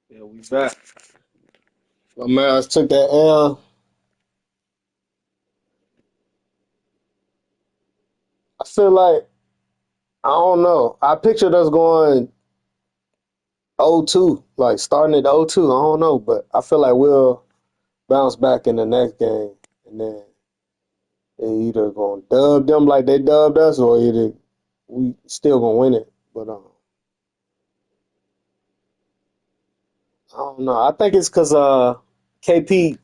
Yeah, we back. My man took that L. I feel like I don't know. I pictured us going 0-2, like starting at 0-2. I don't know, but I feel like we'll bounce back in the next game, and then they either gonna dub them like they dubbed us, or either we still gonna win it. But I don't know. I think it's because KP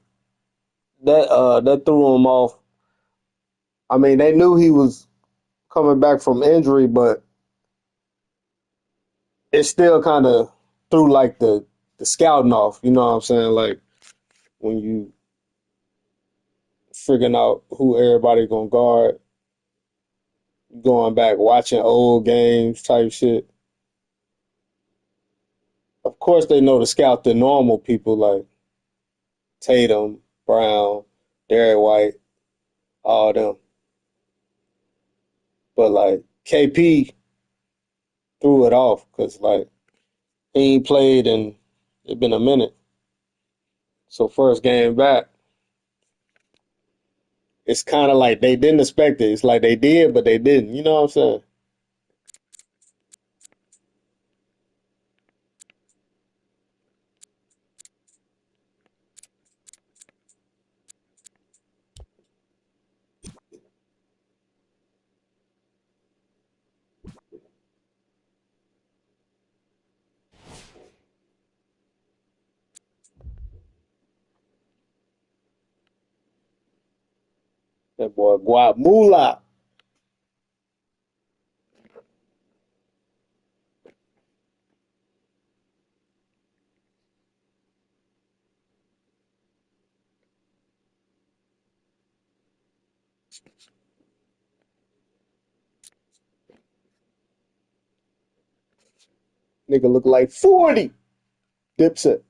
that threw him off. I mean, they knew he was coming back from injury, but it still kind of threw like the scouting off. You know what I'm saying? Like when you figuring out who everybody gonna guard, going back watching old games type shit. Of course, they know to scout the normal people like Tatum, Brown, Derek White, all them. But like KP threw it off because like he ain't played and it been a minute. So first game back, it's kind of like they didn't expect it. It's like they did, but they didn't. You know what I'm saying? That boy Guap nigga look like 40. Dipset.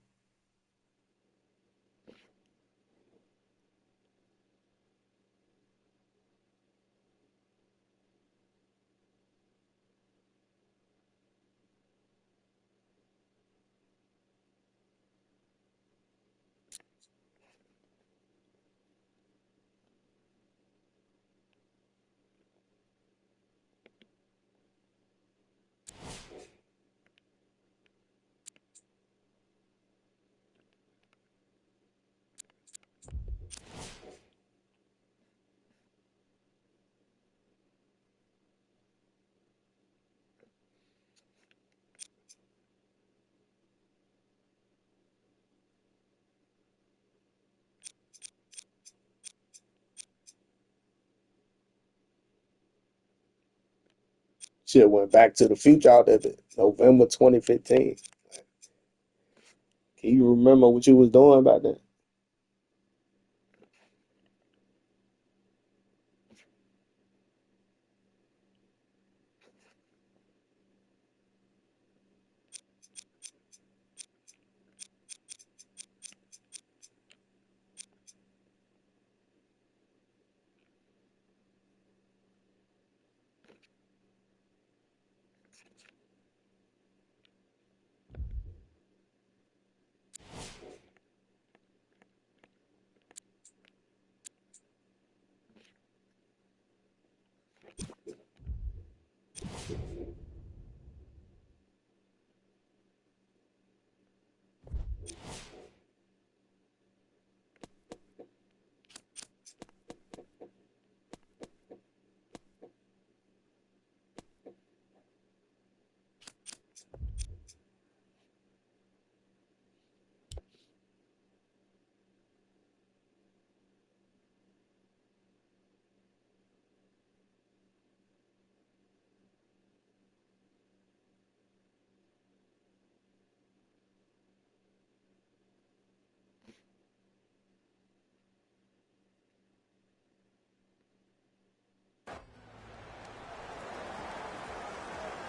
Shit went back to the future out of it. November 2015. Can you remember what you was doing back then?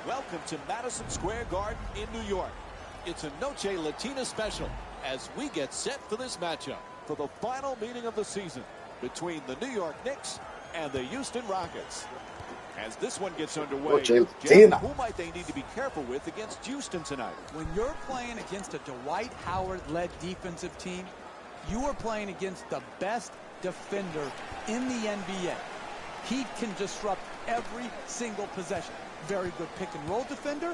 Welcome to Madison Square Garden in New York. It's a Noche Latina special as we get set for this matchup for the final meeting of the season between the New York Knicks and the Houston Rockets. As this one gets underway, Noche Jeff, Latina. who might they need to be careful with against Houston tonight? When you're playing against a Dwight Howard-led defensive team, you are playing against the best defender in the NBA. He can disrupt every single possession. Very good pick-and-roll defender,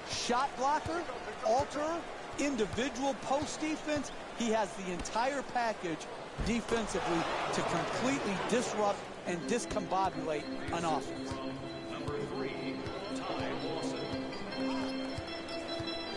shot blocker, alterer, individual post defense. He has the entire package defensively to completely disrupt and discombobulate an offense. Number 3, Ty Lawson.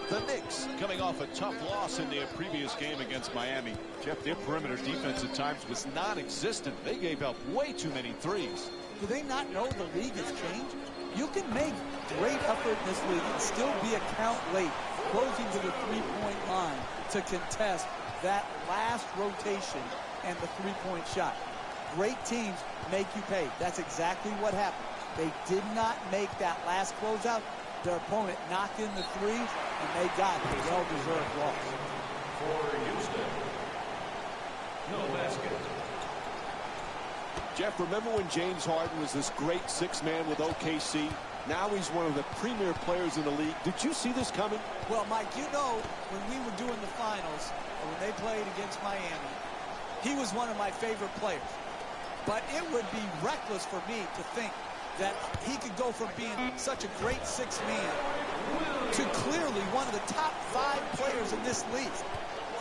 The Knicks coming off a tough loss in their previous game against Miami. Jeff, their perimeter defense at times was non-existent. They gave up way too many threes. Do they not know the league has changed? You can make great effort in this league and still be a count late, closing to the three-point line to contest that last rotation and the three-point shot. Great teams make you pay. That's exactly what happened. They did not make that last closeout. Their opponent knocked in the threes, and they got a well-deserved loss. For Houston, no basket. Jeff, remember when James Harden was this great six-man with OKC? Now he's one of the premier players in the league. Did you see this coming? Well, Mike, you know, when we were doing the finals, or when they played against Miami, he was one of my favorite players. But it would be reckless for me to think that he could go from being such a great sixth man to clearly one of the top 5 players in this league.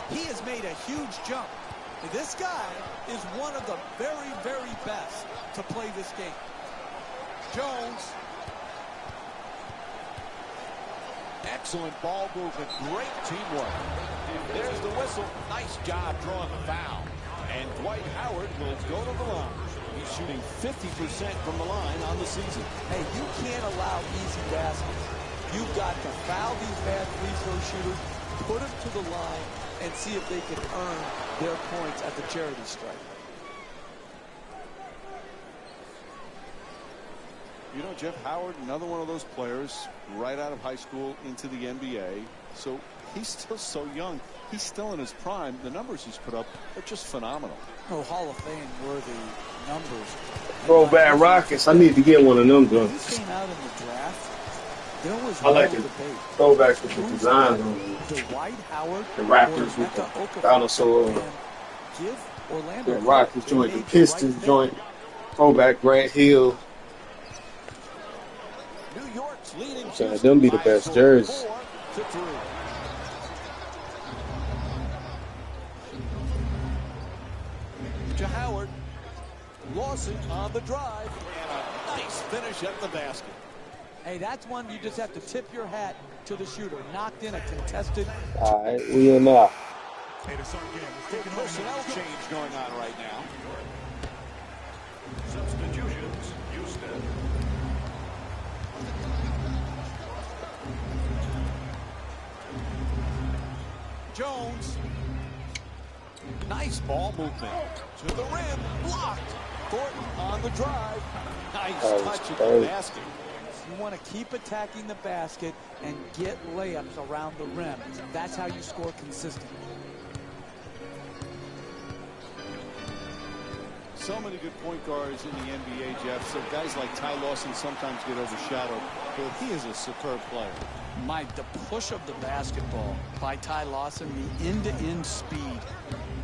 He has made a huge jump. This guy is one of the very, very best to play this game. Jones. Excellent ball movement. Great teamwork. There's the whistle. Nice job drawing the foul. And Dwight Howard will go to the line. He's shooting 50% from the line on the season. Hey, you can't allow easy baskets. You've got to foul these bad free throw shooters, put them to the line, and see if they can earn their points at the charity stripe. You know, Jeff Howard, another one of those players right out of high school into the NBA. So he's still so young. He's still in his prime. The numbers he's put up are just phenomenal. Oh, Hall of Fame worthy numbers. Throwback Rockets. I need to get one of them When joints. he came out in the draft, there was I like no it. debate. Throwbacks with the designs on them. Dwight Howard, The Raptors or with Emeka the Okafor, dinosaur. and give Orlando The Rockets credit. joint, They the made Pistons right joint. Throwback Grant Hill. New York's leading Yeah, Houston them be the by a best score jerseys. 4-3. To Howard. Lawson on the drive. And a nice finish at the basket. Hey, that's one you just have to tip your hat to the shooter. Knocked in a contested. All right, we in now. Good personnel change going on right now. Substitutions, Houston. Jones. Nice ball movement. To the rim. Blocked. Thornton on the drive. Nice That was touch at crazy. the basket. You want to keep attacking the basket and get layups around the rim. That's how you score consistently. So many good point guards in the NBA, Jeff. So guys like Ty Lawson sometimes get overshadowed, but he is a superb player. Mike, the push of the basketball by Ty Lawson, the end-to-end speed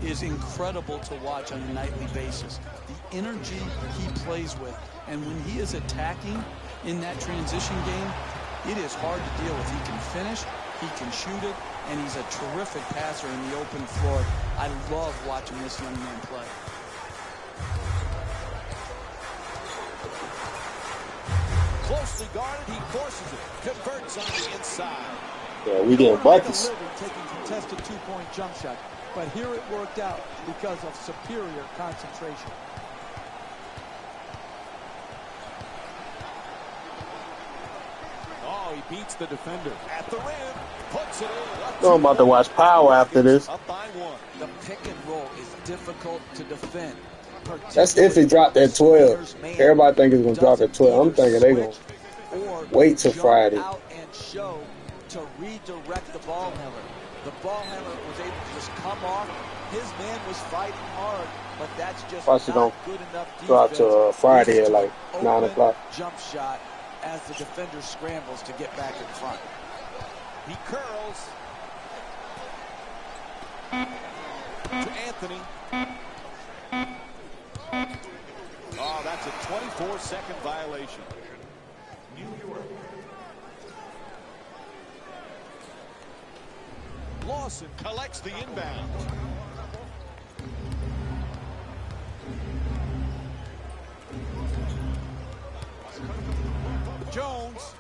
is incredible to watch on a nightly basis. The energy he plays with, and when he is attacking in that transition game, it is hard to deal with. He can finish, he can shoot it, and he's a terrific passer in the open floor. I love watching this young man play. Closely guarded, he forces it, converts on the inside. Yeah, we getting buckets. Taking contested two-point jump shot, but here it worked out because of superior concentration. Oh, he beats the defender at the rim, puts it in. No, I'm about to watch Power after this. Up by one. The pick and roll is difficult to defend. That's if it dropped at 12. Everybody think it's gonna drop at 12. I'm thinking they gonna wait till Friday. Out and show to redirect the ball handler. The ball handler was able to just come off, His man was fighting hard, but that's just Probably not don't good enough go out defense. to Friday Leads at to like an 9 open o'clock. jump shot as the defender scrambles to get back in front. He curls to Anthony. Oh, that's a 24-second violation. New York. Lawson collects the inbound. Jones.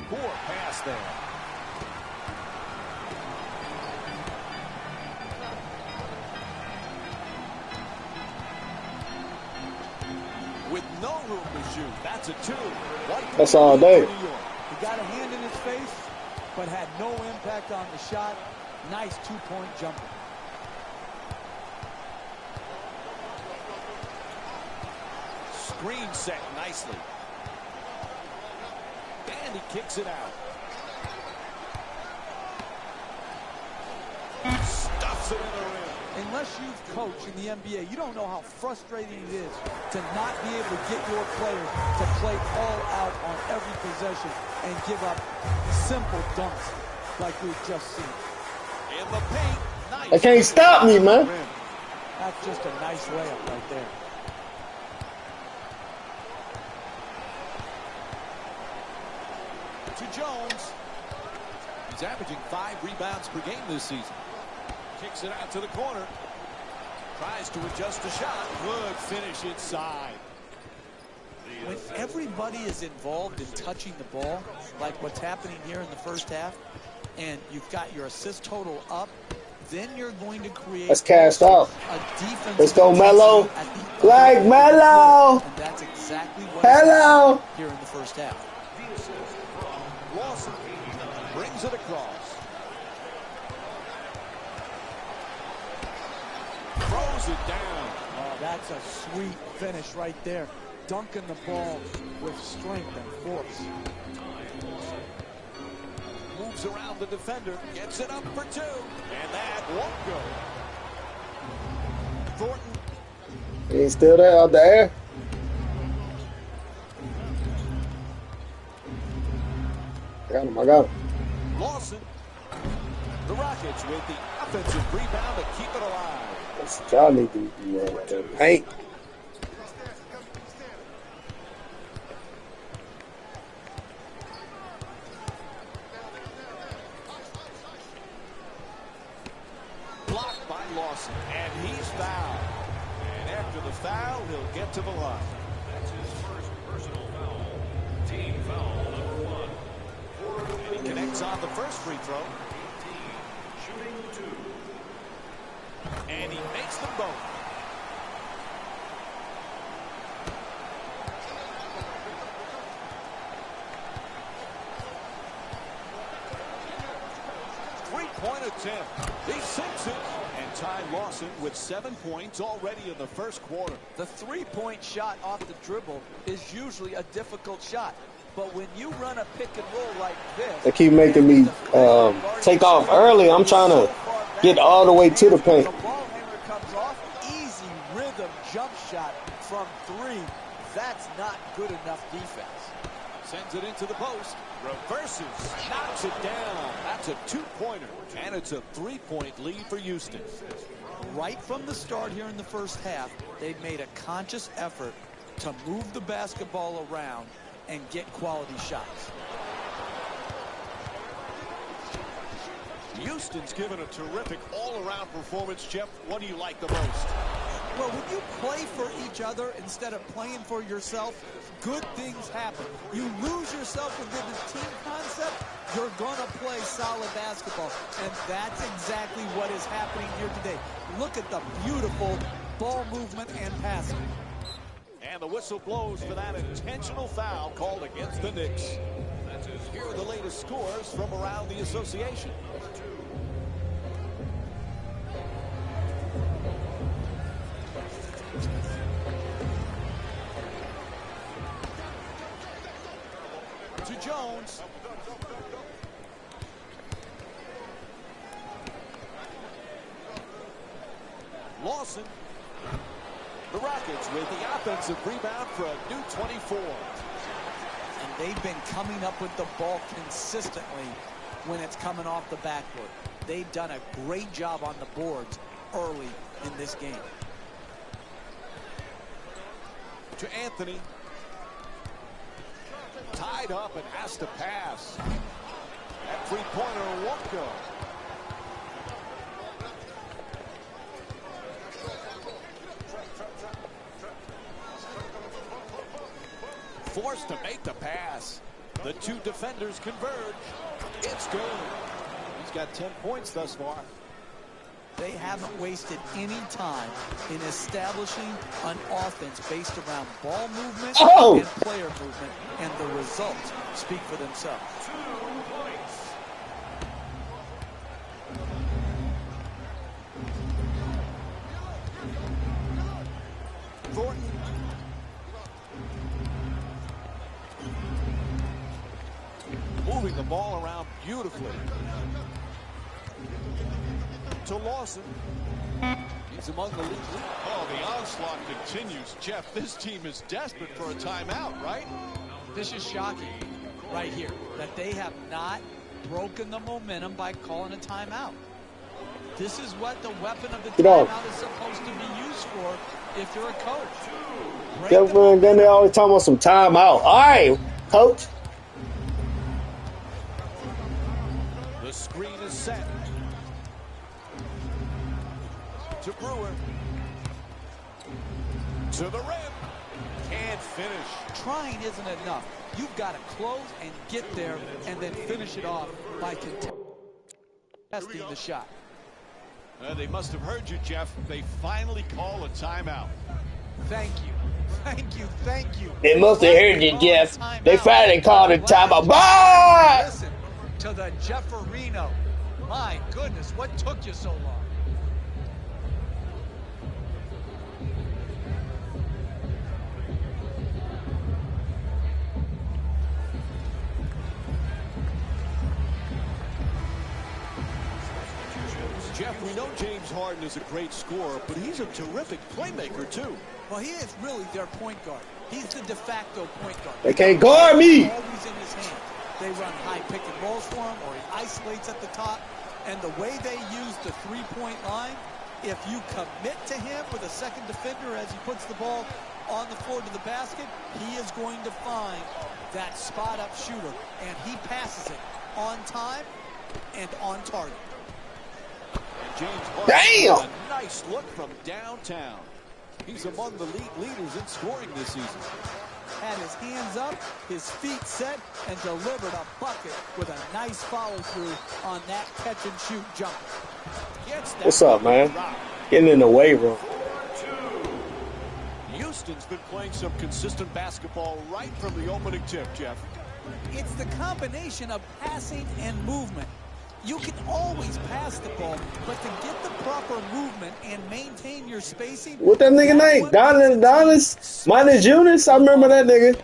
Poor pass there. With no room to shoot. That's a 2. That's all day. He got a hand in his face, but had no impact on the shot. Nice two-point jumper. Screen set nicely. And he kicks it out. Stuffs it in the rim. Unless you've coached in the NBA, you don't know how frustrating it is to not be able to get your players to play all out on every possession and give up simple dunks like we've just seen. In the paint. Nice. They can't stop me, man. That's just a nice layup right there. To Jones. He's averaging 5 rebounds per game this season. Kicks it out to the corner. Tries to adjust the shot. Good finish inside. When everybody is involved in touching the ball, like what's happening here in the first half, and you've got your assist total up, then you're going to create That's cashed out. a defense. Let's go, Melo. Like Melo. And that's exactly what Hello. here in the first half. Lawson brings it across. Throws it down. Oh, that's a sweet finish right there. Dunking the ball with strength and force. Moves around the defender. Gets it up for 2. And that won't go. Thornton. He's still there out there. I got him. Lawson. The Rockets with the offensive rebound to keep it alive. That's what y'all need to do. The paint. Blocked by Lawson. And he's fouled. And after the foul, he'll get to the line. That's his first personal foul. Team foul number 1. And he connects on the first free throw. 18, shooting 2. And he makes them both. Three-point attempt. He sinks it. And Ty Lawson with 7 points already in the first quarter. The three-point shot off the dribble is usually a difficult shot. But when you run a pick and roll like this, They keep making me take off early. I'm trying to get all the way to the paint. The ball hammer comes off. Easy rhythm jump shot from 3. That's not good enough defense. Sends it into the post. Reverses. Knocks it down. That's a 2-pointer. And it's a 3-point lead for Houston. Right from the start here in the first half, they've made a conscious effort to move the basketball around and get quality shots. Houston's given a terrific all-around performance. Jeff, what do you like the most? Well, when you play for each other instead of playing for yourself, good things happen. You lose yourself within the team concept, you're going to play solid basketball. And that's exactly what is happening here today. Look at the beautiful ball movement and passing. And the whistle blows for that intentional foul called against the Knicks. Here are the latest scores from around the association. To Jones. Lawson. The Rockets with the offensive rebound for a new 24. And they've been coming up with the ball consistently when it's coming off the backboard. They've done a great job on the boards early in this game. To Anthony. Tied up and has to pass. That three-pointer won't go. Forced to make the pass. The two defenders converge. It's good. He's got 10 points thus far. They haven't wasted any time in establishing an offense based around ball movement and player movement, and the results speak for themselves. Thornton. Moving the ball around beautifully. To Lawson. He's among the lead. Oh, the onslaught continues. Jeff, this team is desperate for a timeout, right? This is shocking right here, that they have not broken the momentum by calling a timeout. This is what the weapon of the timeout is supposed to be used for if you're a coach. Then they always talking about some timeout. All right, coach. The screen is set. To Brewer. To the rim. Can't finish. Trying isn't enough. You've got to close and get there and then finish it off by contesting the shot. They must have heard you, Jeff. They finally call a timeout. Thank you. Thank you. Thank you. They must have heard you, Jeff. They finally called a timeout. Bye! Listen to the Jefferino. My goodness, what took you so long? Jeff, we know James Harden is a great scorer, but he's a terrific playmaker, too. Well, he is really their point guard. He's the de facto point guard. They can't guard me. Always in his hand. They run high pick and rolls for him, or he isolates at the top. And the way they use the three-point line, if you commit to him with a second defender as he puts the ball on the floor to the basket, he is going to find that spot-up shooter. And he passes it on time and on target. James Harden, a nice look from downtown. He's among the league leaders in scoring this season. Had his hands up, his feet set, and delivered a bucket with a nice follow-through on that catch-and-shoot jumper. What's up, man? Getting in the weight room. Houston's been playing some consistent basketball right from the opening tip, Jeff. It's the combination of passing and movement. You can always pass the ball, but to get the proper movement and maintain your spacing. What that nigga name? Donis minus Eunice? I remember that nigga.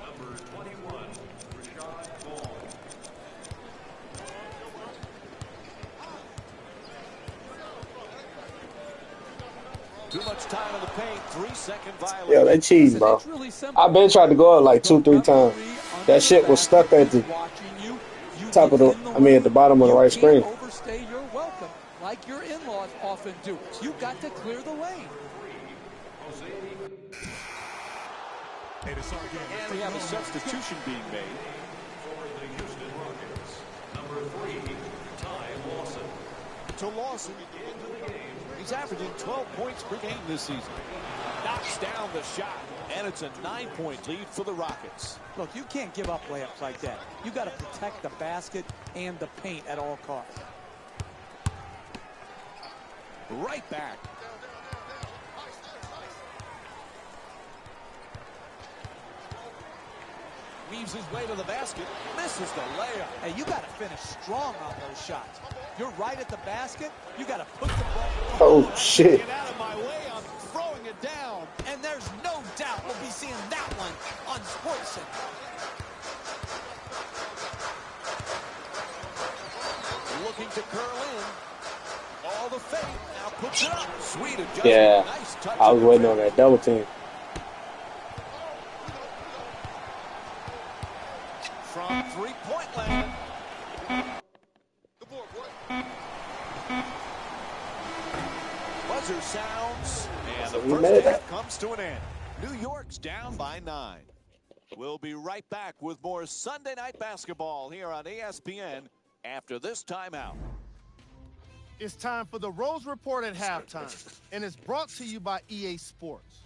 Too much time in the paint, 3-second violation. Yo, they cheating, bro. I've been trying to go up like 2-3 times. That shit was stuck at the top of the, at the bottom of the right screen. Overstay your welcome like your in-laws often do. You got to clear the lane. And we have a substitution being made. To Lawson. He's averaging 12 points per game this season. Knocks down the shot, and it's a 9-point lead for the Rockets. Look, you can't give up layups like that. You got to protect the basket and the paint at all costs. Right back. Weaves his way to the basket, misses the layup. Hey, you got to finish strong on those shots. You're right at the basket. You got to put the ball. Oh, shit. Get out of my way. I'm throwing it down. And there's no doubt we'll be seeing that one on SportsCenter. Looking to curl in. Saw the fake. Now puts it up. Sweet adjustment. Yeah, Nice touch. I was waiting on that double team. From three-point land. Buzzer sounds, and the first half comes to an end. New York's down by 9. We'll be right back with more Sunday Night Basketball here on ESPN after this timeout. It's time for the Rose Report at halftime, and it's brought to you by EA Sports.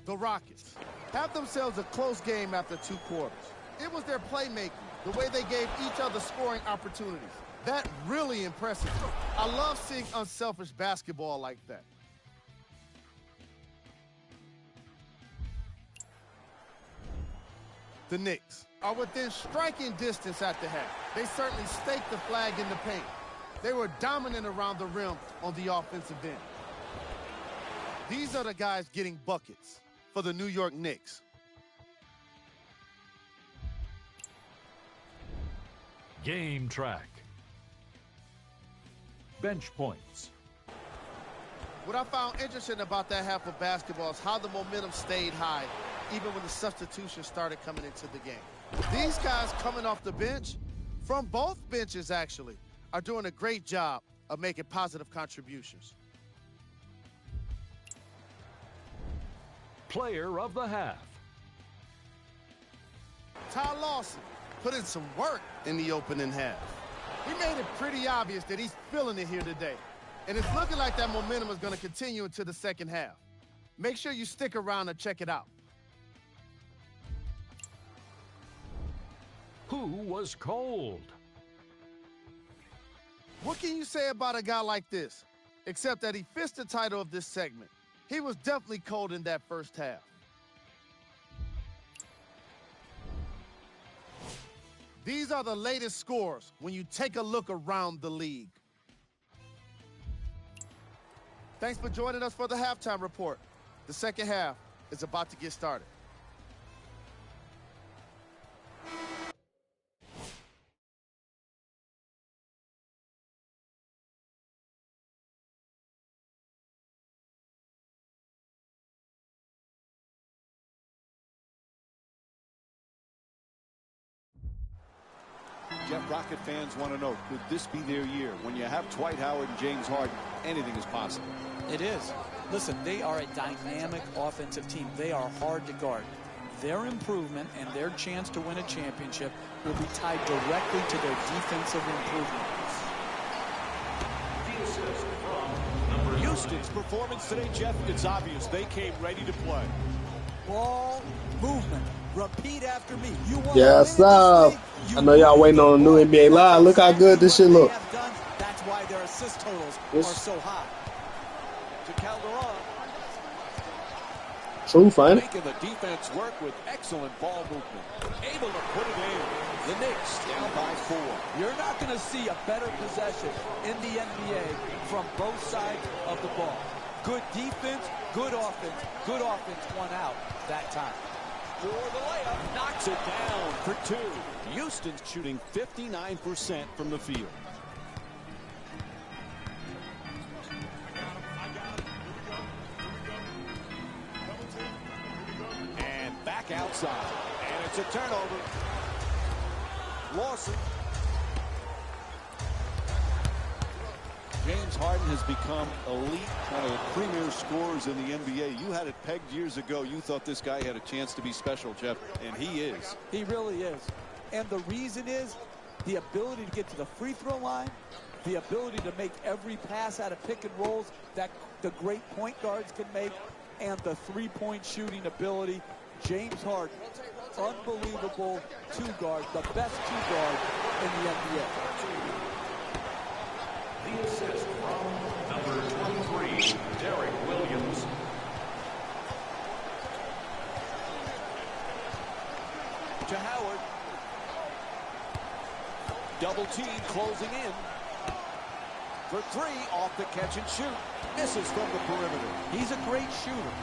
The Rockets have themselves a close game after 2 quarters. It was their playmaking, the way they gave each other scoring opportunities. That really impresses me. I love seeing unselfish basketball like that. The Knicks are within striking distance at the half. They certainly staked the flag in the paint. They were dominant around the rim on the offensive end. These are the guys getting buckets for the New York Knicks. Game track. Bench points. What I found interesting about that half of basketball is how the momentum stayed high even when the substitutions started coming into the game. These guys coming off the bench, from both benches actually, are doing a great job of making positive contributions. Player of the half. Ty Lawson put in some work in the opening half. He made it pretty obvious that he's feeling it here today. And it's looking like that momentum is going to continue into the second half. Make sure you stick around and check it out. Who was cold? What can you say about a guy like this? Except that he fits the title of this segment. He was definitely cold in that first half. These are the latest scores when you take a look around the league. Thanks for joining us for the halftime report. The second half is about to get started. Jeff, Rocket fans want to know, could this be their year? When you have Dwight Howard and James Harden, anything is possible. It is. Listen, they are a dynamic offensive team. They are hard to guard. Their improvement and their chance to win a championship will be tied directly to their defensive improvement. Houston's performance today, Jeff, it's obvious. They came ready to play. Ball movement. Repeat after me. You want Yes, to win sir. this league, I know y'all waiting on a new NBA Live. Look how good this shit look. That's why their assist totals are so high. To Calderon. True, fine. Making the defense work with excellent ball movement. Able to put it in. The Knicks down by 4. You're not going to see a better possession in the NBA from both sides of the ball. Good defense, good offense won out that time. For the layup, knocks it down for 2. Houston's shooting 59% from the field. And back outside. And it's a turnover. Lawson. James Harden has become elite, one of the premier scorers in the NBA. You had it pegged years ago. You thought this guy had a chance to be special, Jeff, and he is. He really is. And the reason is the ability to get to the free throw line, the ability to make every pass out of pick and rolls that the great point guards can make, and the three-point shooting ability. James Harden, unbelievable two-guard, the best two-guard in the NBA. The assist from number 23, Derek Williams. To Howard. Double team closing in. For 3, off the catch and shoot. Misses from the perimeter. He's a great shooter,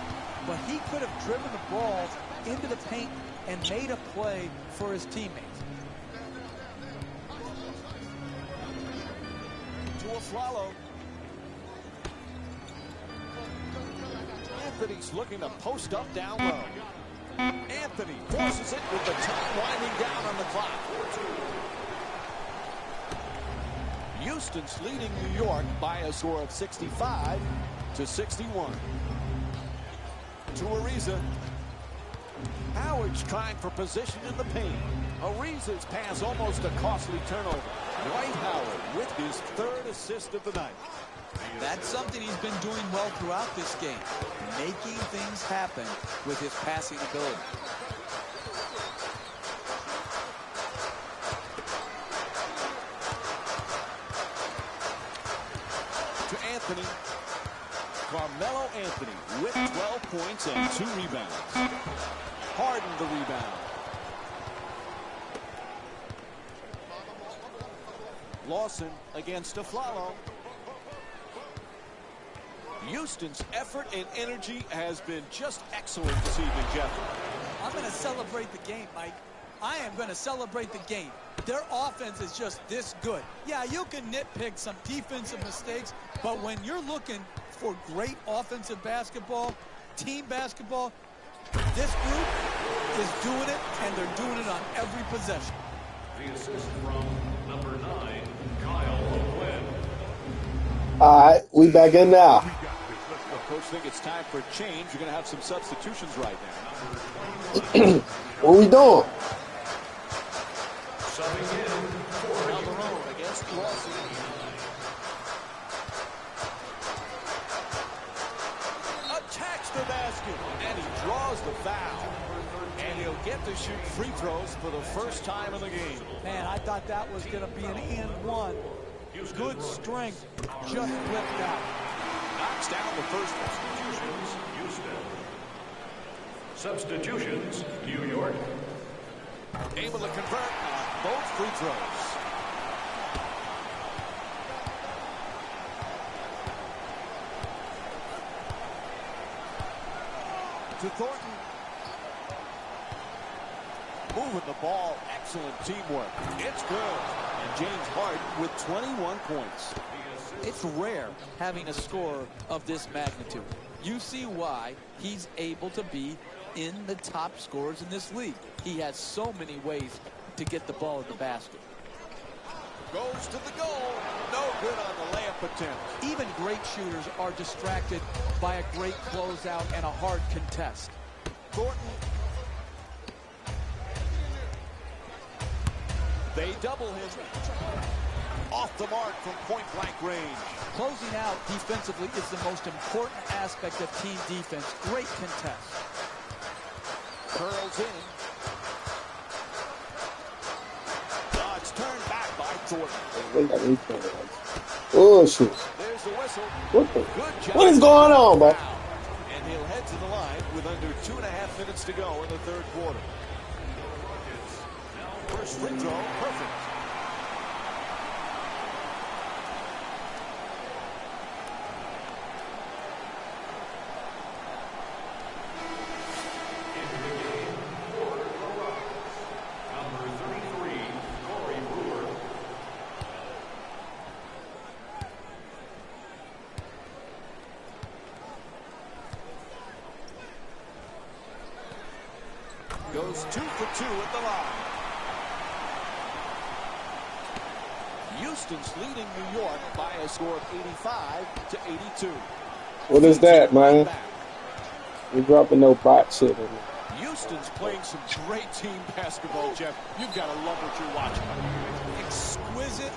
but he could have driven the ball into the paint and made a play for his teammates. Aflalo. Anthony's looking to post up down low. Anthony forces it with the time winding down on the clock. Houston's leading New York by a score of 65-61. To Ariza. Howard's trying for position in the paint. Ariza's pass almost a costly turnover. Dwight Howard with his third assist of the night. That's something he's been doing well throughout this game, making things happen with his passing ability. To Anthony. Carmelo Anthony with 12 points and 2 rebounds. Harden the rebound. Lawson against Aflalo. Houston's effort and energy has been just excellent this evening, Jeff. I'm going to celebrate the game, Mike. I am going to celebrate the game. Their offense is just this good. Yeah, you can nitpick some defensive mistakes, but when you're looking for great offensive basketball, team basketball, this group is doing it, and they're doing it on every possession. The assist from number 9, Kyle O'Quinn. All right, we back in now. Coach think it's time for a change. You're going to have some substitutions right now. What we doing? Subbing in for Calderon against Lawson. Attacks the basket, and he draws the foul. And he'll get to shoot free throws for the first time in the game. Man, I thought that was going to be an and one. Good strength, just flipped out. Knocks down the first one. Substitutions, Houston. Substitutions, New York. Able to convert on both free throws. To Thornton. Moving the ball. Excellent teamwork. It's good. And James Harden with 21 points. It's rare having a scorer of this magnitude. You see why he's able to be in the top scorers in this league. He has so many ways to get the ball in the basket. Goes to the goal. No good on the layup attempt. Even great shooters are distracted by a great closeout and a hard contest. Thornton. They double him. Off the mark from point-blank range. Closing out defensively is the most important aspect of team defense. Great contest. Curls in. It's turned back by Thornton. Oh, shoot. There's the whistle. What the? Good job. What is going on, bro? And he'll head to the line with under 2.5 minutes to go in the third quarter. First free throw, perfect. Goes 2 for 2 at the line. Houston's leading New York by a score of 85-82. What is that, man? We dropping no bot shit in there. Houston's playing some great team basketball, Jeff. You've got to love what you're watching. Exquisite.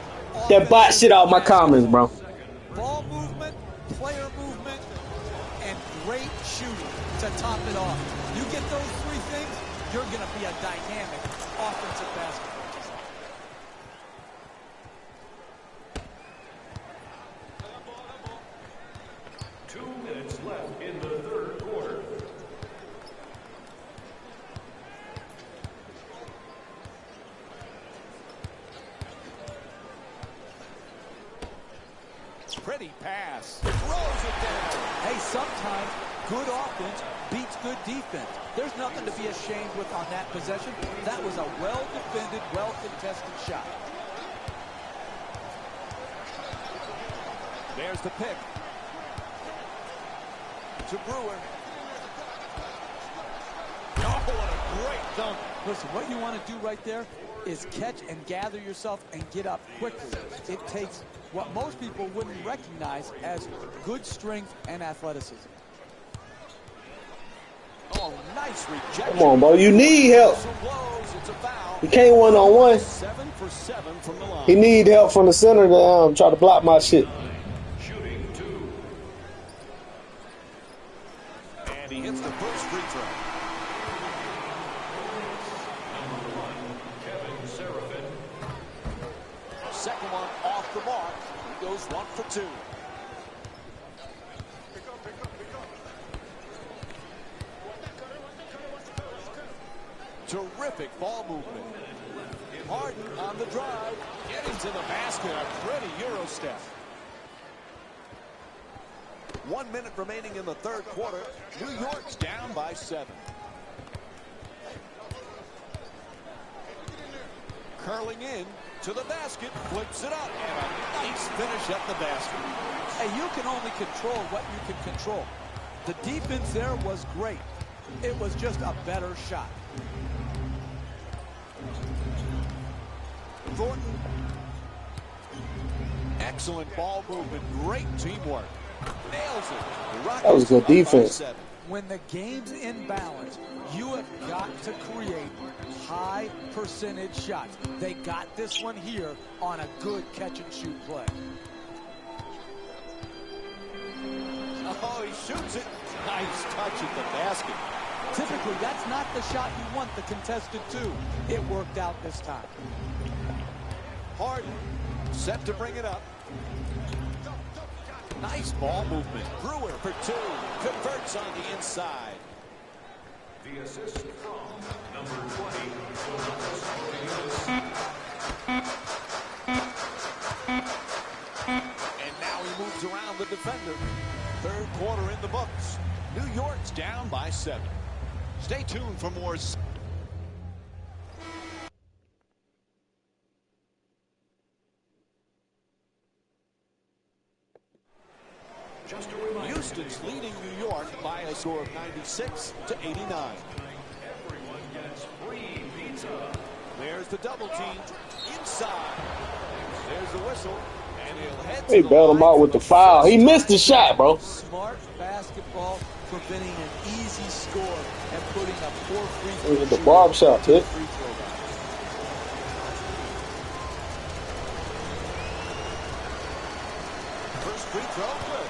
That bot shit out my comments, bro. Ball movement, player movement, and great shooting to top it off. You get those three things, you're going to be a dynamic offensive basketball team. 2 minutes left in the third quarter. Pretty pass. Throws it down. Hey, sometimes good offense beats good defense. There's nothing to be ashamed with on that possession. That was a well-defended, well-contested shot. There's the pick. To Brewer. Oh, what a great dunk. Listen, what you want to do right there is catch and gather yourself and get up quickly. It takes what most people wouldn't recognize as good strength and athleticism. Oh, nice rejection. Come on, bro. You need help. It's a foul. You can't one-on-one. 7 for 7 from the line. He need help from the center to try to block my shit. Shooting 2. And he hits the first free throw. Number 1, Kevin Seraphin. Second one off the mark. He goes 1 for 2. Terrific ball movement. Harden on the drive. Getting to the basket. A pretty Euro step. 1 minute remaining in the third quarter. New York's down by 7. Curling in to the basket. Flips it up. And a nice finish at the basket. Hey, you can only control what you can control. The defense there was great. It was just a better shot. Thornton. Excellent ball movement. Great teamwork. Nails it. That was good defense. When the game's in balance, you have got to create high percentage shots. They got this one here on a good catch and shoot play. Oh, he shoots it. Nice touch at the basket. Typically, that's not the shot you want, the contested two. It worked out this time. Harden set to bring it up. Nice ball movement. Brewer for 2. Converts on the inside. The assist from number 20. And now he moves around the defender. Third quarter in the books. New York's down by 7. Stay tuned for more. Just a reminder. Houston's leading New York by a score of 96 to 89. Everyone gets free pizza. There's the double team inside. There's the whistle, and he'll head to They the bailed him line out for with the foul. He missed the shot, bro. Smart basketball, preventing an easy score and putting a poor free It throw was the shooter barb shop, to the hit. free throw line. First free throw, good.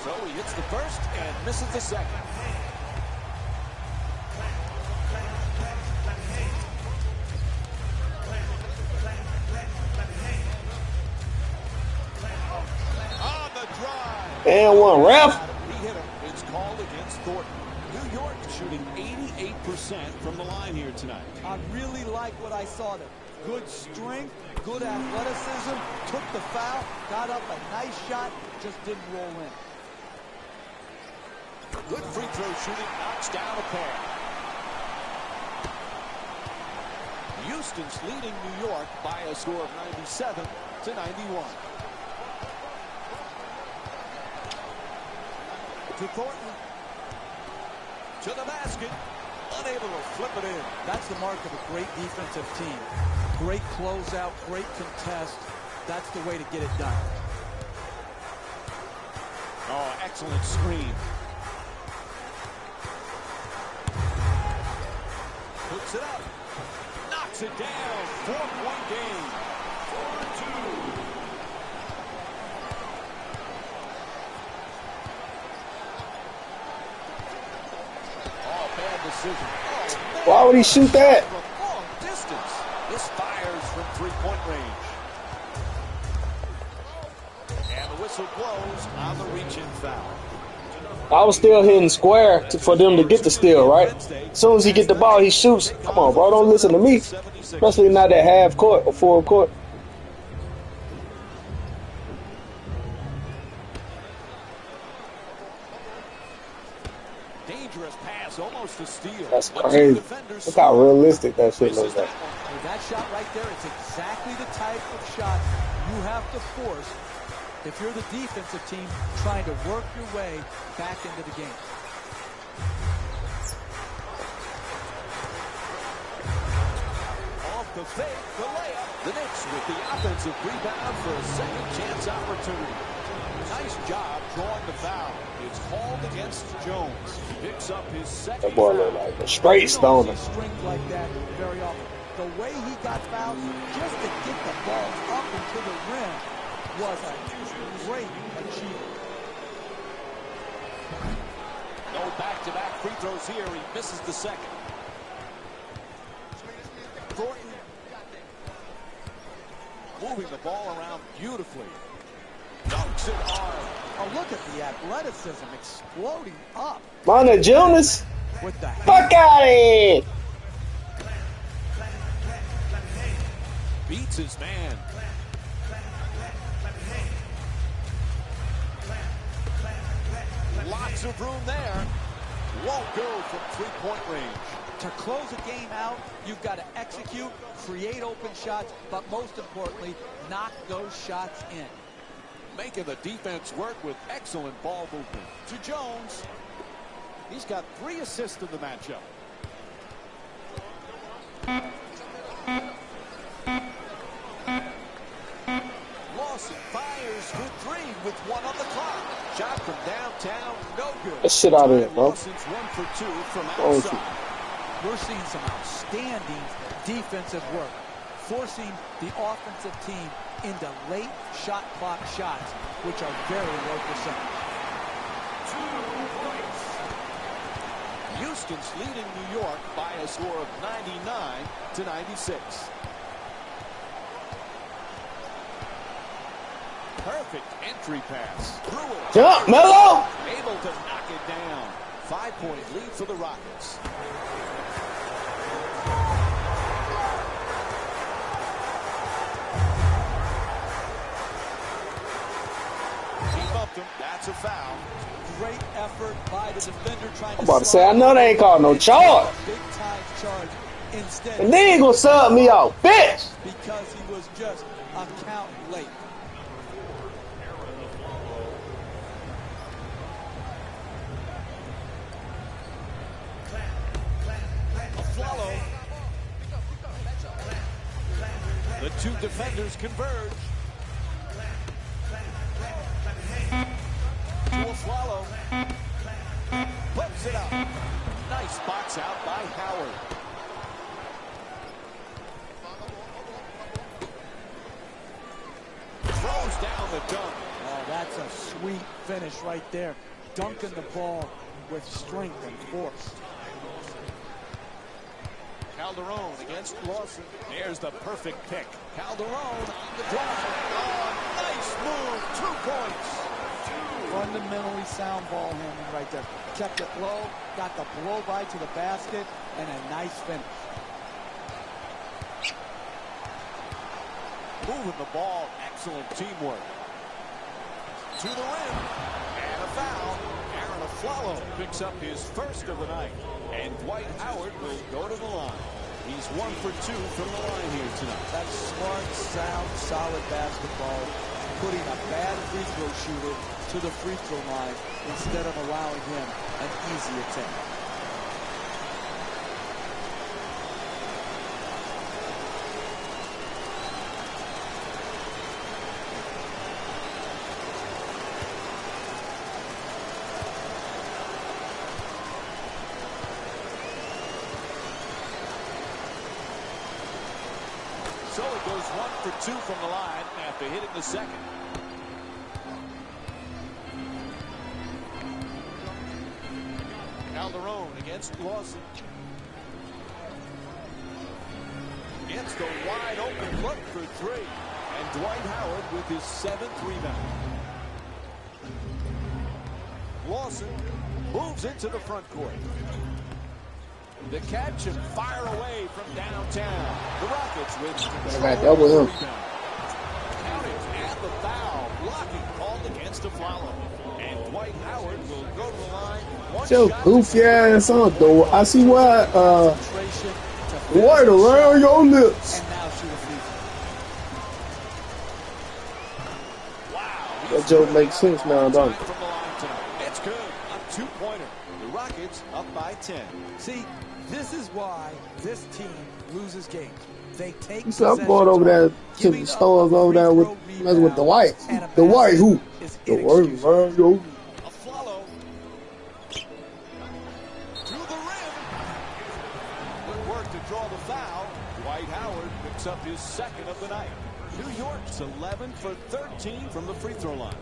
So he hits the first and misses the second. On the drive. And one ref. He hit him. It's called against Thornton. New York shooting 88% from the line here tonight. I really like what I saw there. Good strength, good athleticism, took the foul, got up a nice shot, just didn't roll in. Good free throw shooting, knocks down a pair. Houston's leading New York by a score of 97 to 91. To Thornton. To the basket. Unable to flip it in. That's the mark of a great defensive team. Great closeout, great contest. That's the way to get it done. Oh, excellent screen. Puts it up. Knocks it down. 4-point game. 4-2. Oh, bad decision. Oh, Why would he shoot that? from long distance. This fires from three-point range. And the whistle blows on the reach-in foul. I was still hitting square for them to get the steal, right? As soon as he get the ball, he shoots. Come on, bro, don't listen to me. Especially not at half court or full court. Dangerous pass, almost the steal. That's The two crazy. defenders Look how swarm. realistic that shit Misses looks like. that one. Hey, that shot right there is exactly the type of shot you have to force if you're the defensive team trying to work your way back into the game. Off the fake, the layup. The Knicks with the offensive rebound for a second chance opportunity. Nice job drawing the foul. It's called against Jones. Picks up his second That boy look foul. like a straight You don't stoner. see strings like that very often. The way he got fouled just to get the ball up into the rim was a great achievement. No back-to-back free throws here. He misses the second. Thornton moving the ball around beautifully. Dunks it hard. Oh, look at the athleticism exploding up Mana Jonas? with the Fuck out of here! Beats his man. Lots of room there. Won't go from three-point range. To close a game out, you've got to execute, create open shots, but most importantly, knock those shots in. Making the defense work with excellent ball movement. To Jones. He's got 3 assists in the matchup. Lawson fires for 3 with 1 on the clock. Shot from downtown, no good. Get shit out of here, bro. Lawson's 1 for 2 from Oh, outside. We're seeing some outstanding defensive work, forcing the offensive team into late shot clock shots, which are very low percentage. Houston's leading New York by a score of 99-96. Perfect entry pass. Brewer. Jump, Melo! Able to knock it down. 5-point lead for the Rockets. He bumped him. That's a foul. Great effort by the defender trying to I'm about to say, I know they ain't called no charge. big time charge instead And then he gonna sub me out, bitch! because he was just a count late. Swallow. The two defenders converge. To a Swallow. Puts it up. Nice box out by Howard. Throws down the dunk. Oh, that's a sweet finish right there. Dunking the ball with strength and force. Calderon against Lawson. There's the perfect pick. Calderon on the drive. Oh, nice move. 2 points. Fundamentally sound ball handling right there. Kept it low, got the blow by to the basket, and a nice finish. Moving the ball. Excellent teamwork. To the rim. And a foul. Aaron Aflalo picks up his first of the night. And Dwight Howard will go to the line. He's 1 for 2 from the line here tonight. That's smart, sound, solid basketball. Putting a bad free throw shooter to the free throw line instead of allowing him an easy attempt. So it goes 1 for 2 from the line after hitting the second. Calderon against Lawson. Gets the wide open look for 3. And Dwight Howard with his 7th rebound. Lawson moves into the front court. The catch and fire away from downtown. The Rockets with control I got double him. rebound. Counted and the foul. Blocking called against Aflalo. And Dwight Howard will go to the line One Your shot to goofy convert ass on on one though. I run. see why Concentration to finish white the around shot, your lips. and now shoot a free throw. Wow, That he's joke really makes having sense a now, hard don't time it? from the line tonight. It's good. A two-pointer. The Rockets up by 10. See, this is why this team loses games. They take You said I'm possessions going over off. there to Giving the up a stores over free there with throw messing with the rebound white. and a The white basket who? is The white inexcusable. around your A follow. To the rim. Good work to draw the foul. Dwight Howard picks up his second of the night. New York's 11 for 13 from the free throw line.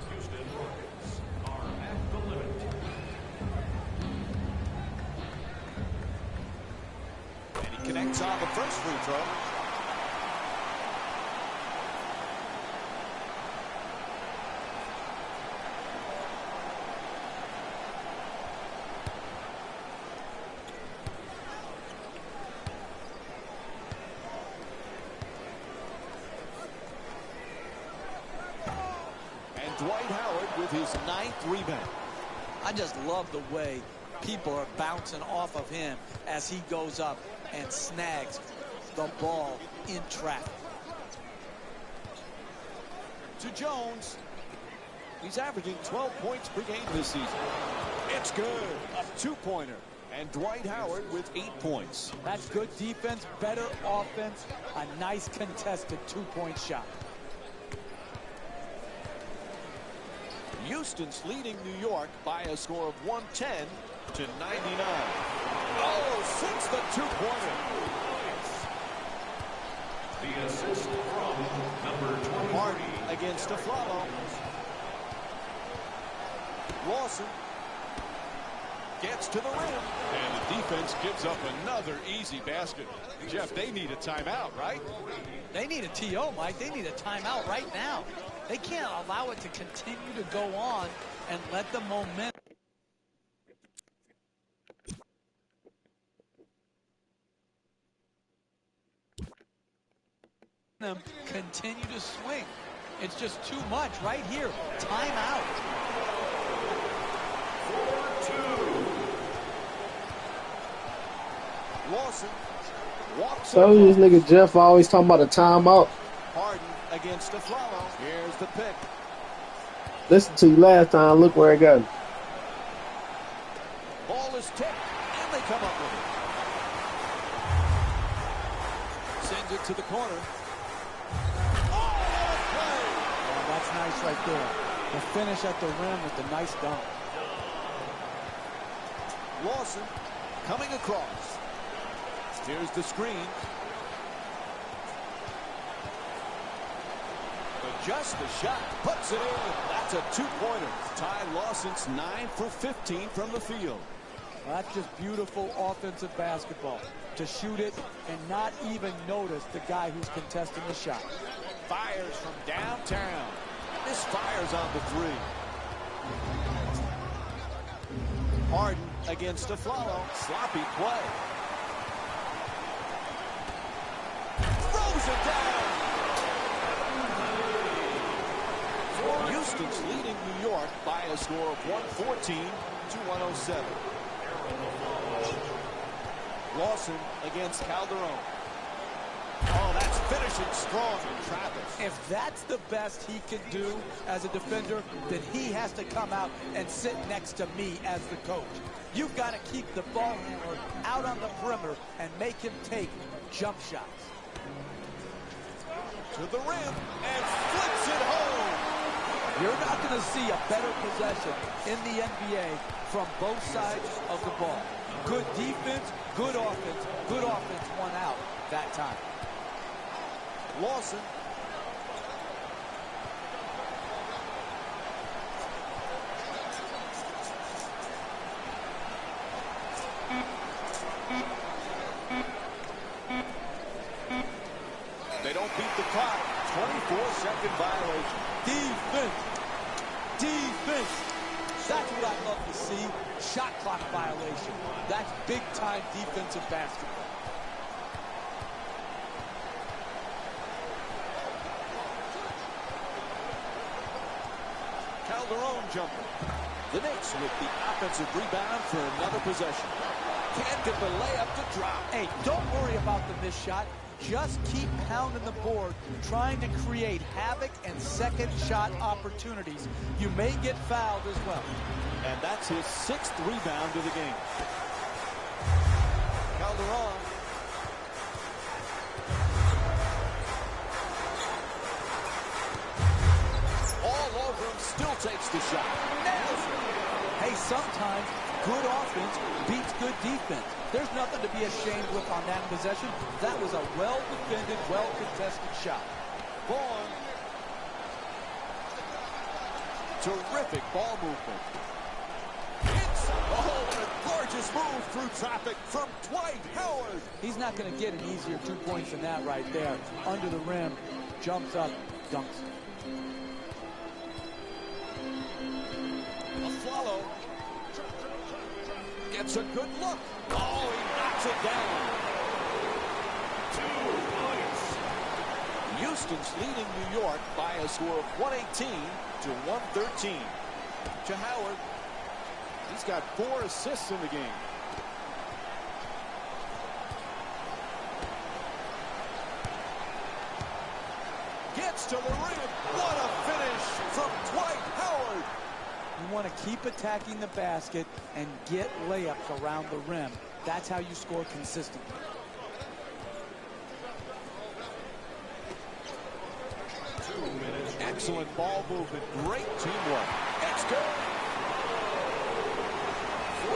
And he connects on the first free throw. And Dwight Howard with his 9th rebound. I just love the way people are bouncing off of him as he goes up and snags the ball in traffic. To Jones. He's averaging 12 points per game this season. It's good. A two-pointer. And Dwight Howard with 8 points. That's good defense, better offense, a nice contested two-point shot. Houston's leading New York by a score of 110 to 99. Oh, sinks the two-pointer. The assist from number 23. Harden against Aflalo. Lawson gets to the rim. And the defense gives up another easy basket. Jeff, they need a timeout, right? They need a TO, Mike. They need a timeout right now. They can't allow it to continue to go on and let the momentum continue to swing. It's just too much right here. Timeout. Lawson walks So this nigga Jeff always talking about a timeout. Harden against Aflalo. Here's the pick. Listen to you last time. Look where it got him. Ball is tipped, and they come up with it. Sends it to the corner. Oh, That's nice right there. The finish at the rim with the nice dunk. Lawson coming across. Here's the screen. Adjusts the shot, puts it in. That's a two-pointer. Ty Lawson's 9 for 15 from the field. Well, that's just beautiful offensive basketball. To shoot it and not even notice the guy who's contesting the shot. Fires from downtown. Misfires on the three. Harden against Aflalo. Sloppy play. Throws it down. Houston's leading New York by a score of 114 to 107. Lawson against Calderon. Oh, that's finishing strong in traffic. If that's the best he can do as a defender, then he has to come out and sit next to me as the coach. You've got to keep the ball handler out on the perimeter and make him take jump shots. To the rim and flips it home. You're not going to see a better possession in the NBA from both sides of the ball. Good defense, good offense won out that time. Lawson. They don't beat the clock. 24-second violation. Defense. Defense. That's what I love to see. Shot clock violation. That's big-time defensive basketball. Calderon jumper. The Knicks with the offensive rebound for another possession. Can't get the layup to drop. Hey, don't worry about the missed shot. Just keep pounding the board, trying to create havoc and second shot opportunities. You may get fouled as well. And that's his 6th rebound of the game. Calderon. All over him, still takes the shot. Nails it. Hey, sometimes good offense beats good defense. There's nothing to be ashamed with on that possession. That was a well-defended, well-contested shot. Vaughn. Terrific ball movement. What a gorgeous move through traffic from Dwight Howard. He's not going to get an easier 2 points than that right there. Under the rim, jumps up, dunks. A follow. Gets a good look. Oh, he knocks it down. 2 points. Houston's leading New York by a score of 118 to 113. To Howard. He's got 4 assists in the game. Gets to the rim. What a finish from Dwight Howard. You want to keep attacking the basket and get layups around the rim. That's how you score consistently. Excellent ball movement. Great teamwork. It's good. 4-2.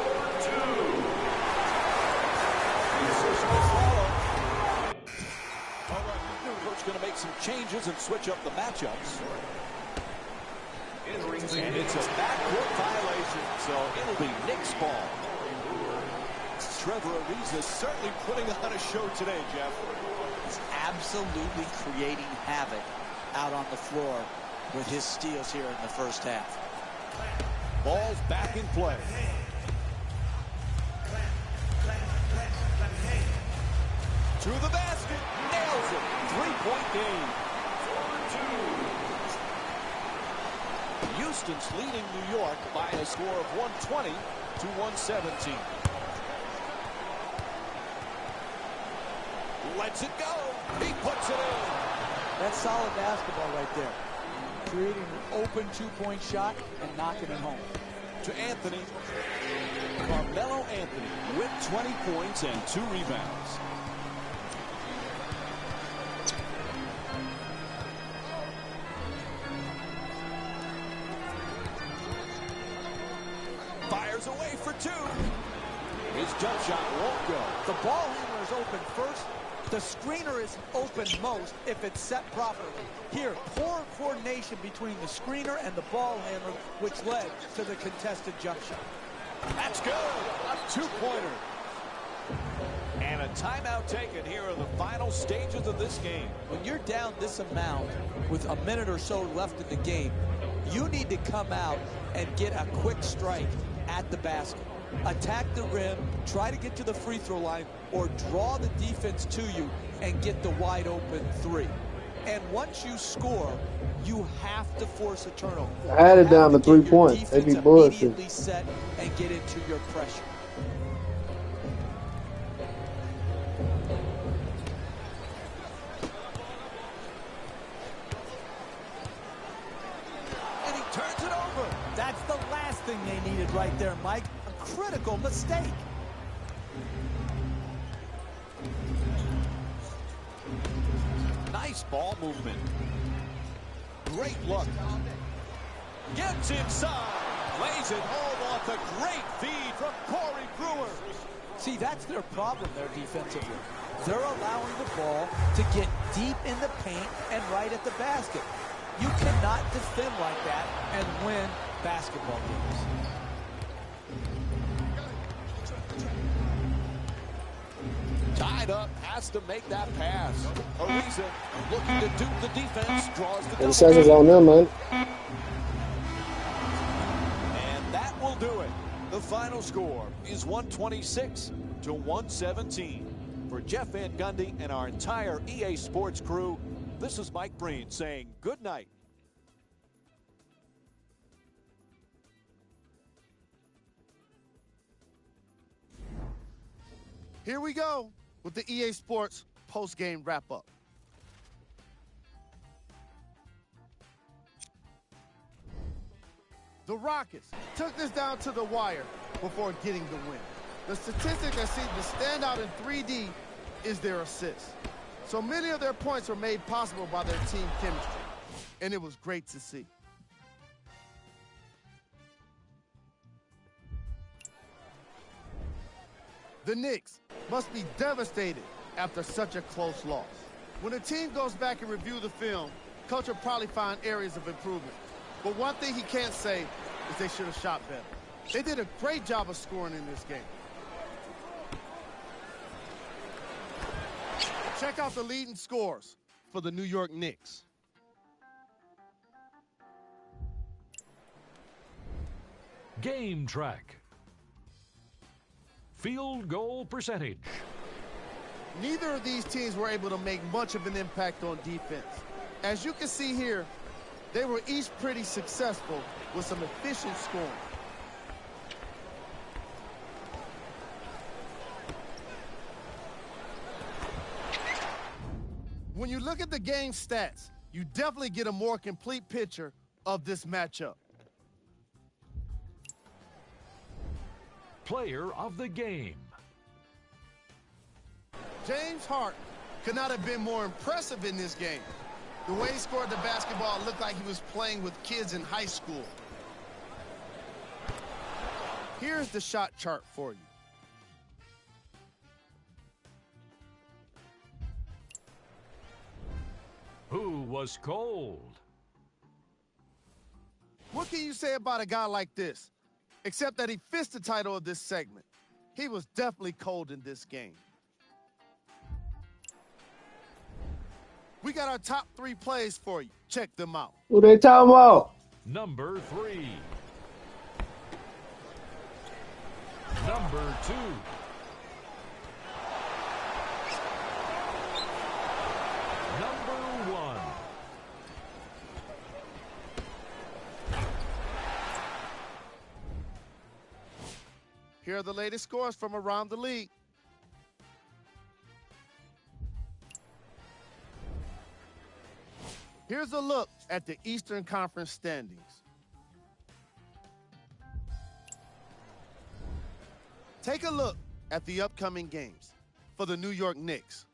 All right, coach going to make some changes and switch up the matchups. And it's a backcourt violation, so it'll be Knicks ball. Trevor Ariza certainly putting on a show today, Jeff. He's absolutely creating havoc out on the floor with his steals here in the first half. Ball's back in play. To the basket. Nails it. 3-point game. 4-2. Houston's leading New York by a score of 120 to 117. Lets it go. He puts it in. That's solid basketball right there. Creating an open 2-point shot and knocking it home. To Anthony. Carmelo Anthony with 20 points and 2 rebounds. Fires away for 2. His jump shot won't go. The ball handler is open first. The screener is open most if it's set properly. Here, poor coordination between the screener and the ball handler, which led to the contested jump shot. That's good. A 2-pointer. And a timeout taken here in the final stages of this game. When you're down this amount with a minute or so left in the game, you need to come out and get a quick strike at the basket. Attack the rim, try to get to the free throw line, or draw the defense to you and get the wide open 3. And once you score, you have to force a turnover. I had it down to 3 points. They be bullshit. Immediately set and get into your pressure. And he turns it over. That's the last thing they needed right there, Mike. A critical mistake. Nice ball movement. Great look. Gets inside. Lays it home off a great feed from Corey Brewer. See, that's their problem there defensively. They're allowing the ball to get deep in the paint and right at the basket. You cannot defend like that and win basketball games. Tied up, has to make that pass. Ariza looking to dupe the defense, draws the 10 seconds on them, man. And that will do it. The final score is 126 to 117. For Jeff Van Gundy and our entire EA Sports crew, this is Mike Breen saying good night. Here we go with the EA Sports post-game wrap-up. The Rockets took this down to the wire before getting the win. The statistic that seems to stand out in 3D is their assists. So many of their points were made possible by their team chemistry, and it was great to see. The Knicks must be devastated after such a close loss. When a team goes back and review the film, coach will probably find areas of improvement. But one thing he can't say is they should have shot better. They did a great job of scoring in this game. Check out the leading scores for the New York Knicks. Game track. Field goal percentage. Neither of these teams were able to make much of an impact on defense. As you can see here, they were each pretty successful with some efficient scoring. When you look at the game stats, you definitely get a more complete picture of this matchup. Player of the game. James Harden could not have been more impressive in this game. The way he scored the basketball looked like he was playing with kids in high school. Here's the shot chart for you. Who was cold? What can you say about a guy like this? Except that he fits the title of this segment. He was definitely cold in this game. We got our top 3 plays for you. Check them out. Who they talking about? Number 3. Number 2. Number 1. Here are the latest scores from around the league. Here's a look at the Eastern Conference standings. Take a look at the upcoming games for the New York Knicks.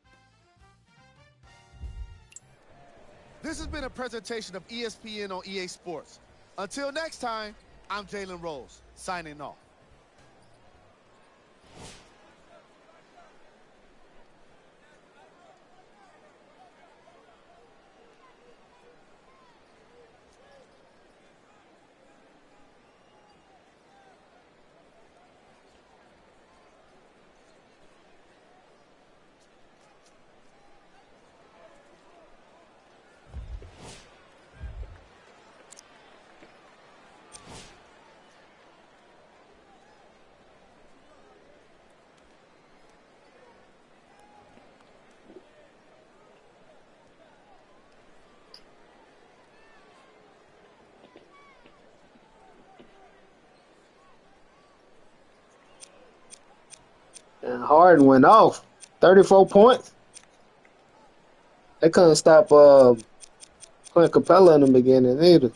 This has been a presentation of ESPN on EA Sports. Until next time, I'm Jalen Rose, signing off. And Harden went off. 34 points. They couldn't stop Clint Capella in the beginning either.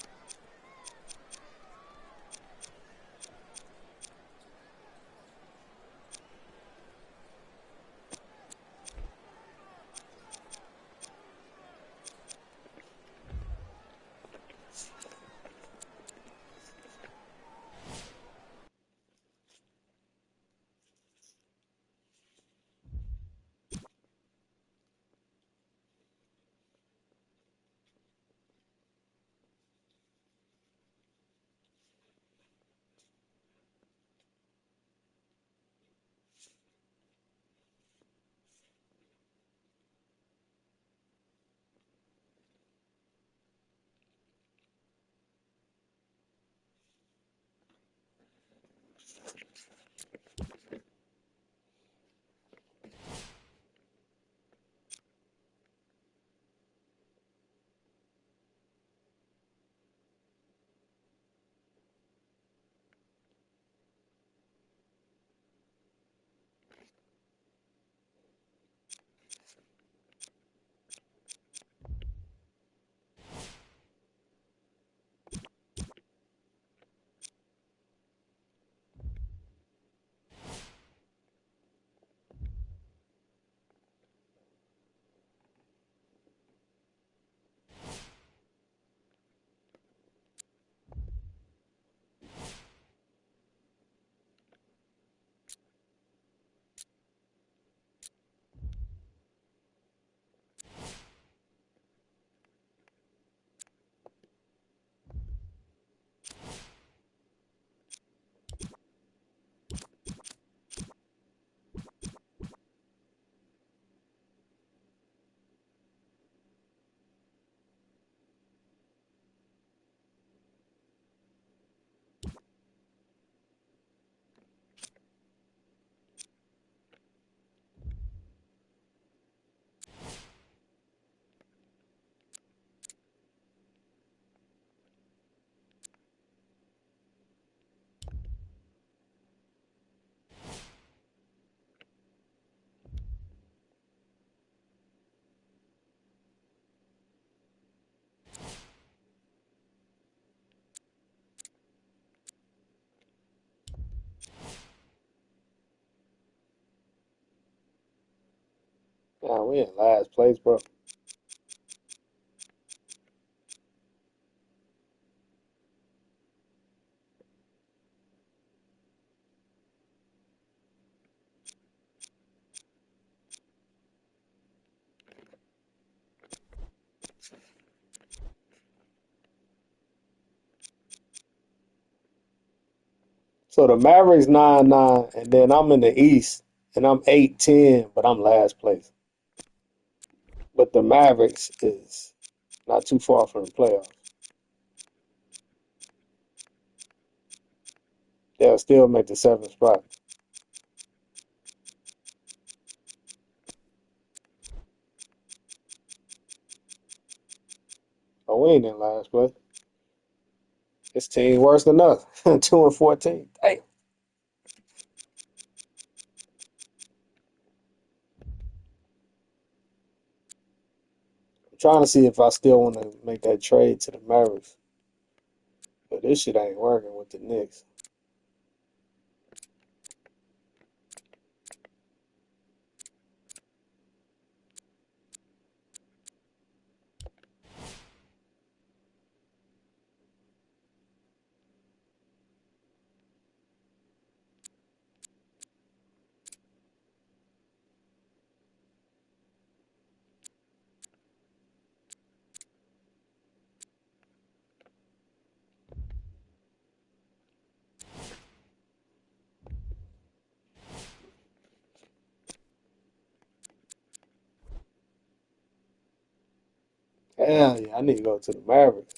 Nah, we in last place, bro. So the Mavericks 9-9, and then I'm in the East, and I'm 8-10, but I'm last place. But the Mavericks is not too far from the playoffs. They'll still make the seventh spot. Oh, we ain't in last place. This team worse than us. 2-14. Damn. I'm trying to see if I still want to make that trade to the Mavericks. But this shit ain't working with the Knicks. Hell yeah, I need to go to the Mavericks.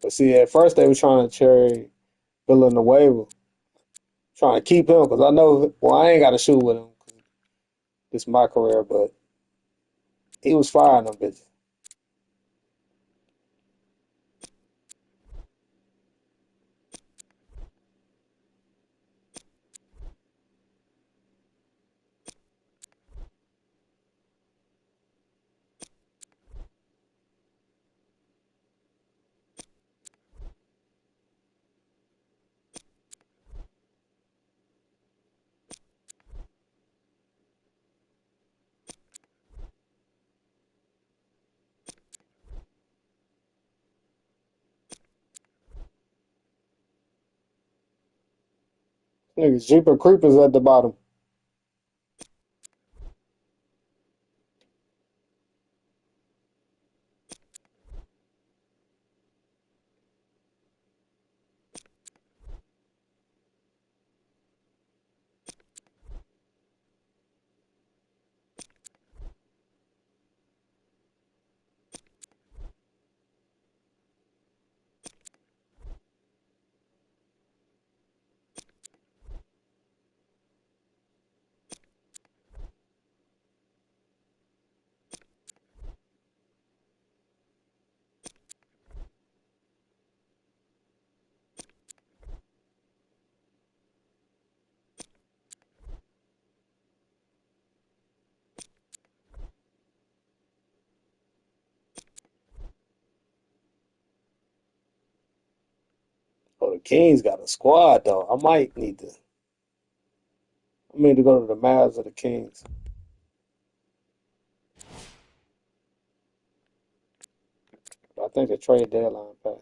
But see, at first they were trying to trade Villanueva, trying to keep him because I know, well, I ain't got to shoot with him. This is my career, but he was firing them bitches. Niggas Jeepers Creepers at the bottom. Oh, the Kings got a squad though. I need to go to the Mavs or the Kings. But I think the trade deadline passed.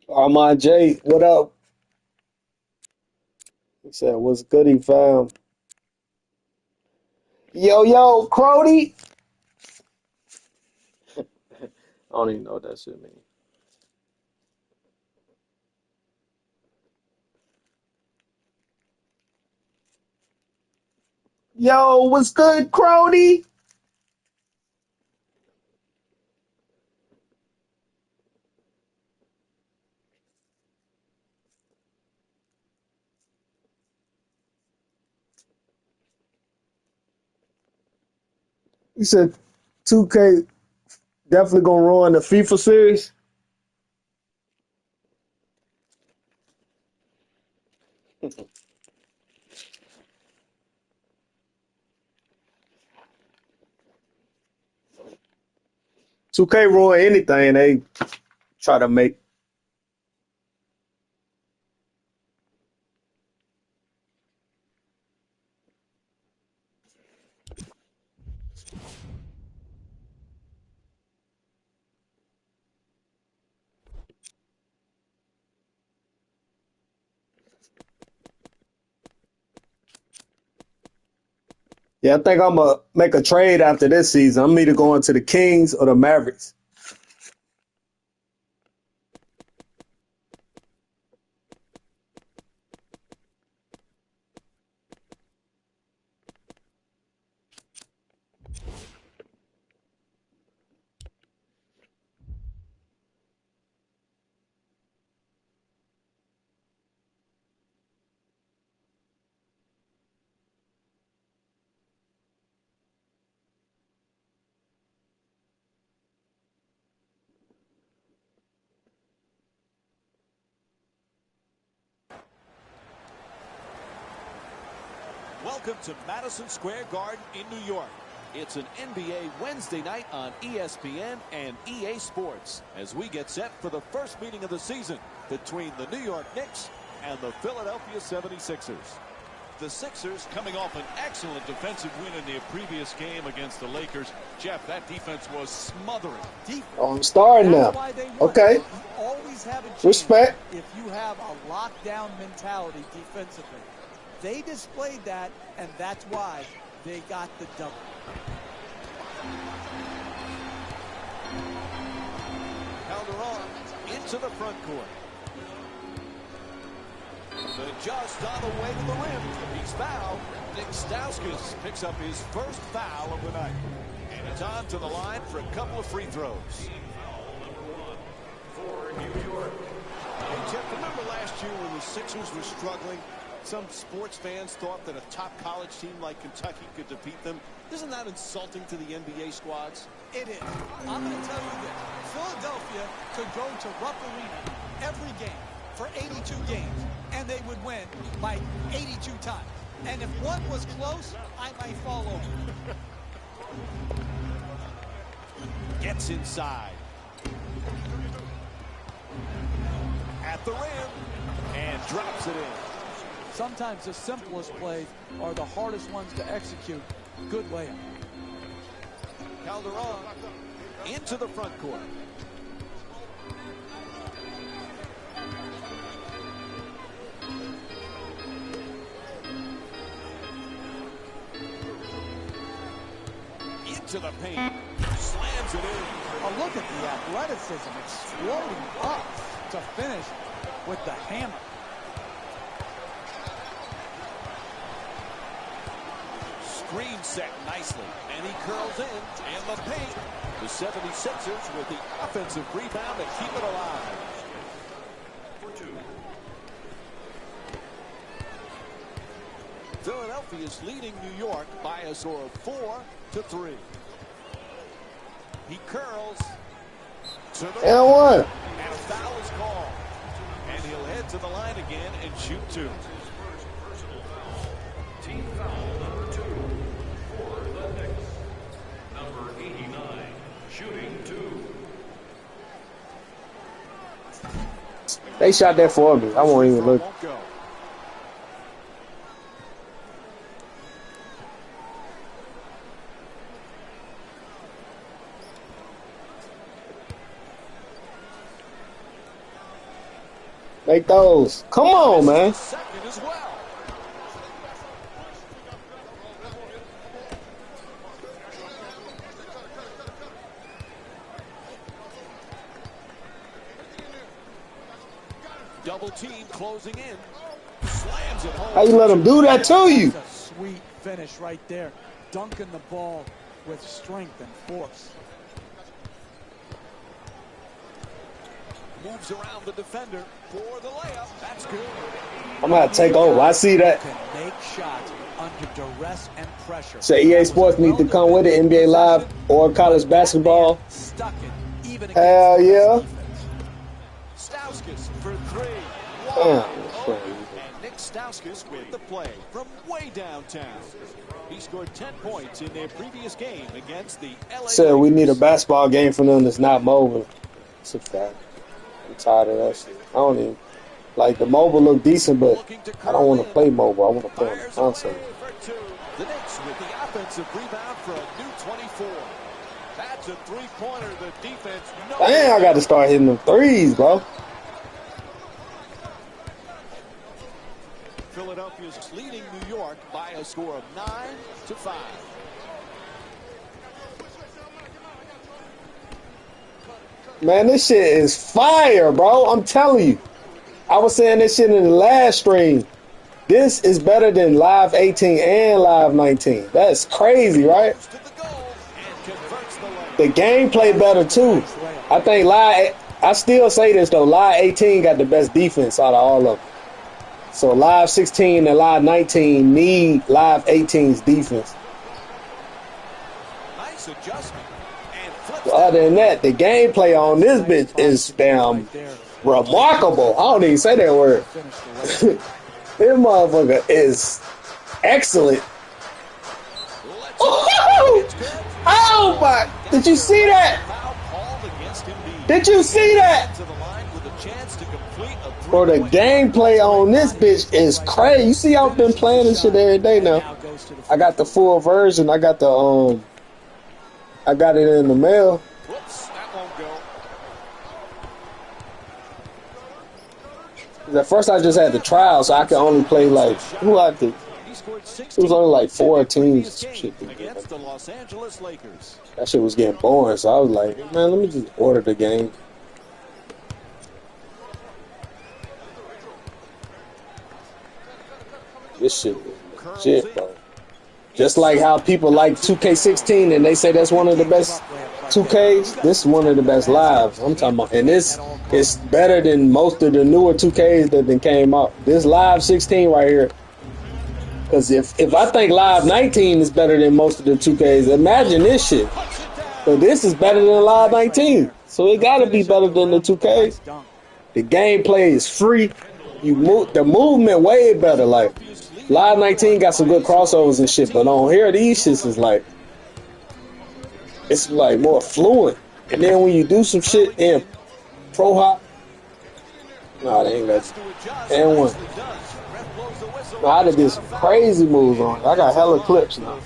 Armand J, what up? He said, what's good, he found? Yo, Crody. I don't even know what that shit means. Yo, what's good, Crody? You said 2K definitely gonna ruin the FIFA series. 2K ruin anything they try to make. Yeah, I think I'm gonna make a trade after this season. I'm either going to the Kings or the Mavericks. Welcome to Madison Square Garden in New York. It's an NBA Wednesday night on ESPN and EA Sports as we get set for the first meeting of the season between the New York Knicks and the Philadelphia 76ers. The Sixers coming off an excellent defensive win in their previous game against the Lakers. Jeff, that defense was smothering. Oh, I'm starting That's now. why they won. Okay, You always have a chance respect. if you have a lockdown mentality defensively. They displayed that, and that's why they got the double. Calderon into the front court. The just on the way to the rim. He's fouled. Nick Stauskas picks up his first foul of the night. And it's on to the line for a couple of free throws. Hey, Jeff, remember last year when the Sixers were struggling? Some sports fans thought that a top college team like Kentucky could defeat them. Isn't that insulting to the NBA squads? It is. I'm going to tell you this. Philadelphia could go to Rupp Arena every game for 82 games, and they would win by 82 times. And if one was close, I might fall over. Gets inside. At the rim. And drops it in. Sometimes the simplest plays are the hardest ones to execute. Good layup. Calderon into the front court. Into the paint. Slams it in. Oh, look at the athleticism exploding up to finish with the hammer. Screen set nicely. And he curls in. And the paint. The 76ers with the offensive rebound to keep it alive. Philadelphia is leading New York by a score of 4-3. He curls to the And one. and a foul is called. And he'll head to the line again and shoot two. Team foul number 2 for the Knicks. Number 89, shooting 2. They shot that for me. I won't even look. Won't go. Make those. Come on, man. Second as well. Double team closing in. Slams it home. How you let him do that to you? That's a sweet finish right there. Dunking the ball with strength and force. Moves around the defender for the layup. That's good. I'm gonna take over. I see that. Can make shots under duress and pressure. So EA Sports need to come with it, NBA Live or college basketball. Stuck it, even Hell against yeah. Stauskas for three. Damn. And Nick Stauskas with the play from way downtown. He scored 10 points in their previous game against the LA. Said we need a basketball game for them that's not mobile. It's a fact. I'm tired of that shit. I don't even like the mobile look decent, but I don't want to play mobile. I want to play on the console. The Knicks with the offensive rebound for a new 24. That's a three-pointer. The defense. Damn, I got to start hitting them threes, bro. Philadelphia's leading New York by a score of 9-5. Man, this shit is fire, bro. I'm telling you. I was saying this shit in the last stream. This is better than Live 18 and Live 19. That's crazy, right? The gameplay better too. I think I still say this though, Live 18 got the best defense out of all of them. So Live 16 and Live 19 need Live 18's defense. Nice adjustment. Other than that, the gameplay on this bitch is damn remarkable. I don't even say that word. This motherfucker is excellent. Oh my! Did you see that? Did you see that? Bro, the gameplay on this bitch is crazy. You see, I've been playing this shit every day now. I got the full version. I got the I got it in the mail. Whoops, that won't go. At first, I just had the trial, so I could only play like it was only like 4 teams. Shit, Against the Los Angeles Lakers. that shit was getting boring, so I was like, man, let me just order the game. This shit was legit, bro. Just like how people like 2K16 and they say that's one of the best 2Ks, this is one of the best lives. I'm talking about, and this is better than most of the newer 2Ks that then came out. This Live 16 right here. Because if I think Live 19 is better than most of the 2Ks, imagine this shit. So this is better than Live 19. So it got to be better than the 2Ks. The gameplay is free. You move the movement way better. Like Live 19 got some good crossovers and shit, but on here these shits is like it's like more fluent. And then when you do some shit in Pro Hop, nah, they ain't got and one. I did this crazy moves on it. I got hella clips now.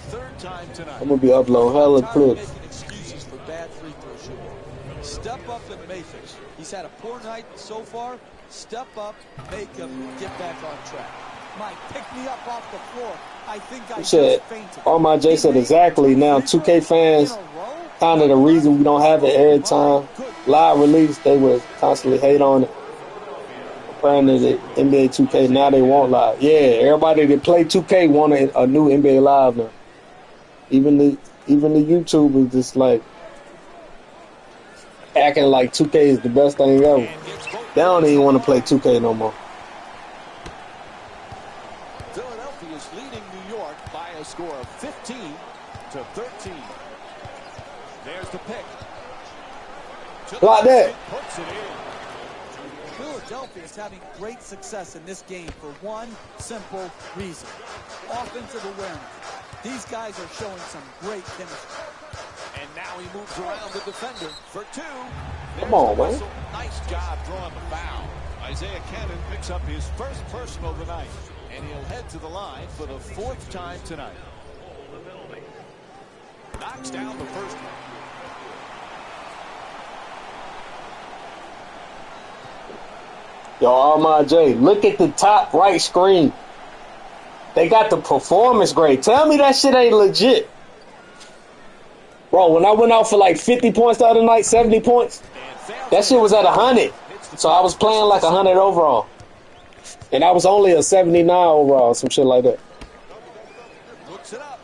I'm gonna be uploading hella clips. Excuses for bad free throw shooting. Step up and make it. He's had a poor night so far. Step up, make him get back on track. Mike, pick me up off the floor. I think I said, just fainted. all my J said exactly. Now 2K fans, kind of the reason we don't have it every time live release. They would constantly hate on it. Apparently the NBA 2K now they want live. Yeah, everybody that play 2K want a new NBA Live now. Even the YouTubers just like acting like 2K is the best thing ever. They don't even want to play 2K no more. Philadelphia is leading New York by a score of 15-13. There's the pick. Like that. Puts it in. Philadelphia is having great success in this game for one simple reason. Offensive awareness. These guys are showing some great chemistry. And now he moves around the defender for two. Come on, man. Nice job drawing the foul. Isaiah Cannon picks up his first personal of the night. And he'll head to the line for the 4th time tonight. Knocks down the first one. Yo, Armand J, look at the top right screen. They got the performance grade. Tell me that shit ain't legit. Bro, when I went out for like 50 points the other night, 70 points, that shit was at 100. So I was playing like 100 overall. And I was only a 79 overall, some shit like that. Looks it up.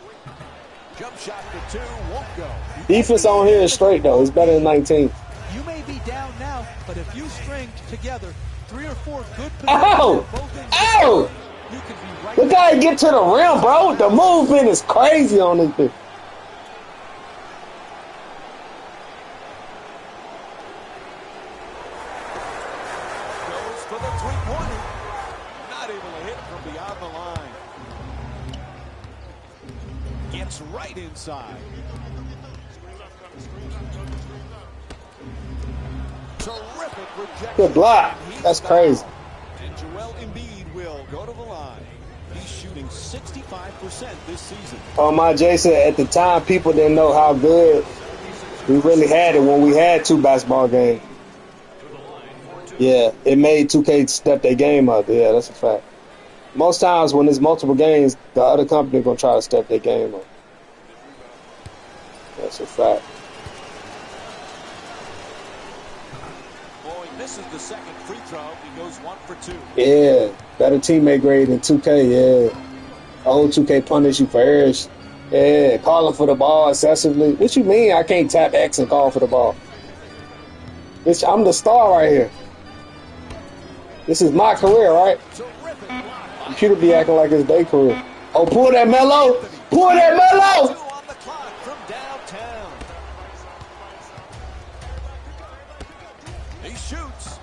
Jump shot for 2, won't go. Defense on here is straight, though. It's better than 19. You may be down now, but if you string together 3 or 4 good positions Ow! at both ends, Ow! you could be right. The guy get to the rim, bro. The movement is crazy on this thing. Goes for the three-pointer. Not able to hit from beyond the line. Gets right inside. Terrific rejection. Good block. That's crazy. And Joel Embiid will go to the line. He's shooting 65% this season. Oh my Jason, at the time people didn't know how good we really had it when we had 2 basketball games. Yeah, it made 2K step their game up. Yeah, that's a fact. Most times when there's multiple games, the other company gonna try to step their game up. That's a fact. Oh, he misses the second free throw. He goes 1 for 2. Yeah, better teammate grade than 2K. Yeah, old 2K punish you for errors. Yeah, calling for the ball excessively. What you mean? I can't tap X and call for the ball. Bitch, I'm the star right here. This is my career, right? Terrific block. Computer be acting like it's their career. Oh, pull that Melo! Pull that 2 Melo! on the clock from downtown. He shoots.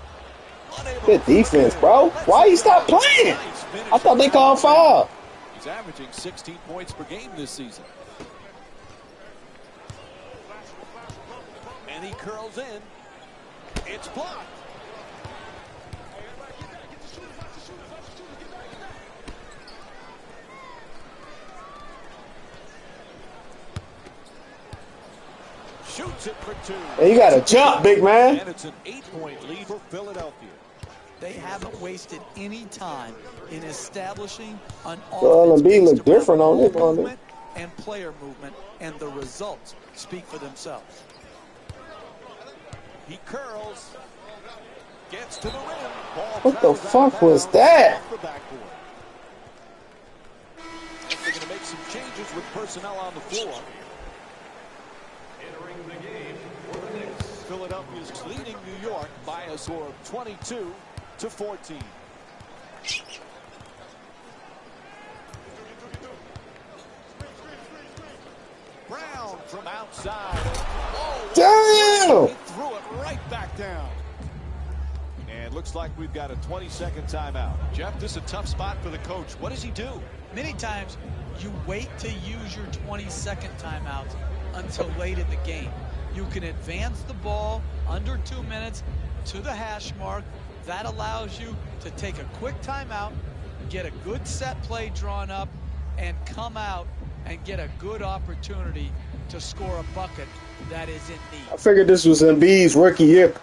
Unable Good to defense, put it bro. in. Why you Let's stop go. playing? Nice finish I thought they called foul. He's averaging 16 points per game this season. And he curls in. It's blocked. Shoots it for 2. And you gotta jump, big man. And it's an 8-point lead for Philadelphia. They haven't wasted any time in establishing an Well, offense Embiid look based around different on ball it, don't they? movement and player movement, and the results speak for themselves. He curls. Gets to the rim. Ball What the travels out of fuck was bounds that? off the backboard. And they're going to make some changes with personnel on the floor. Entering the game for the Knicks. Philadelphia's leading New York by a score of 22-14. Brown from outside. Oh, Damn! he threw it right back down. And looks like we've got a 20-second timeout. Jeff, this is a tough spot for the coach. What does he do? Many times you wait to use your 20-second timeouts until late in the game. You can advance the ball under 2 minutes to the hash mark. That allows you to take a quick timeout, get a good set play drawn up, and come out and get a good opportunity to score a bucket that is in need. I figured this was Embiid's rookie year.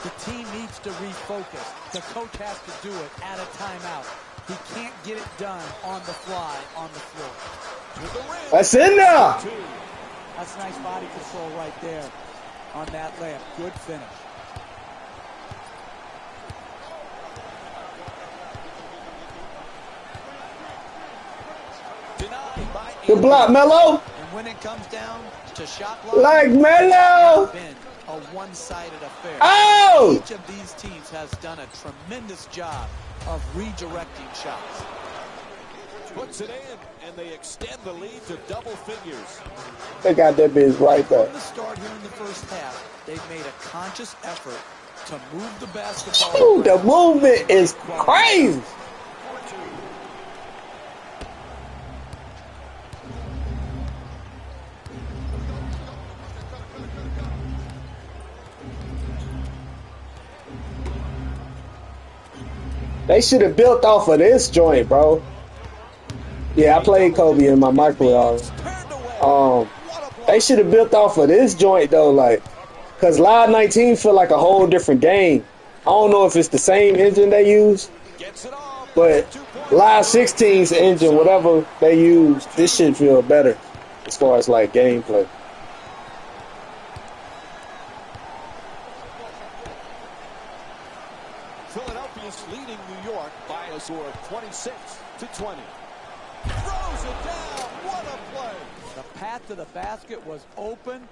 The team needs to refocus. The coach has to do it at a timeout. He can't get it done on the fly, on the floor. To the rim. That's in there. That's nice body control right there on that layup. Good finish. Denied by Good block, Melo. And when it comes down to shot block, Like Melo. it's been a one-sided affair. Oh! Each of these teams has done a tremendous job of redirecting shots. puts it in, and they extend the lead to double figures. They got that bitch right there. From the start here in the first half, they've made a conscious effort to move the basketball. Ooh, the movement is crazy. They should have built off of this joint, bro. Yeah, I played Kobe in my microwave. They should have built off of this joint though, like, cause Live 19 feel like a whole different game. I don't know if it's the same engine they use, but Live 16's engine, whatever they use, this should feel better as far as like gameplay. Philadelphia's leading New York by a a score of 26-20. Throws it down. What a play. The path to the basket was open.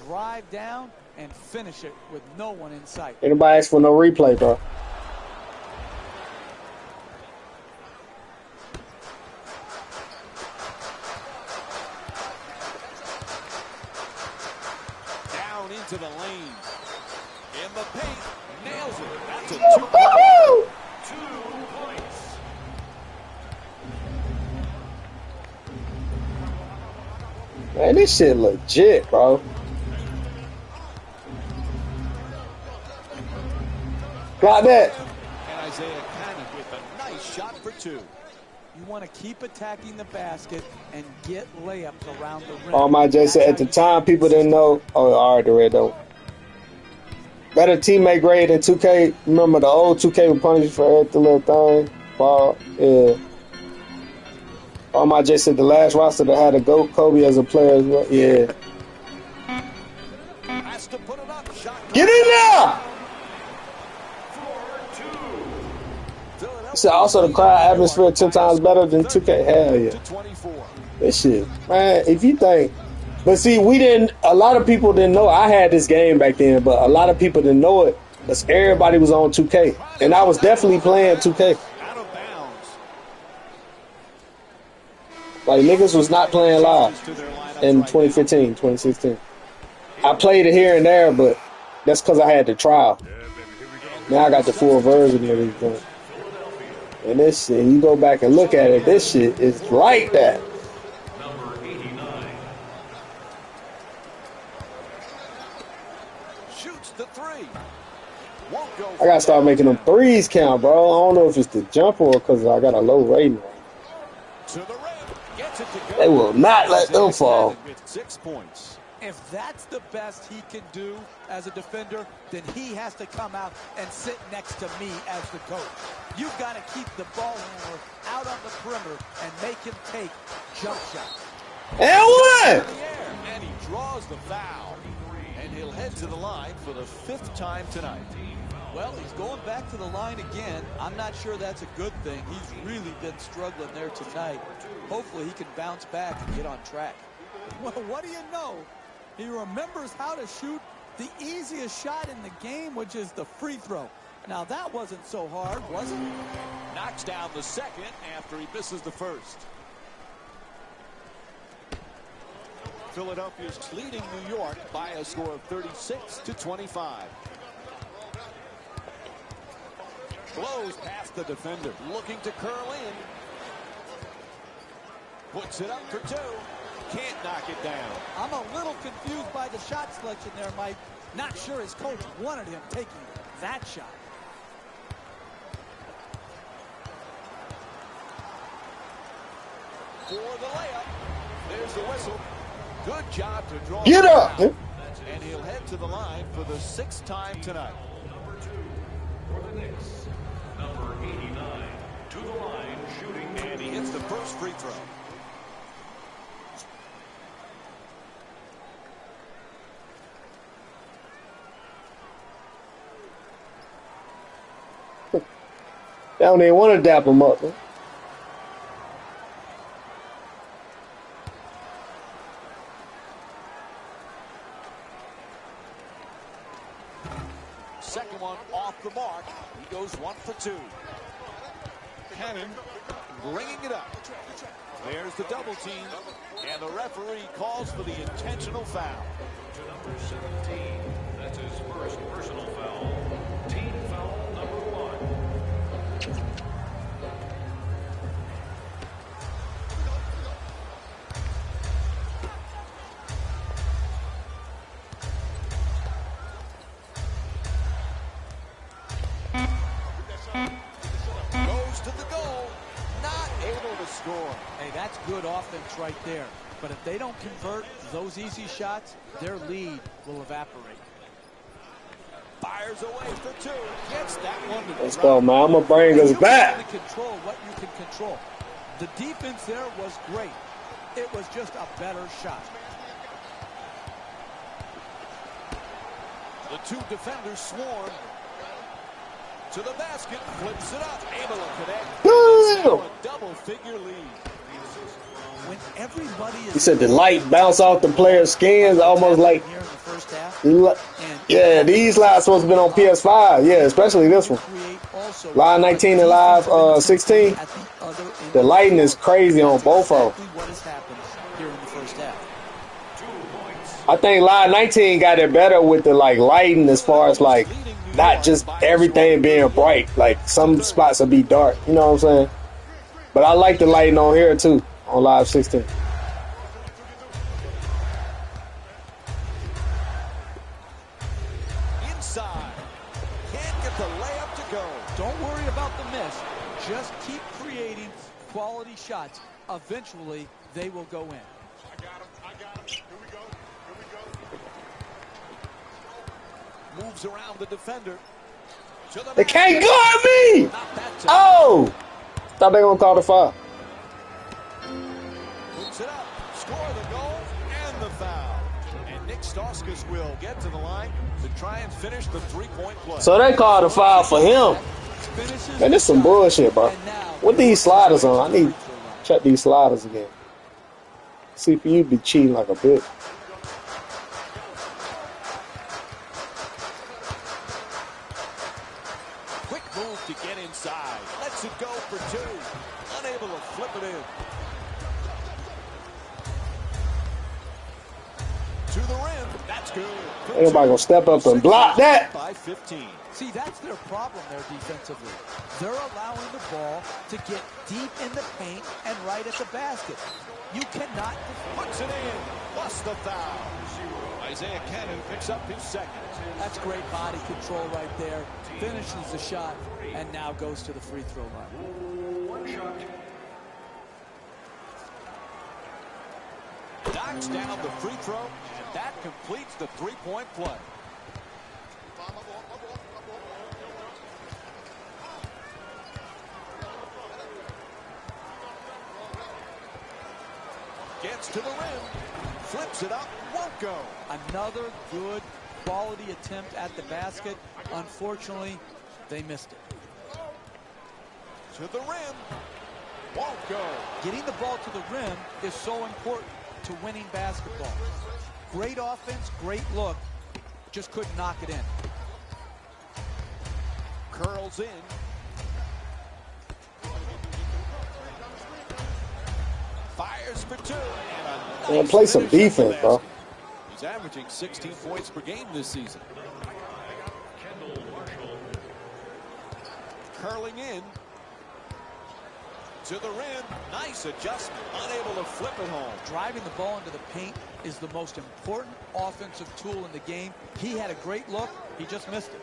Drive down and finish it with no one in sight. Anybody ask for no replay, bro? Down into the lane. In the paint. Nails it. That's a 2 points. Man, this shit legit, bro. Got that. And Isaiah Cannon with a nice shot for 2. You want to keep attacking the basket and get layups around the rim. All my Jason, at the time, people didn't know. Oh, all right, the red though. Better teammate grade than 2K. Remember the old 2K would punish you for every little thing. Ball, yeah. All my Jason, the last roster that had a GOAT Kobe as a player as well. Yeah. Has to put it up. Shot. Get in there! So also the crowd atmosphere 10 times better than 2K. Hell yeah. This shit, man, if you think. But see, a lot of people didn't know I had this game back then, but a lot of people didn't know it because everybody was on 2K. And I was definitely playing 2K. Out of bounds. Like, niggas was not playing live in 2015, 2016. I played it here and there, but that's because I had the trial. Now I got the full version of everything. And this shit, you go back and look at it, this shit is like that. Number 89. Shoots the 3. Won't go. I gotta start making them threes count, bro. I don't know if it's the jumper or because I got a low rating. To the rim. Gets it to go. They will not let them fall. With 6 points. If that's the best he can do as a defender, then he has to come out and sit next to me as the coach. You've got to keep the ball handler out on the perimeter and make him take jump shots. And what? And he draws the foul. And he'll head to the line for the 5th time tonight. Well, he's going back to the line again. I'm not sure that's a good thing. He's really been struggling there tonight. Hopefully he can bounce back and get on track. Well, what do you know? He remembers how to shoot the easiest shot in the game, which is the free throw. Now, that wasn't so hard, was it? Knocks down the second after he misses the first. Philadelphia's leading New York by a score of 36-25. Blows past the defender, looking to curl in. Puts it up for 2. Can't knock it down. I'm a little confused by the shot selection there, Mike. Not sure his coach wanted him taking that shot. For the layup. There's the whistle. Good job to draw. Get up! And he'll head to the line for the 6th time tonight. Number 2 for the Knicks. Number 89 to the line shooting. And he hits the first free throw. They don't even want to dap him up. Man. Second one off the mark. He goes 1 for 2. Cannon bringing it up. There's the double team. And the referee calls for the intentional foul. To number 17. That's his first personal foul. Team foul number 1. Goes to the goal. Not able to score. Hey, that's good offense right there. But if they don't convert those easy shots, their lead will evaporate. Fires away for 2. Gets that one to the Let's go, man. I'm going to bring us You back. can control what you can control. The defense there was great. It was just a better shot. The 2 defenders swarm. To the basket, flips it up, able to connect. Damn. A double-figure lead. When everybody is He said the light bounce off the player's skins, almost like. here in the first half. Yeah, these lives supposed to be on Ps5. Yeah, especially this one. Live 19 and live 16. The lighting is crazy on both of them. What has happened here in the first half. I think live 19 got it better with the like lighting as far as like not just everything being bright. Like some spots will be dark. You know what I'm saying? But I like the lighting on here too on live 16. Inside. Can't get the layup to go. Don't worry about the miss. Just keep creating quality shots. Eventually, they will go in. I got him. Here we go. Moves around the defender. They can't guard me! Oh! Thought they were going to call the foul. Puts it up. Score the goal and the foul. And Nick Stauskas will get to the line to try and finish the three-point play. So they called a foul for him. Man, this some bullshit, bro. What these sliders on? I need to check these sliders again. CPU be cheating like a bitch. Quick move to get inside. Lets it go for two. Unable to flip it in. To the rim. That's good. Everybody gonna step up and block that. By 15. See, that's their problem there defensively. They're allowing the ball to get deep in the paint and right at the basket. You cannot. Puts it in. Plus the foul. Isaiah Cannon picks up his second. That's great body control right there. Finishes the shot and now goes to the free throw line. One shot. Knocks down the free throw, and that completes the three-point play. Gets to the rim, flips it up, won't go. Another good quality attempt at the basket. Unfortunately, they missed it. To the rim, won't go. Getting the ball to the rim is so important to winning basketball. Great offense, great look, just couldn't knock it in. Curls in. Fires for two. And a Man, nice play some finish at the defense, bro. basket. He's averaging 16 points per game this season. Curling in. To the rim. Nice adjustment. Unable to flip it home. Driving the ball into the paint is the most important offensive tool in the game. He had a great look. He just missed it.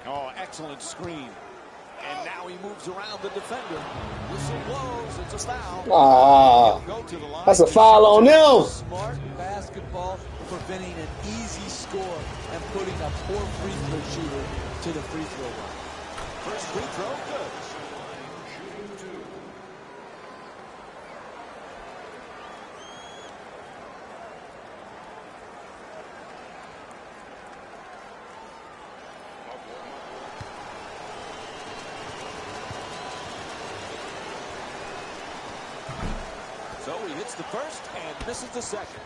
Oh, excellent screen. And now he moves around the defender. Whistle blows. It's a foul. Ah, Go to the line. that's a foul on them. Smart basketball, preventing an easy score and putting a poor free throw shooter to the free throw line. First free throw, good. So he hits the first and misses the second.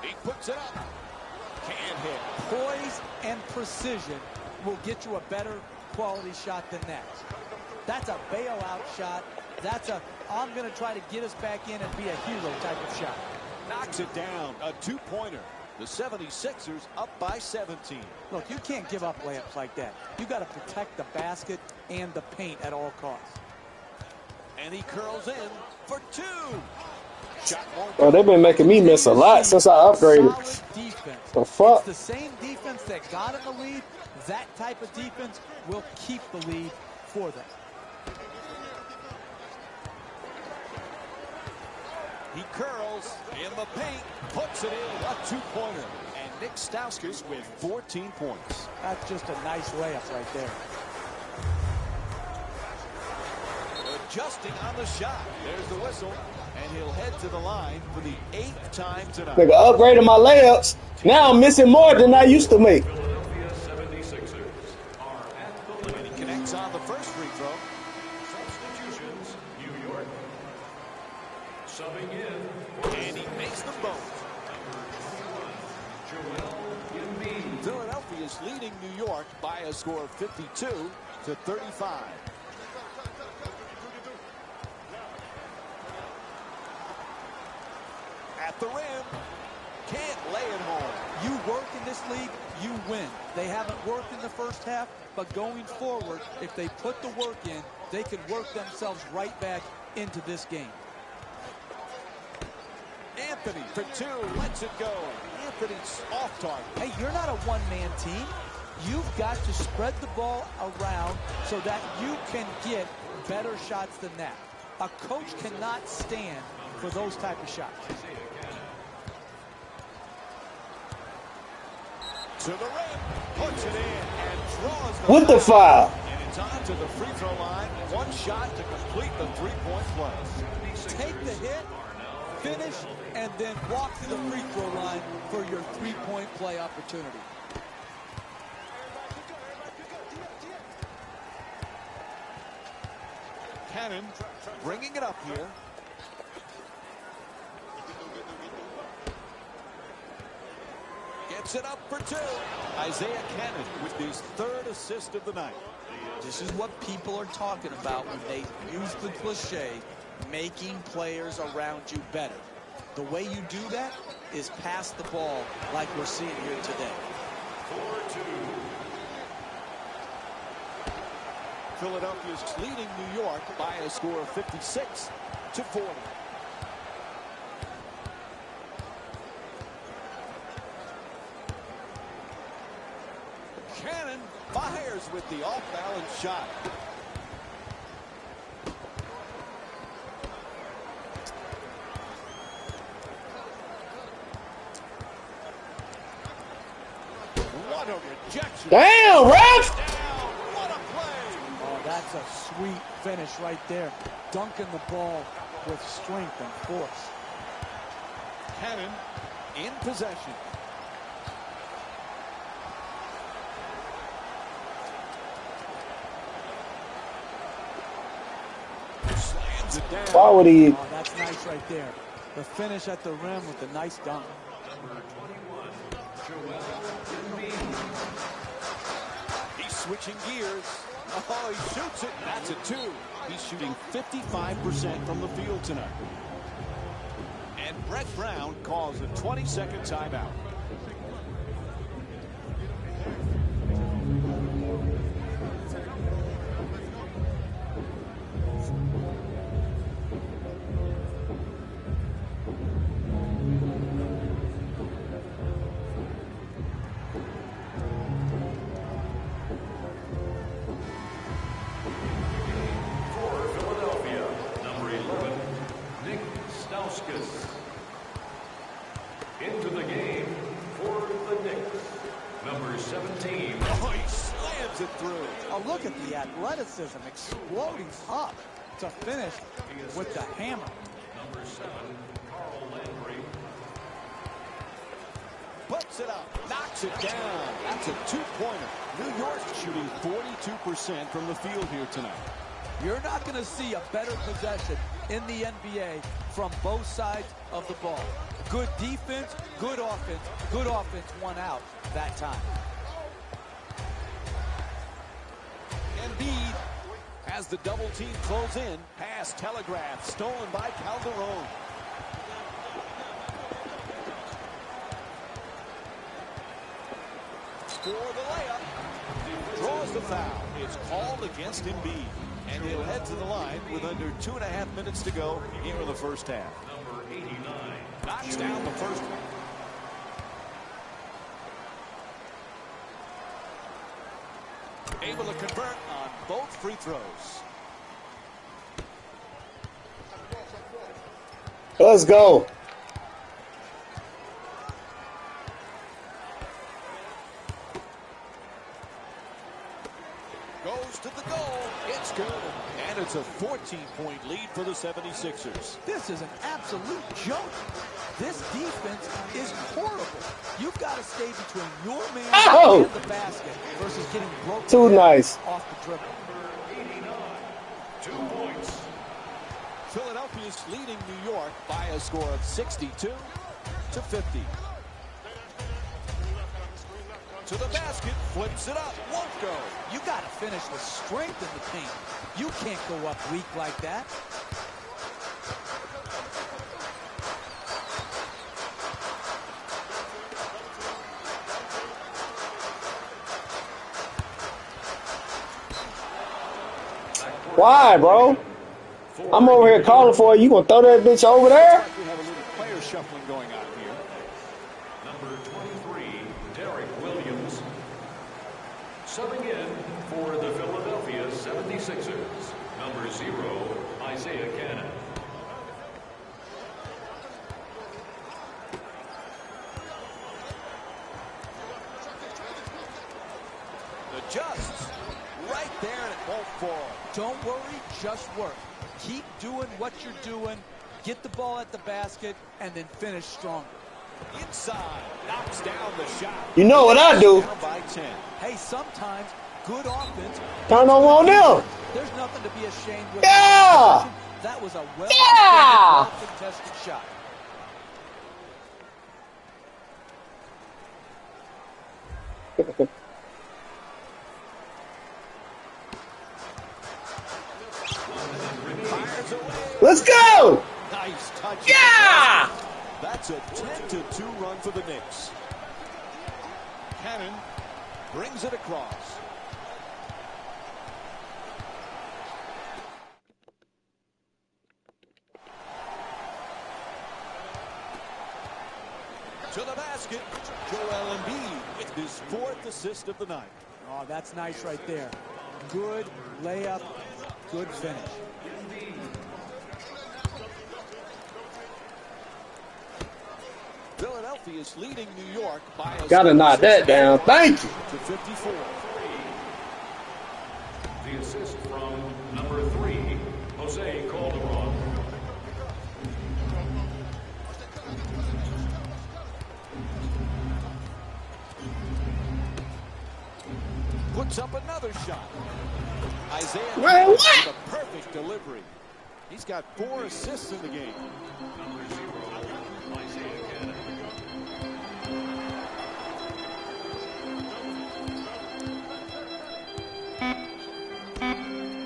He puts it up. Can't hit. Poise and precision will get you a better quality shot than that. That's a bailout shot. That's a, I'm going to try to get us back in and be a hero type of shot. Knocks it down. A two-pointer. The 76ers up by 17. Look, you can't give up layups like that. You got to protect the basket and the paint at all costs. And he curls in for two. Shot won't Bro, they've been making me miss a lot since I upgraded. Solid defense. The fuck? It's the same defense that got in the lead. That type of defense will keep the lead for them. He curls in the paint, puts it in, a two-pointer. And Nick Stauskas with 14 points. That's just a nice layup right there. Adjusting on the shot. There's the whistle. And he'll head to the line for the 8th time tonight. Nigga upgraded my layups. Now I'm missing more than I used to make. Philadelphia 76ers are at the And limit. he connects on the first free throw. Substitutions, New York. Subbing in. And he makes them both. Joel Embiid. Philadelphia is leading New York by a score of 52-35. At the rim. Can't lay it home. You work in this league, you win. They haven't worked in the first half, but going forward, if they put the work in, they could work themselves right back into this game. Anthony for two, lets it go. Anthony's off target. Hey, you're not a one-man team. You've got to spread the ball around so that you can get better shots than that. A coach cannot stand for those type of shots. To the rim, puts it in, and draws With the foul. And it's on to the free throw line. One shot to complete the three-point play. Take the hit, finish, and then walk to the free throw line for your three-point play opportunity. Cannon bringing it up here. Gets it up for two. Isaiah Cannon with his 3rd assist of the night. This is what people are talking about when they use the cliche, making players around you better. The way you do that is pass the ball like we're seeing here today. 4-2. Philadelphia's leading New York by a score of 56-40. Cannon fires with the off-balance shot. What a rejection. Damn, ref! Down. What a play. Oh, that's a sweet finish right there. Dunking the ball with strength and force. Cannon in possession. Slams it down. Why would he? Oh, that's nice right there. The finish at the rim with the nice dunk. Number 21, Joel Embiid. He's switching gears. Oh, he shoots it. That's a two. He's shooting 55% from the field tonight. And Brett Brown calls a 20-second timeout. For Philadelphia, number 11, Nick Stauskas. Into the game for the Knicks, number 17. Oh, he slams it through. Oh, look at the athleticism exploding up to finish with the hammer. Number 7, Carl Landry. Puts it up, knocks it down. That's a two-pointer. New York shooting 42% from the field here tonight. You're not going to see a better possession in the NBA from both sides of the ball. Good defense, good offense won out that time. Embiid has the double team close in. Pass telegraphed, stolen by Calderon. For the layup, draws the foul. It's called against Embiid, and he'll head to the line with under 2.5 minutes to go here in the first half. Number 89. Knocks down the first one. Able to convert on both free throws. Let's go. Goes to the goal. It's good. And it's a 14-point lead for the 76ers. This is an absolute joke. This defense is horrible. You've got to stay between your man Oh! and the basket versus getting broken Too nice. off the dribble. 89. 2 points. Philadelphia's leading New York by a score of 62-50. To the basket, flips it up, won't go. You got to finish with strength in the paint. You can't go up weak like that. Why, bro? I'm over here calling for you. You gonna throw that bitch over there? We have a little player shuffling going on here. Number 23, Derek Williams. Subbing in for the Philadelphia 76ers, number 0, Isaiah Cannon. Adjusts. Right there, and it won't fall. Don't worry, just work. Keep doing what you're doing. Get the ball at the basket and then finish strong. Inside, knocks down the shot. You know what I do? Down by 10. Hey, sometimes good offense. Turn on them. There's nothing to be ashamed with. Yeah! That was a Yeah! well-contested shot. Fires away. Let's go! Nice touch. Yeah! That's a 10-2 run for the Knicks. Cannon brings it across. To the basket, Joel Embiid with his 4th assist of the night. Oh, that's nice right there. Good layup, good finish. Philadelphia is leading New York by a Gotta score knock of that down. Thank you. to 54. The assist from number 3, Jose Calderon. Puts up another shot. Isaiah Man, with what? a perfect delivery. He's got 4 assists in the game. Number 0, Isaiah Cannon.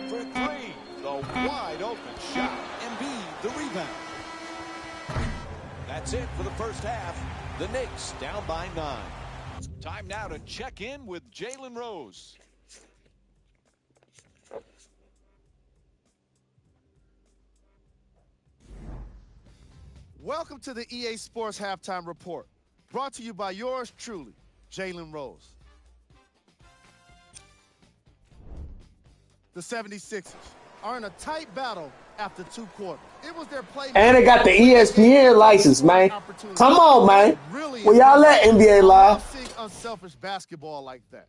For 3, the wide open shot. Embiid, the rebound. That's it for the first half. The Knicks down by 9. Time now to check in with Jalen Rose. Welcome to the EA Sports Halftime Report, brought to you by yours truly, Jalen Rose. The 76ers are in a tight battle after 2 quarters. It was their play. And they got the ESPN license, man. Come on, man. Well, y'all let NBA live. Seeing unselfish basketball like that.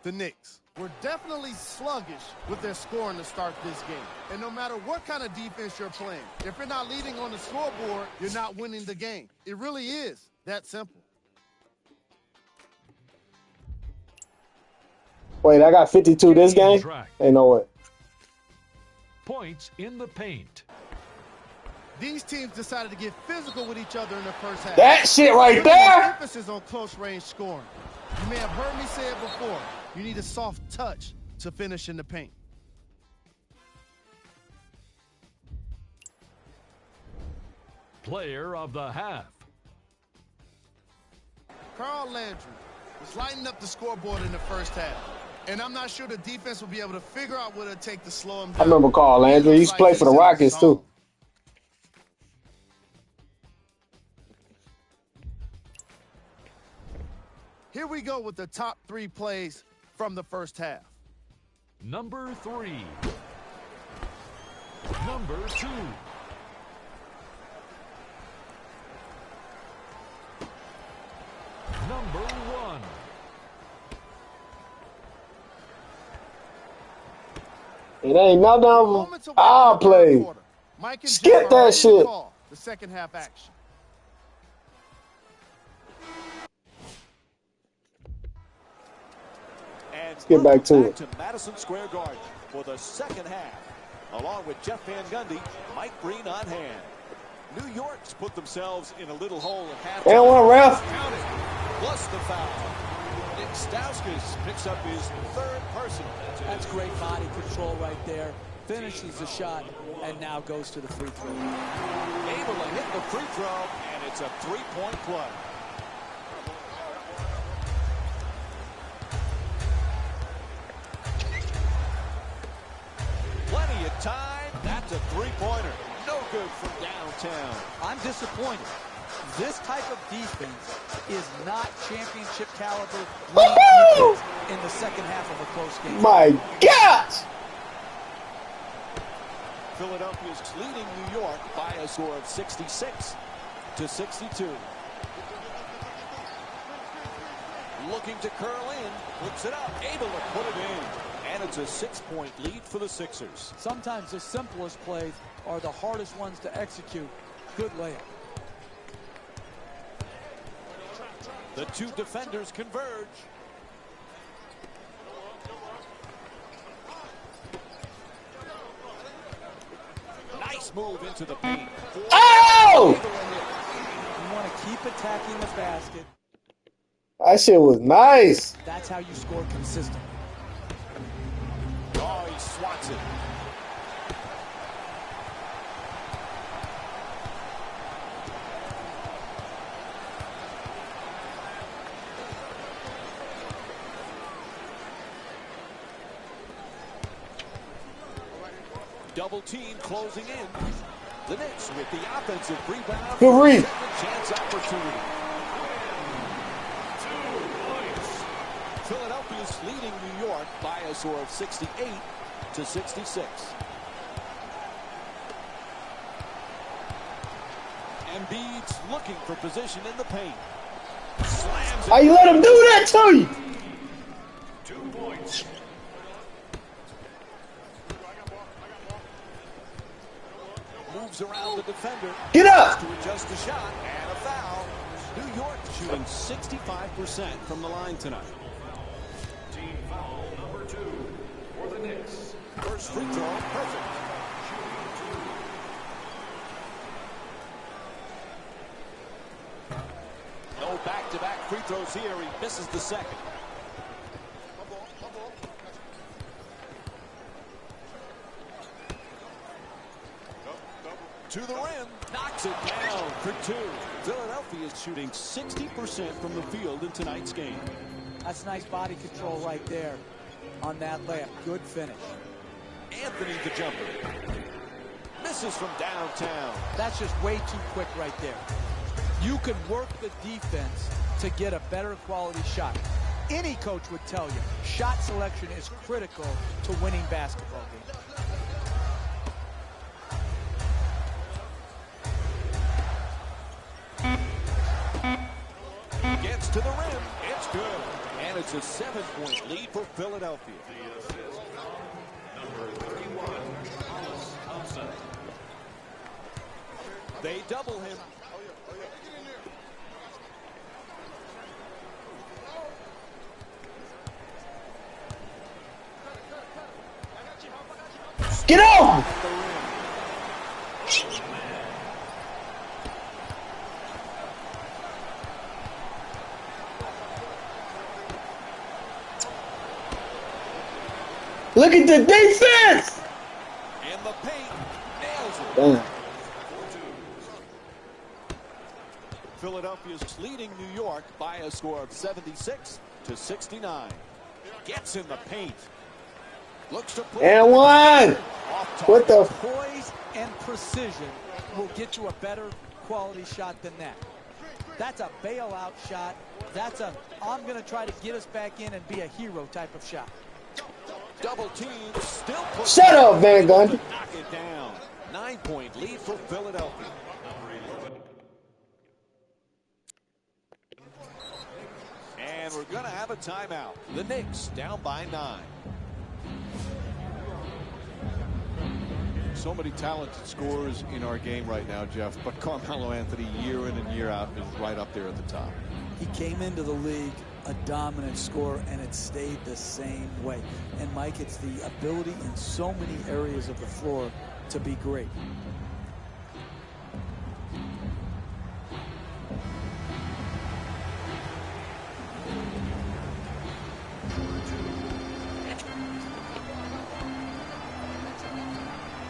The Knicks were definitely sluggish with their scoring to start this game. And no matter what kind of defense you're playing, if you're not leading on the scoreboard, you're not winning the game. It really is that simple. Wait, I got 52 this game? Ain't no way. Points in the paint. These teams decided to get physical with each other in the first half. That shit right there. Emphasis on close-range scoring. You may have heard me say it before. You need a soft touch to finish in the paint. Player of the half. Carl Landry was lighting up the scoreboard in the first half. And I'm not sure the defense will be able to figure out what it'll take to slow him down. I remember Carl Landry. He used to play for the Rockets, too. Here we go with the top 3 plays from the first half. Number 3. Number 2. number 1. It ain't nothing of Moments away from our the third play. quarter. Mike and Skip Jeff are that ready shit. to call the second half action. And Let's get back to it. to Madison Square Garden for the second half. Along with Jeff Van Gundy, Mike Breen on hand. New York's put themselves in a little hole at halftime. And one ref. Counted. Plus the foul. Nick Stauskas picks up his third personal. That's great body control right there. Finishes the shot and now goes to the free throw. Able to hit the free throw, and it's a three-point play. Plenty of time. That's a three-pointer. No good from downtown. I'm disappointed. This type of defense is not championship caliber defense in the second half of a close game. My gosh! Philadelphia's leading New York by a score of 66-62. Looking to curl in, puts it up, able to put it in. And it's a 6-point lead for the Sixers. Sometimes the simplest plays are the hardest ones to execute. Good layup. The two defenders converge. Nice move into the paint. Oh! You want to keep attacking the basket. That shit was nice. That's how you score consistently. Oh, he swats it. Double team closing in. The Knicks with the offensive rebound. Good read. Second chance opportunity. 2 points. Philadelphia's leading New York by a score of 68-66. Embiid's looking for position in the paint. Slams How it. you let him do that to you? 2 points. Moves around the defender. Get up! To adjust the shot and a foul. New York shooting 65% from the line tonight. Team foul number 2 for the Knicks. First free throw, perfect. No back-to-back free throws here. He misses the second. To the rim, knocks it down for 2. Philadelphia is shooting 60% from the field in tonight's game. That's nice body control right there on that layup. Good finish. Anthony the jumper. Misses from downtown. That's just way too quick right there. You can work the defense to get a better quality shot. Any coach would tell you, shot selection is critical to winning basketball games. Gets to the rim. It's good. And it's a 7-point lead for Philadelphia. The assist from number 31, Thomas Thompson. They double him. Get out! At the rim. Look at the defense! In the paint. Nails it. Damn. Philadelphia's leading New York by a score of 76-69. Gets in the paint. Looks to put And one! off target. What the? Poise and precision will get you a better quality shot than that. That's a bailout shot. That's a, I'm going to try to get us back in and be a hero type of shot. Double team. Still push. Shut up, Van Gundy. Knock it down. 9-point lead for Philadelphia. we're going to have a timeout. The Knicks down by 9. So many talented scorers in our game right now, Jeff, but Carmelo Anthony, year in and year out, is right up there at the top. He came into the league a dominant scorer, and it stayed the same way. And, Mike, it's the ability in so many areas of the floor to be great.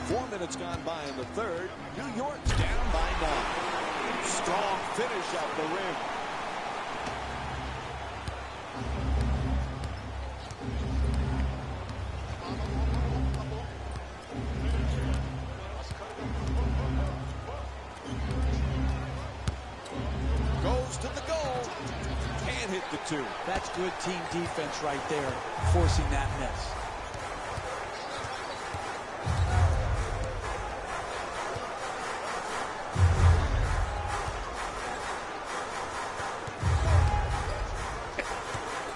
Four minutes gone by in the third. New York's down by 9. Strong finish at the rim. Goes to the goal. Can't hit the 2. That's good team defense right there, forcing that miss.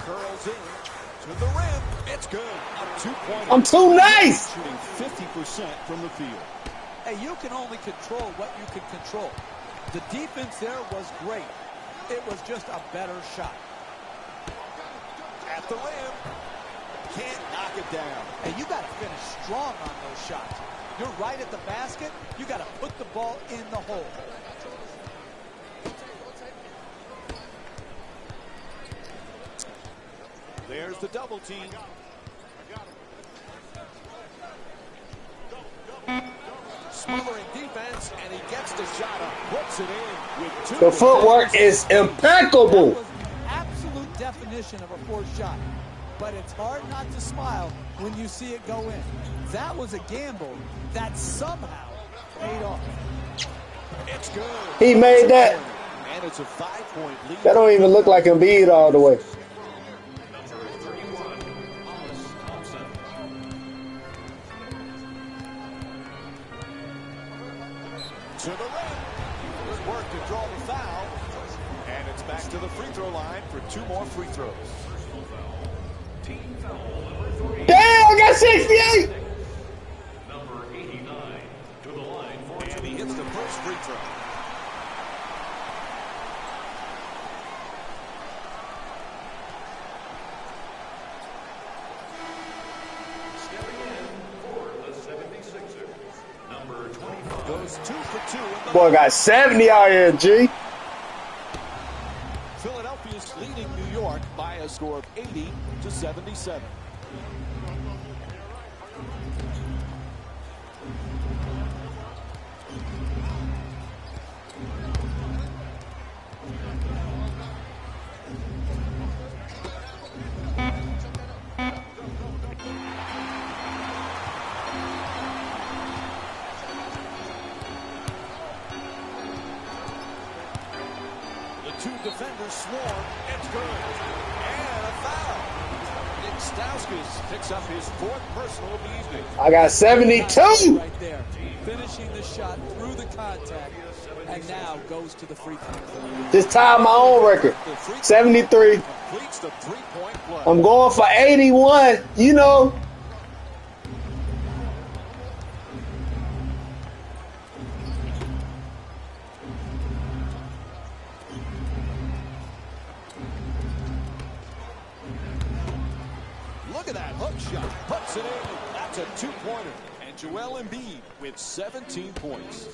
Curls in to the rim. It's good. A 2-pointer. I'm too nice. Shooting 50% from the field. Hey, you can only control what you can control. The defense there was great. It was just a better shot. At the rim. Can't knock it down. And you got to finish strong on those shots. You're right at the basket. You got to put the ball in the hole. There's the double team. Smothering defense, and he gets the shot up, puts it in with 2. The footwork is impeccable. That was the absolute definition of a forced shot. But it's hard not to smile when you see it go in. That was a gamble that somehow paid off. It's good. He made that. And it's a 5-point lead. That don't even look like Embiid all the way. To the rim. Good work to draw the foul. And it's back to the free throw line for 2 more free throws. Damn, I got 68. Number 89 to the line for And he hits the first free throw. stepping in for the 76ers. Number 25. Goes 2 for 2 in the Boy got 70 out here, G. Philadelphia's leading New York by a score of 80-77. Two defenders swarm. It's good. And a foul. Nick Stauskas picks up his 4th personal of the evening. I got 72. Right there. Finishing the shot through the contact. And now goes to the free throw. Just tied my own record. 73. Completes the 3-point play. I'm going for 81. You know. Look at that hook shot. Puts it in. That's a 2-pointer. And Joel Embiid with 17 points.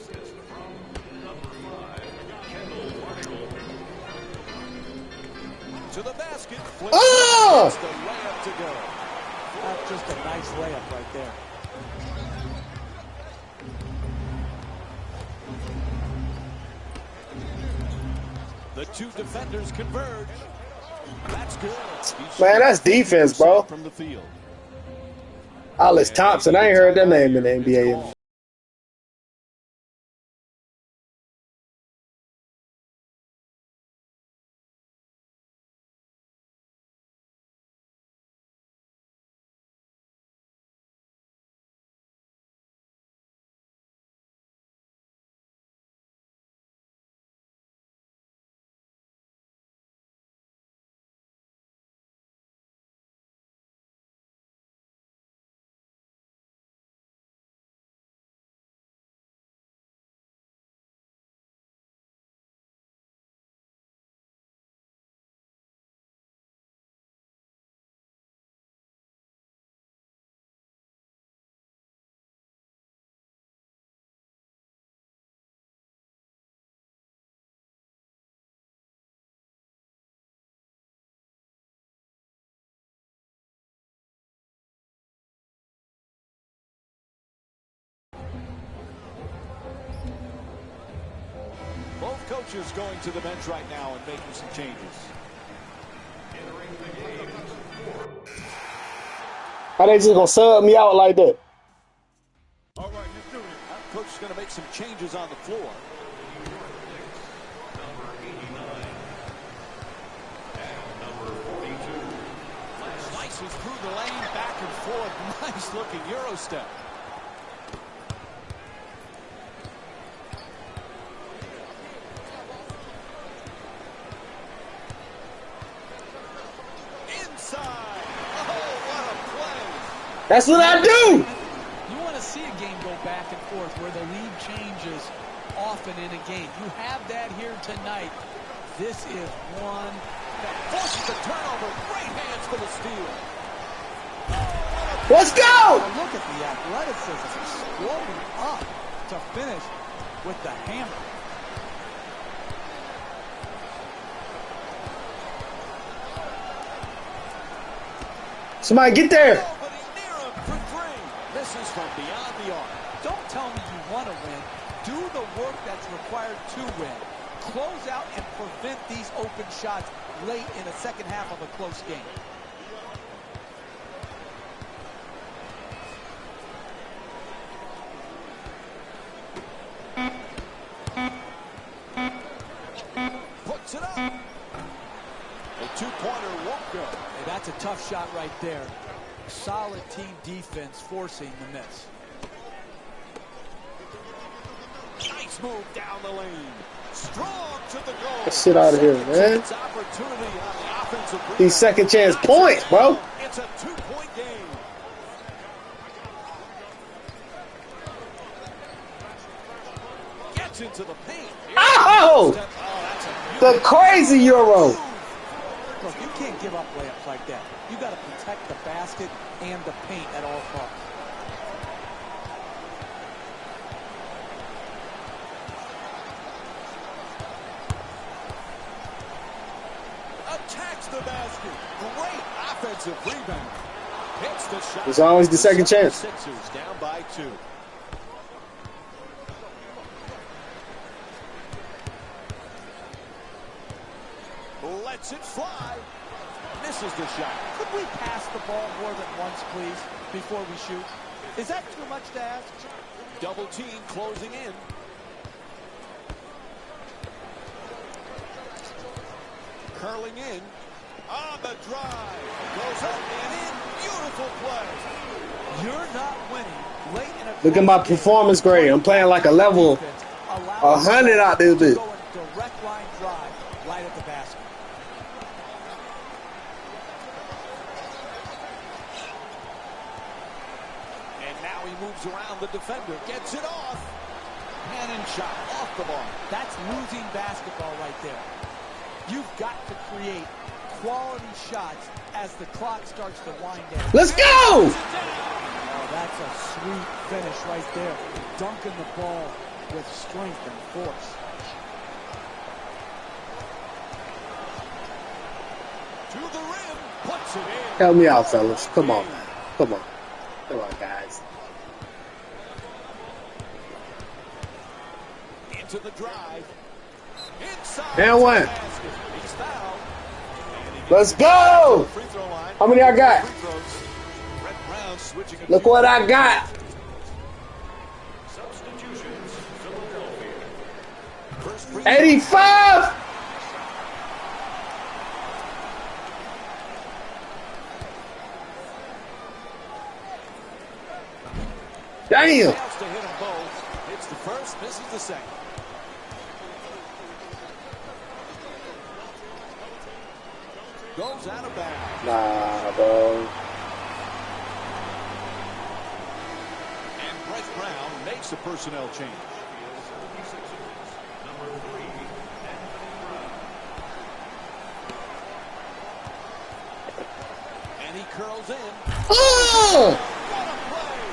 To the basket. Oh! It's the layup to go. That's just a nice layup right there. The two defenders converge. That's good. Man, that's defense, bro. From the field. Alice Thompson. I ain't heard that name in the NBA. coaches going to the bench right now and making some changes. Entering the game, How they just gonna sub me out like that? All right, let's do it. Our coach is going to make some changes on the floor. number 89 and number 42. Slices through the lane, back and forth. Nice looking Euro step. Inside. Oh, what a play. That's what I do. You want to see a game go back and forth where the lead changes often in a game. You have that here tonight. This is one that Forces the turnover. Great hands for the steal. Let's go. Oh, look at the athleticism exploding up to finish with the hammer. Somebody get there. Nobody near him for three. Misses from beyond the arc. Don't tell me you want to win. Do the work that's required to win. Close out and prevent these open shots late in the second half of a close game. Puts it up. A two-pointer won't go. Hey, that's a tough shot right there. Solid team defense forcing the miss. Nice move down the lane. Strong to the goal. Get shit out of here, man. Opportunity on the offensive rebound. These second chance points, bro. It's a two-point game. Gets into the paint. Oh! The crazy Euro. Look, you can't give up layups like that. You got to protect the basket and the paint at all costs. Attacks the basket. Great offensive rebound. Hits the shot. It's always the second chance. Sixers down by 2. Lets it fly. Misses the shot. Could we pass the ball more than once, please, before we shoot? Is that too much to ask? Double team closing in. Curling in. On the drive. Goes up and in. Beautiful play. You're not winning late in a Look at my performance grade. I'm playing like a level 100 out this bitch. Go in direct line drive right at the basket. And now he moves around the defender. Gets it off. Cannon shot off the bar. That's losing basketball right there. You've got to create quality shots as the clock starts to wind down. Let's go! Oh, that's a sweet finish right there. Dunking the ball with strength and force. To the rim. Puts it in. Help me out, fellas. Come on. Come on. Come on, guys. Into the drive. Inside. And one. He's fouled. Let's go! Free throw line. How many I got? Free throws. Brett Brown switching it. Look what I got. Substitutions, Philadelphia. First free 85! Damn! fails to hit them both. Hits the first, misses the second. Goes out of bounds. Nah, bro. And Brett Brown makes a personnel change. Number 3, And he curls in. Oh! What a play!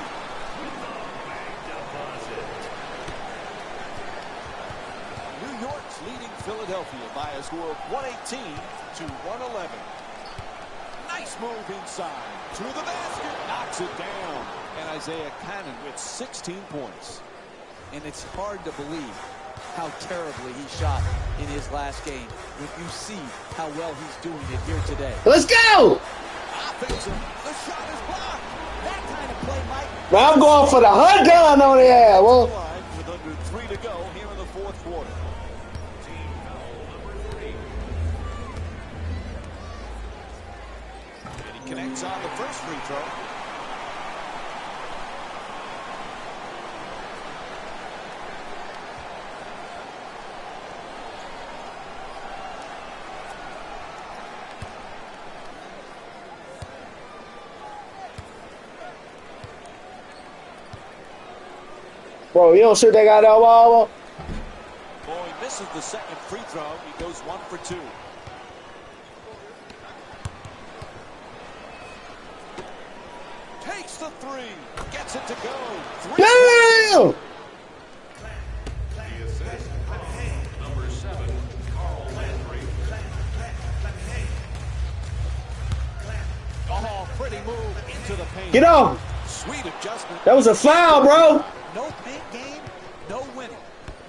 New York's leading Philadelphia by a score of 118 to 111. Nice move inside. To the basket. Knocks it down. And Isaiah Cannon with 16 points. And it's hard to believe how terribly he shot in his last game when you see how well he's doing it here today. Let's go! Offensive. The shot is blocked. That kind of play, Mike. Man, I'm going for the hot gun on the ass. Well, Line with under 3 to go here in the fourth quarter. Team foul number 3. And he connects on the first free throw. bro, you don't shoot that guy that ball? Oh, he misses the second free throw. He goes 1 for 2. Takes the three. Gets it to go. Damn! The assist. Number 7, Carl Landry. Oh, pretty move into the paint. Get off! Sweet adjustment. That was a foul, bro. No paint game, no winning.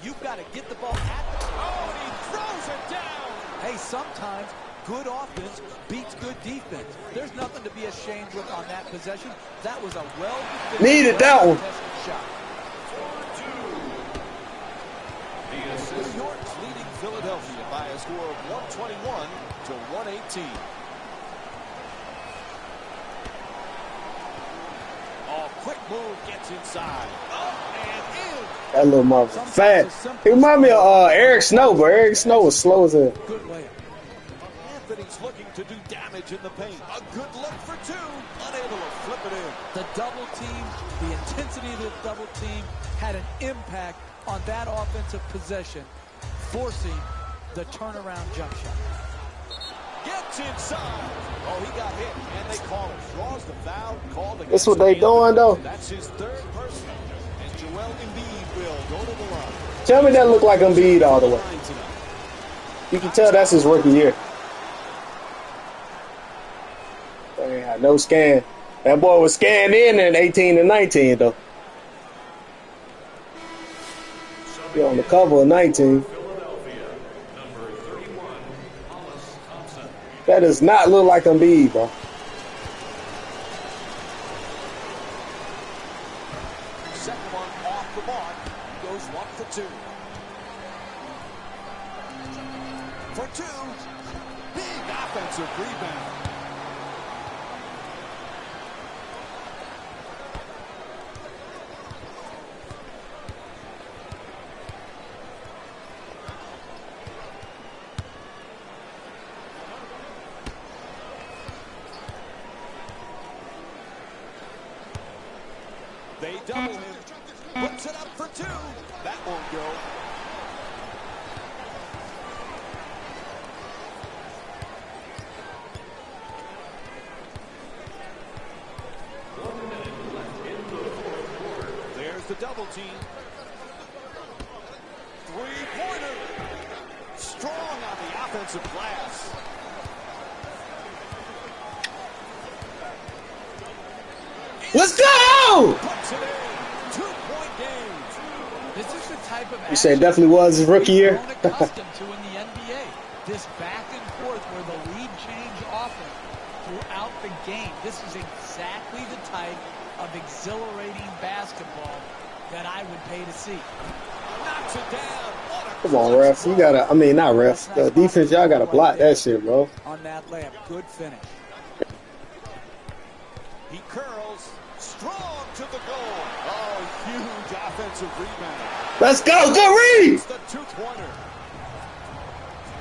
You've got to get the ball at the Oh, and he throws it down. Hey, sometimes good offense beats good defense. There's nothing to be ashamed with on that possession. That was a Needed that one. shot. The assist. New York's leading Philadelphia by a score of 121 to 118. Oh, quick move gets inside. Oh, and in. That little motherfucker fast. He remind me of Eric Snow, but Eric Snow was slow as hell. Good layup. Anthony's looking to do damage in the paint. A good look for 2. Unable to flip it in. The double team, the intensity of the double team had an impact on that offensive possession, forcing the turnaround jump shot. Gets inside. Oh, he got hit, and they call it. Draws the foul, called against. That's what they doing, though. That's his third personal. And Joel Embiid will go to the line. Tell me that look like Embiid all the way. You can tell that's his rookie year. Yeah, no scan. That boy was scanned in 18 and 19, though. He on the cover of 19. Philadelphia. Number 31, Hollis Thompson. That does not look like Embiid, bro. Second one off the mark. Goes 1 for 2. For 2. Big offensive rebound. They double him. Puts it up for 2. That won't go. There's the double team. Three-pointer. Strong on the offensive glass. Let's go! Puts it in. 2-point game. This is the type of You said action definitely was his rookie year. we've grown accustomed to in the NBA. This back and forth where the lead change often throughout the game. This is exactly the type of exhilarating basketball that I would pay to see. Knocks it down. What a Come on, refs. You gotta, I mean, not refs. The defense, y'all gotta block that shit, bro. On that layup. Good finish. He curls. Strong to the goal. Oh, huge offensive rebound. Let's go. Good read. It's the 2-pointer.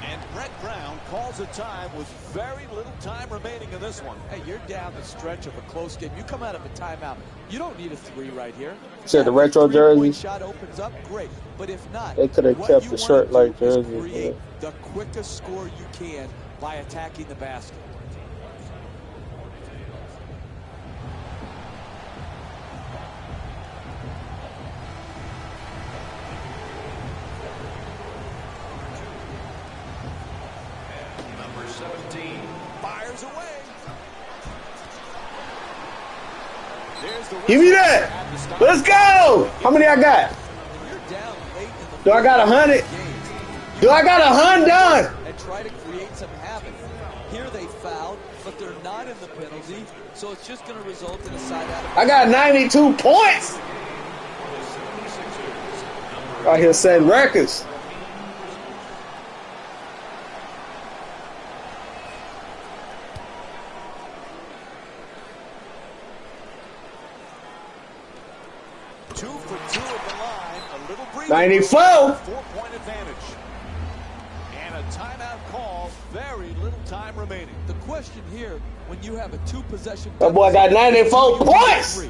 And Brett Brown calls a time with very little time remaining in this one. Hey, you're down the stretch of a close game. You come out of a timeout. You don't need a 3 right here. Said the Yeah, retro if your three-point jersey. shot opens up, great. But if not, They could have what kept you the wanna shirt like do is jersey. create the quickest score you can by attacking the basket. Number 17, Fires away. There's the Give me whistle that. at the stop. Let's go. How many I got? When you're down late in the Do I got 100? Do I got 100 done? And try to create some havoc. Here they fouled, but they're not in the penalty, so it's just going to result in a side out of I got 92 points. Right here setting records. Two for two at the line. A little breathing. 94. 4-point advantage. And a timeout call. Very little time remaining. The question here, when you have a two-possession... That boy got 94 points.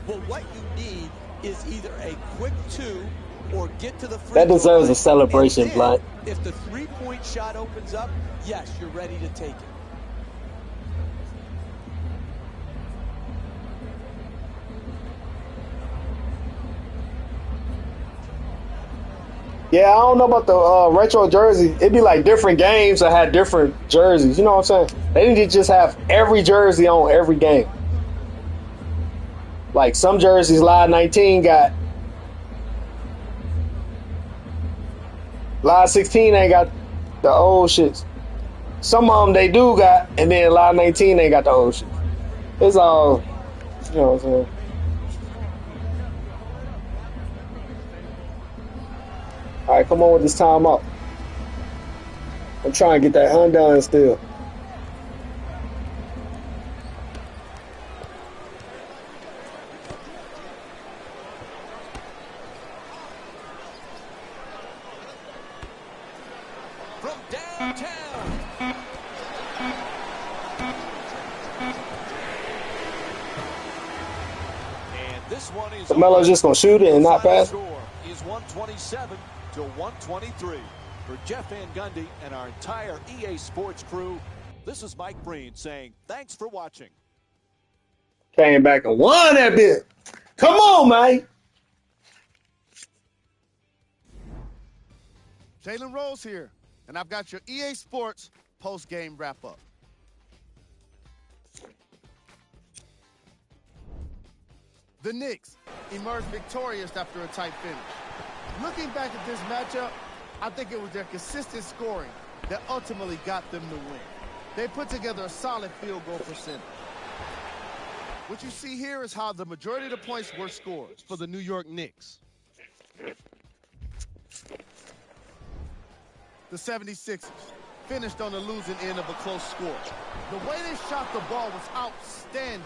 Well, what you need is either a quick two or get to the free That deserves throw a celebration, line. Blunt. If the three-point shot opens up, yes, you're ready to take it. Yeah, I don't know about the retro jersey. It'd be like different games that had different jerseys. You know what I'm saying? They didn't just have every jersey on every game. Like some jerseys, Live 19 got. Live 16 ain't got the old shits. Some of them they do got, and then Live 19 ain't got the old shit. It's all, you know what I'm saying? All right, come on with this timeout. I'm trying to get that undone still. From downtown. And this one is LaMelo's just going to shoot it and not pass. Score is 127 to 123. For Jeff Van Gundy and our entire EA Sports crew, this is Mike Breen saying thanks for watching. Came back and won that bit. Come on, man. Jalen Rose here, and I've got your EA Sports post-game wrap-up. The Knicks emerged victorious after a tight finish. Looking back at this matchup, I think it was their consistent scoring that ultimately got them the win. They put together a solid field goal percentage. What you see here is how the majority of the points were scored for the New York Knicks. The 76ers finished on the losing end of a close score. The way they shot the ball was outstanding.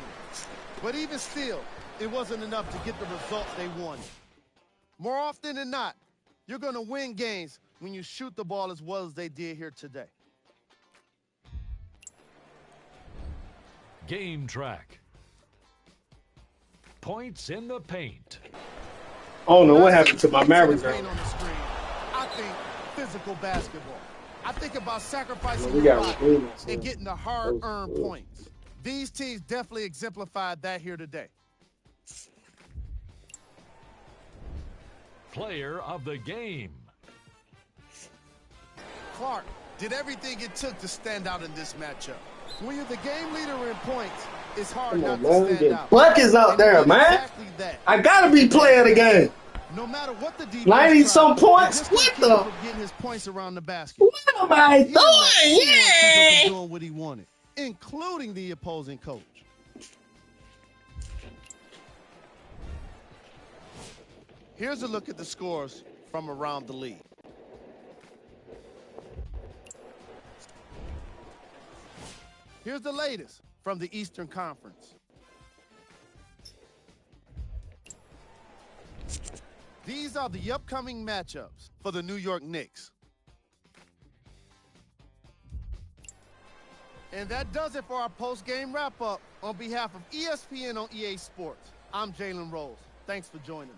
But even still, it wasn't enough to get the results they wanted. More often than not, you're going to win games when you shoot the ball as well as they did here today. Game track. Points in the paint. I don't know what happened to my Mavericks. On the screen, I think physical basketball. I think about sacrificing We your got body and getting the hard-earned points. These teams definitely exemplified that here today. Player of the game. Clark did everything it took to stand out in this matchup. When you're the game leader in points, it's hard not to stand out. Buckets out there, man. Exactly that. I gotta be player of the game. No matter what the defense 90-some tried, points. just What keep the? from getting his points around the basket. What am I He didn't let anyone keep him doing? from doing what he wanted, including the opposing coach. Here's a look at the scores from around the league. Here's the latest from the Eastern Conference. These are the upcoming matchups for the New York Knicks. And that does it for our post-game wrap-up. On behalf of ESPN on EA Sports, I'm Jalen Rose. Thanks for joining us.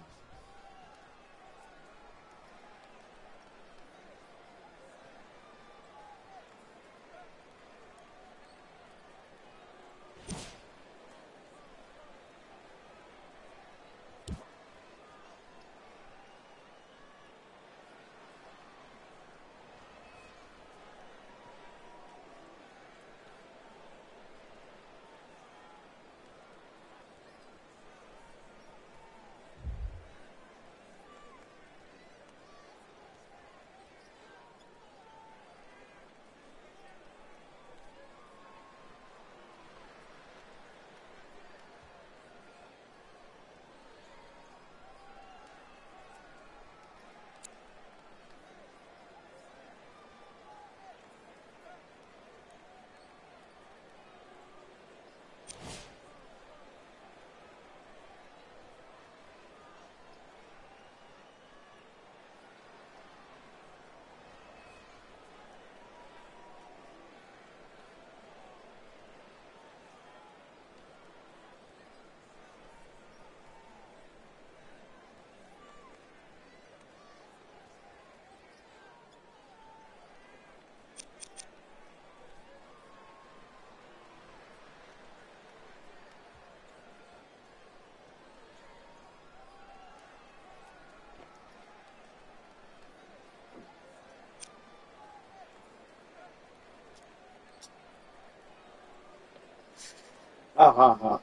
Ha ha ha.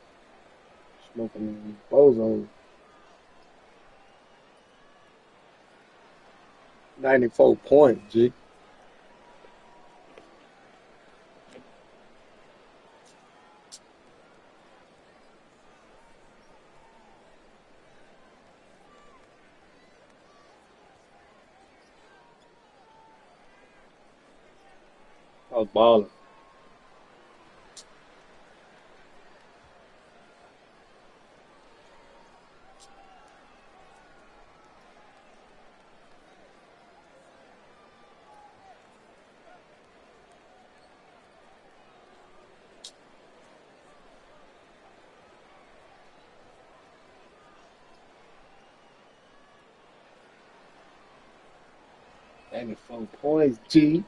Smoking bozo. 94 points, G. I was balling. Four points, G.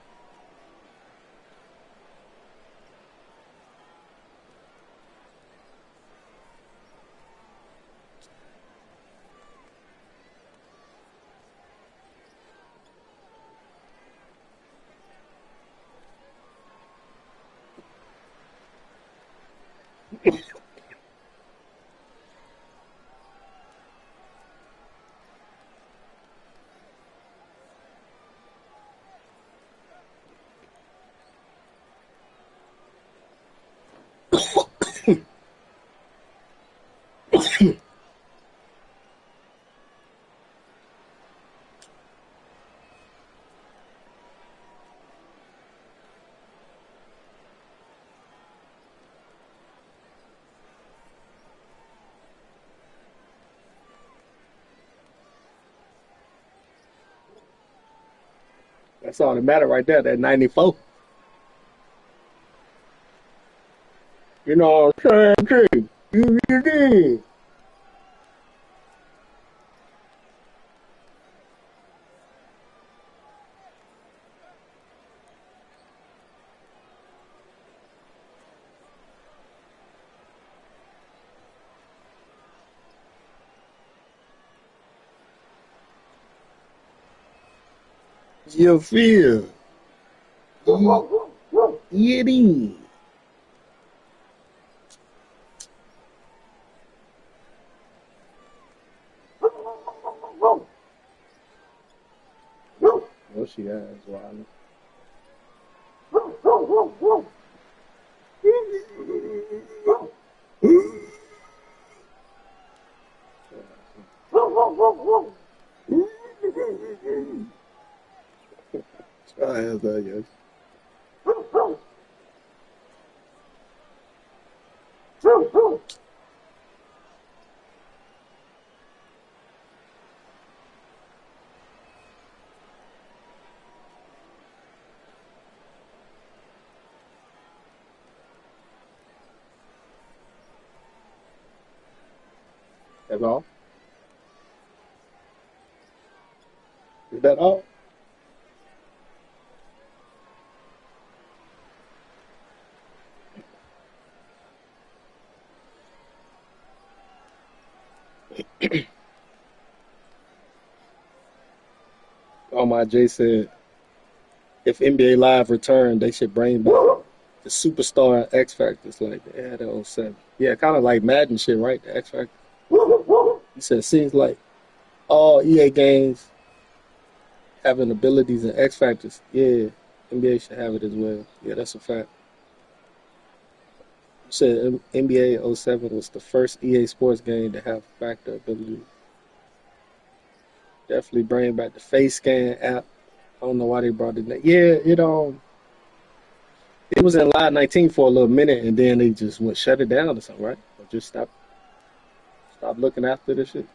That's all that matter right there, that 94. You know what I'm saying, G? You did. You feel. It is. No, she has, Wiley. I have that, yes. That's all. Is that all? Oh my Jay said if NBA Live returned, they should bring back the superstar X Factors like they had in '07. Yeah, kind of like Madden shit, right? The X Factor. He said seems like all EA games having abilities and X Factors. Yeah, NBA should have it as well. Yeah, that's a fact. You said NBA '07 was the first EA Sports game to have factor ability. Definitely bring back the face scan app. I don't know why they brought it. Yeah, it was in Live 19 for a little minute, and then they just went shut it down or something, right? Or just stop looking after this shit.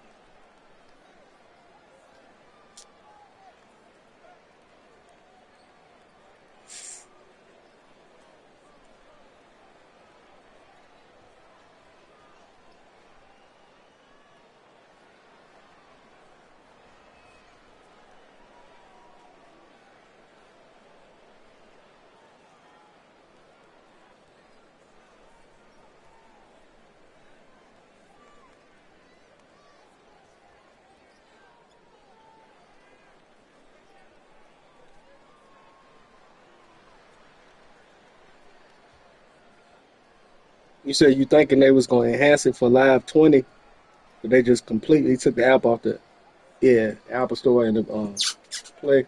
You said you thinking they was going to enhance it for Live 20, but they just completely took the app off the Apple Store and the Play.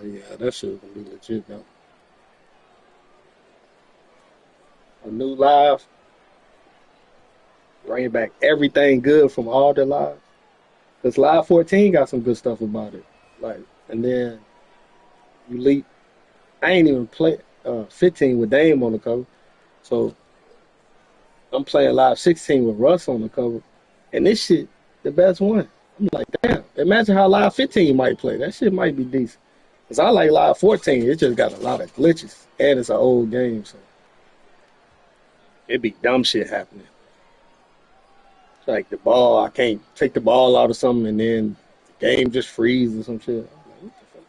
Yeah, that shit gonna be legit though. A new live, bring back everything good from all the lives. Cause Live 14 got some good stuff about it. Like, and then you leap. I ain't even play 15 with Dame on the cover, so I'm playing Live 16 with Russ on the cover, and this shit the best one. I'm like, damn. Imagine how Live 15 might play. That shit might be decent. Cause I like Live 14. It just got a lot of glitches, and it's an old game, so it be dumb shit happening. Like the ball, I can't take the ball out of something, and then the game just freezes or some shit. I'm like, what the fuck?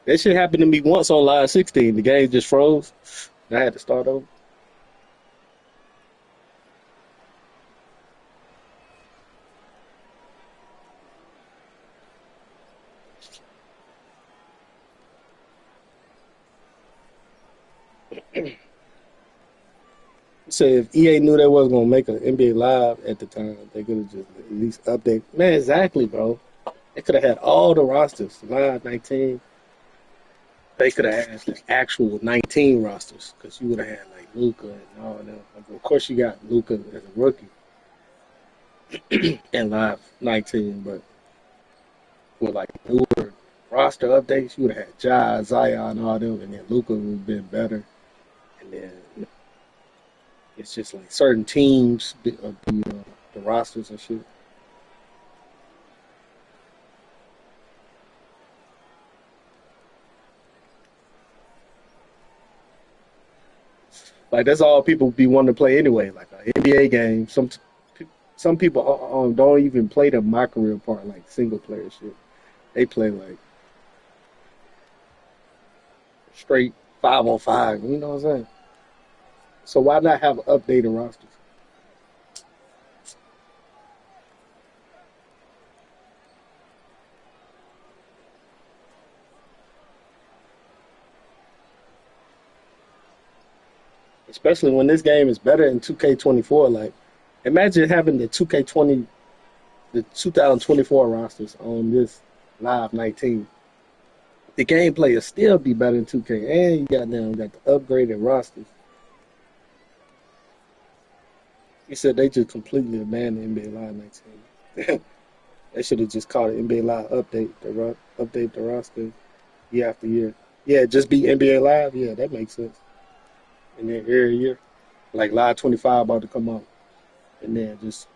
That shit happened to me once on Live 16. The game just froze. I had to start over. So if EA knew they wasn't gonna make an NBA Live at the time, they could have just at least update. Man, exactly, bro. They could have had all the rosters. Live 19. They could have had the actual 19 rosters because you would have had like Luca and all that. Like, of course, you got Luca as a rookie and Live 19, but with like newer roster updates, you would have had Ja, Zion, all them, and then Luca would have been better. And then it's just like certain teams, the rosters and shit. Like that's all people be wanting to play anyway. Like an NBA game. Some people don't even play the my career part like single player shit. They play like straight 5-on-5. You know what I'm saying? So why not have updated rosters? Especially when this game is better in 2K24. Like, imagine having the 2K20, the 2024 rosters on this Live 19. The gameplay will still be better than 2K, and you got the upgraded rosters. You said they just completely abandoned NBA Live 19. They should have just called it NBA Live Update, update the roster year after year. Yeah, just be NBA Live. Yeah, that makes sense. And then every year, like Live 25 about to come out, and then just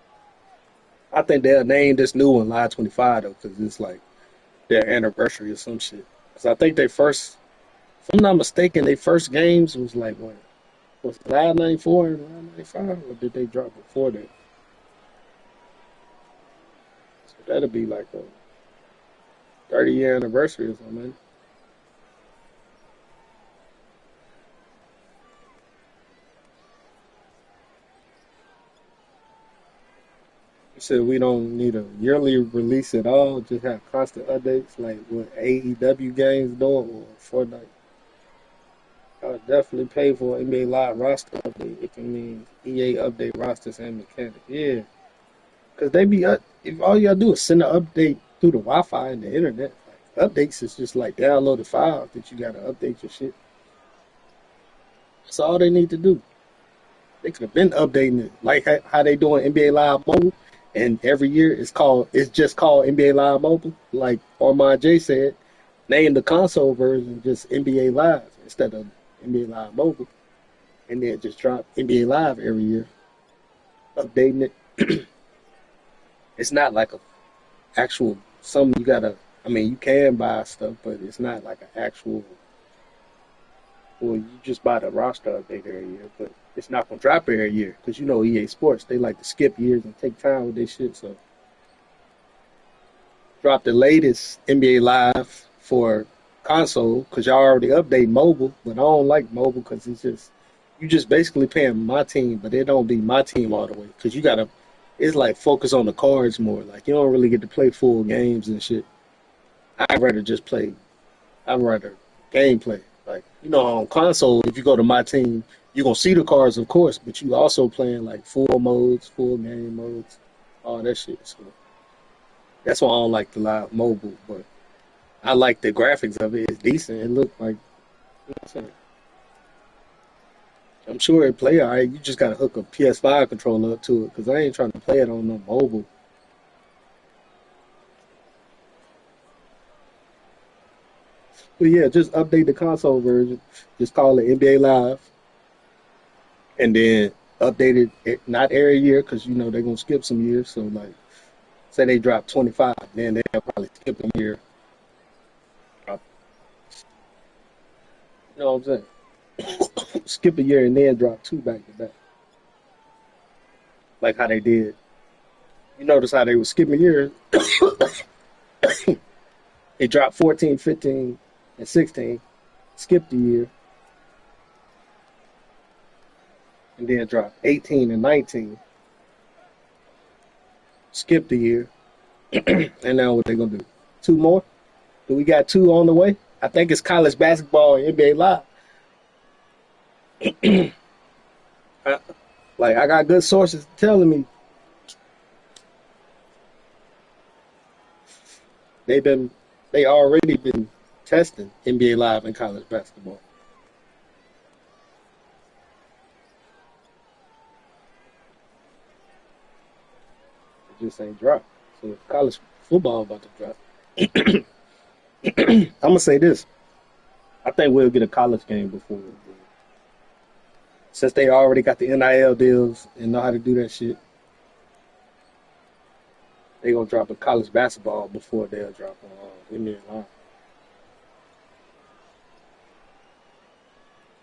I think they'll name this new one Live 25 though, because it's like their anniversary or some shit. Because I think they first, if I'm not mistaken, they first games was like what was it, Live 94 and Live 95, or did they drop before that? So that'll be like a 30-year anniversary or something. You said we don't need a yearly release at all, just have constant updates like what AEW games doing or Fortnite. I would definitely pay for an NBA Live roster update if it means EA update rosters and mechanics. Yeah, because they be if all you gotta do is send an update through the Wi-Fi and the internet. Like, updates is just like download the files that you gotta update your shit. That's all they need to do. They could have been updating it like how they doing NBA Live Mobile, and every year it's just called NBA Live Mobile. Like Armand J said, name the console version just NBA Live instead of NBA Live Mobile. and then just drop NBA Live every year, updating it. It's not like a actual some you gotta. I mean, you can buy stuff, but it's not like an actual. Well, you just buy the roster update every year, but it's not gonna drop every year because you know EA Sports they like to skip years and take time with their shit. So drop the latest NBA Live for console because y'all already update mobile, but I don't like mobile because it's just you just basically paying my team, but it don't be my team all the way because you gotta. It's like focus on the cards more. Like you don't really get to play full games and shit. I'd rather just play. I'd rather gameplay. Like you know, on console, if you go to my team, you gonna see the cards, of course, but you also playing like full modes, full game modes, all that shit. So that's why I don't like the live mobile, but I like the graphics of it. It's decent. It look like you know what I'm saying. I'm sure it play all right. You just gotta hook a PS5 controller up to it because I ain't trying to play it on no mobile. But yeah, just update the console version. Just call it NBA Live, and then update it not every year because you know they're gonna skip some years. So like, say they drop 25, then they'll probably skip a year. Drop, you know what I'm saying? Skip a year and then drop two back to back, like how they did. You notice how they were skipping years. They dropped 14, 15, and 16, skipped a year, and then dropped 18 and 19, skipped a year, and now what they gonna do? Two more? Do we got two on the way? I think it's college basketball and NBA Live. I, like I got good sources telling me they've been they already been testing NBA Live and college basketball. It just ain't dropped. So if college football about to drop, I'm gonna say this. I think we'll get a college game before since they already got the NIL deals and know how to do that shit. They gonna drop a college basketball before they'll drop NBA Live.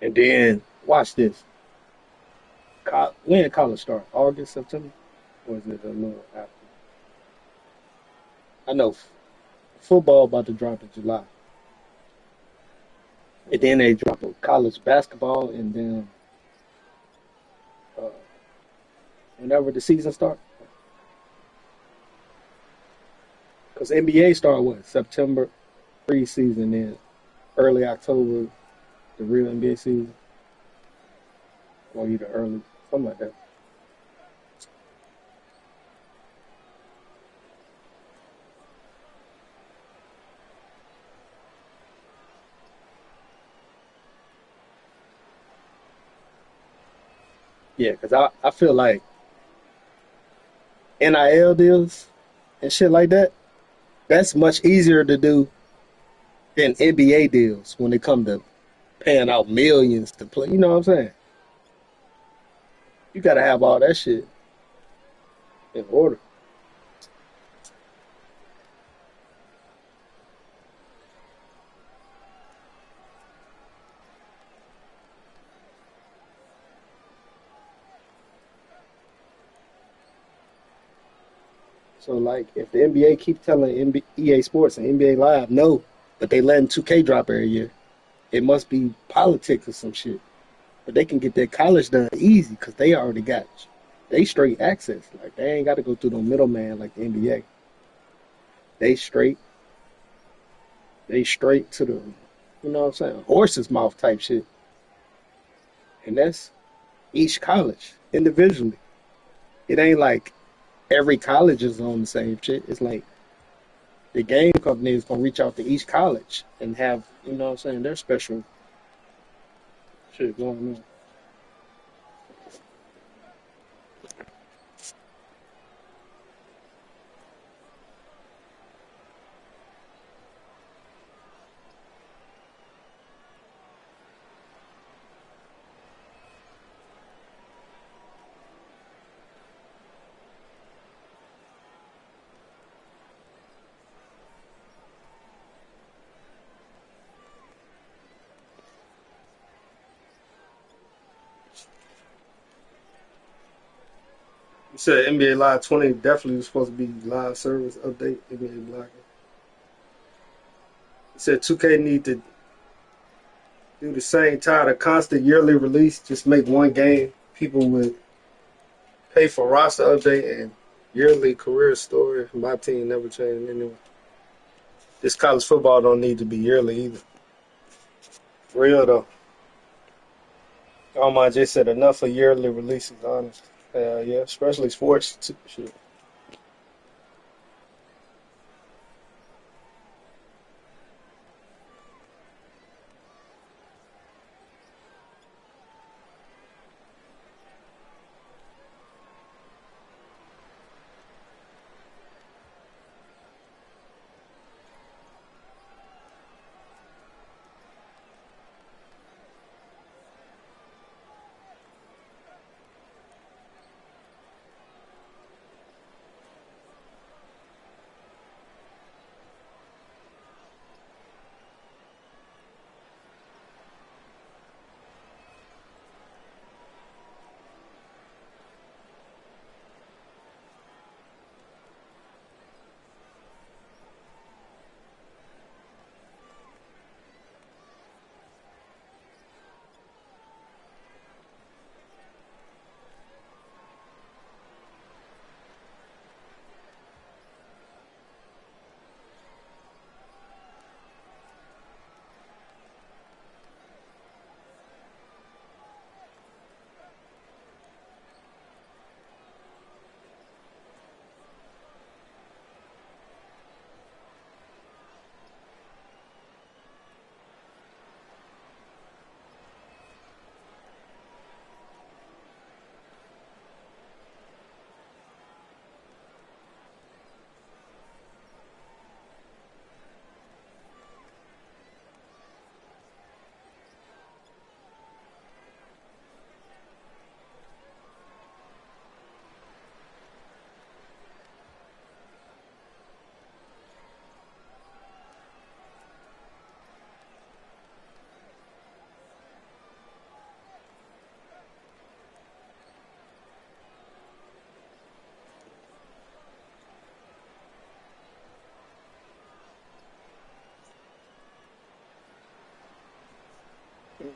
And then watch this. When college start? August, September, or is it a little after? I know football about to drop in July, and then they drop a college basketball, and then uh, whenever the season starts, because NBA start what September preseason, then early October the real NBA season, or either early something like that. Yeah, because I feel like NIL deals and shit like that. That's much easier to do than NBA deals when it come to paying out millions to play. You know what I'm saying? You got to have all that shit in order. So like, if the NBA keep telling EA Sports and NBA Live no, but they letting 2K drop every year, it must be politics or some shit. But they can get their college done easy because they already got they straight access. Like they ain't got to go through no middleman like the NBA. They straight, they straight to the, you know what I'm saying, horse's mouth type shit. And that's each college individually. It ain't like every college is on the same shit. It's like the game company is gonna reach out to each college and have, you know what I'm saying, their special shit going on. You said NBA Live 20 definitely was supposed to be live service update. NBA Blocking. You said 2K need to do the same, tired of constant yearly release. Just make one game. People would pay for roster update and yearly career story. My team never changed anyway. This college football don't need to be yearly either. Real though. Almighty just said enough of yearly releases, honest. Yeah, especially sports. Shit.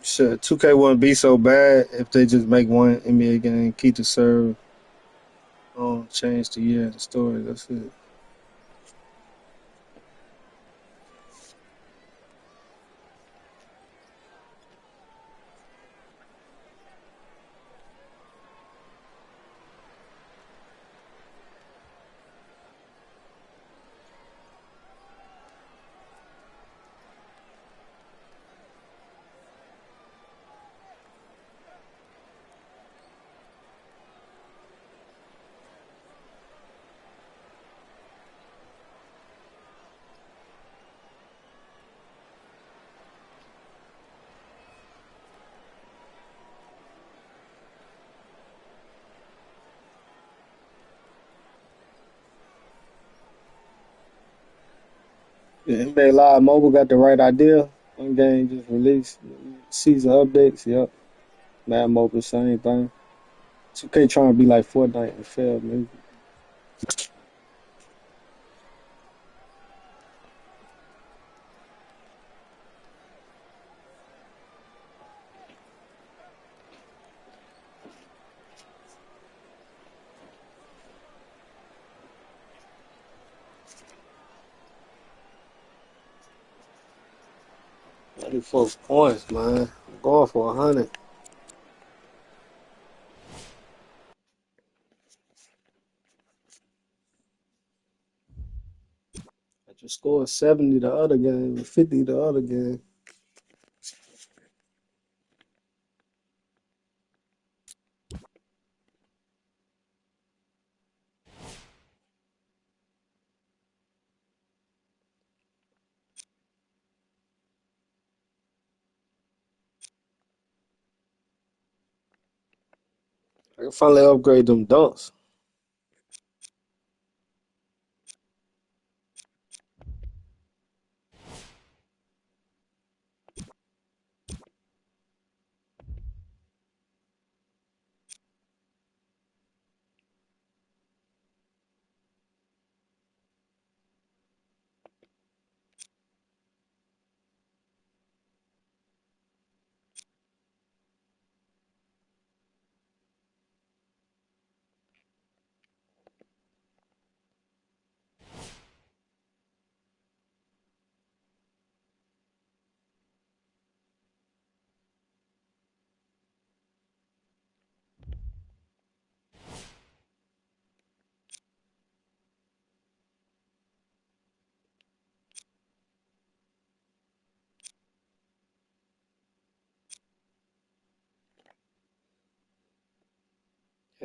Shit, 2K wouldn't be so bad if they just make one NBA game, keep the serve, change the year, the story. That's it. The NBA Live Mobile got the right idea. One game just released season updates. Yep. Mad Mobile, same thing. 2K trying to be like Fortnite and failed, maybe. 94 points, man. I'm going for 100. I just scored 70 the other game, 50 the other game. I can finally upgrade them dunks.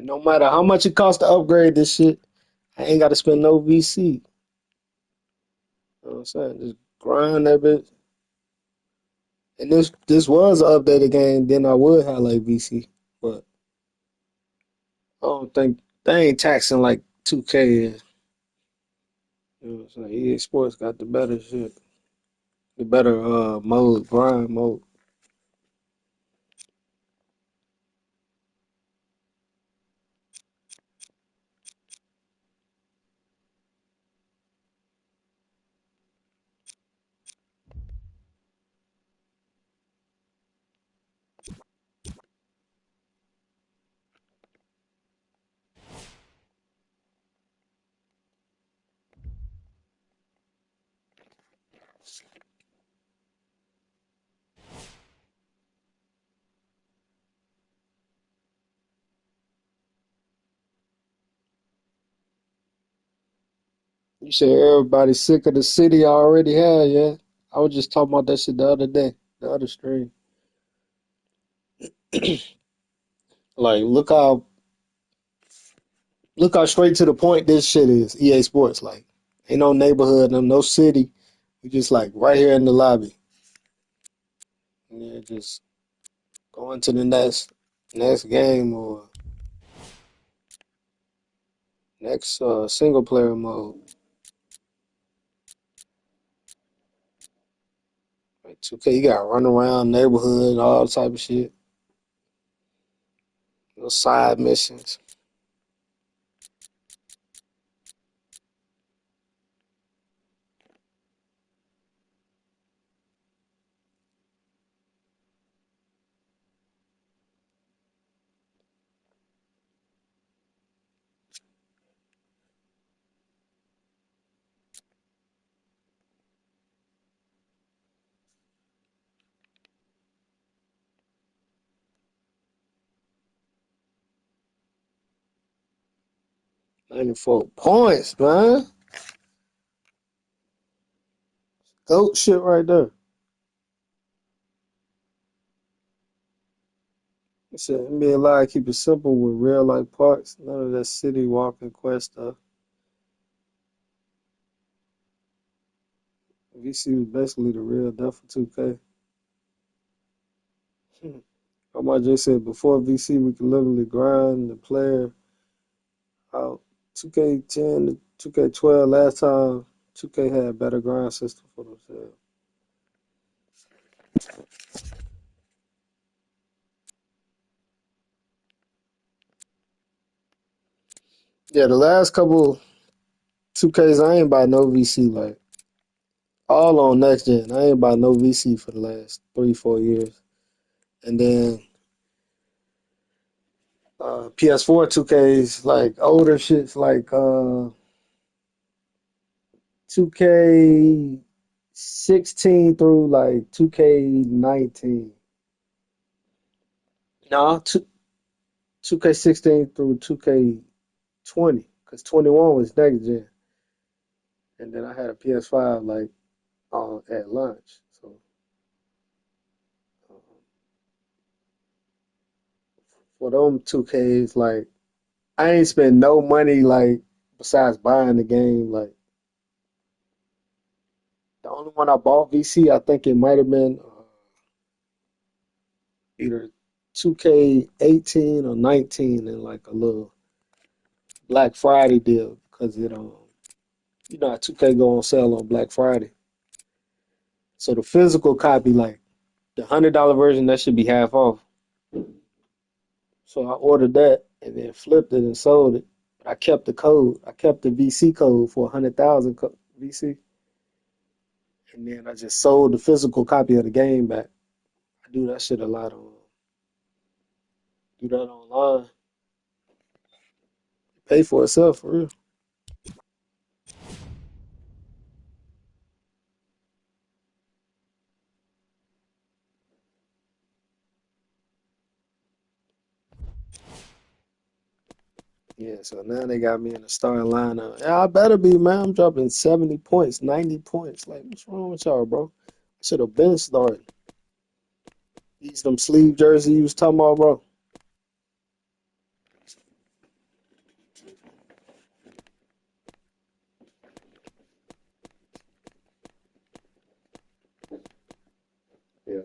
And no matter how much it costs to upgrade this shit, I ain't got to spend no VC. You know what I'm saying? Just grind that bit. And this was an updated game, then I would have like VC. But I don't think they ain't taxing like 2K is. You know what I'm saying? EA Sports got the better shit. The better mode, grind mode. You said everybody sick of the city I already had, yeah. I was just talking about that shit the other day, the other stream. Like look how straight to the point this shit is. EA Sports, like ain't no neighborhood, no city. We just like right here in the lobby. Yeah, just going to the next game or next single player mode. Like 2K, you got run around neighborhood, all type of shit. No side missions. 94 points, man. Goat shit right there. It said NBA Live keep it simple with real life parts. None of that city walking quest stuff. VC was basically the real death for 2K. Omar J said before VC we could literally grind the player out. 2K10 to 2K12 last time 2K had a better grind system for themselves. Yeah, the last couple 2Ks I ain't buy no VC like all on next gen. I ain't buy no VC for the last 3-4 years. And then PS4 2Ks like older shits like 2K16 through like 2K19. No, 2K16 through 2K20 because 21 was next gen, and then I had a PS5 like at lunch. So uh, for them 2Ks, like I ain't spend no money like besides buying the game. Like the only one I bought VC, I think it might have been either 2K18 or 19 in like a little Black Friday deal because you know how 2K go on sale on Black Friday. So the physical copy, like the $100 version, that should be half off. So I ordered that and then flipped it and sold it. I kept the code. I kept the VC code for 100,000 VC, and then I just sold the physical copy of the game back. I do that shit a lot on. Do that online. Pay for itself for real. Yeah, so now they got me in the starting lineup. Yeah, I better be, man. I'm dropping 70 points, 90 points. Like, what's wrong with y'all, bro? I should have been starting. These them sleeve jersey you was talking about, bro.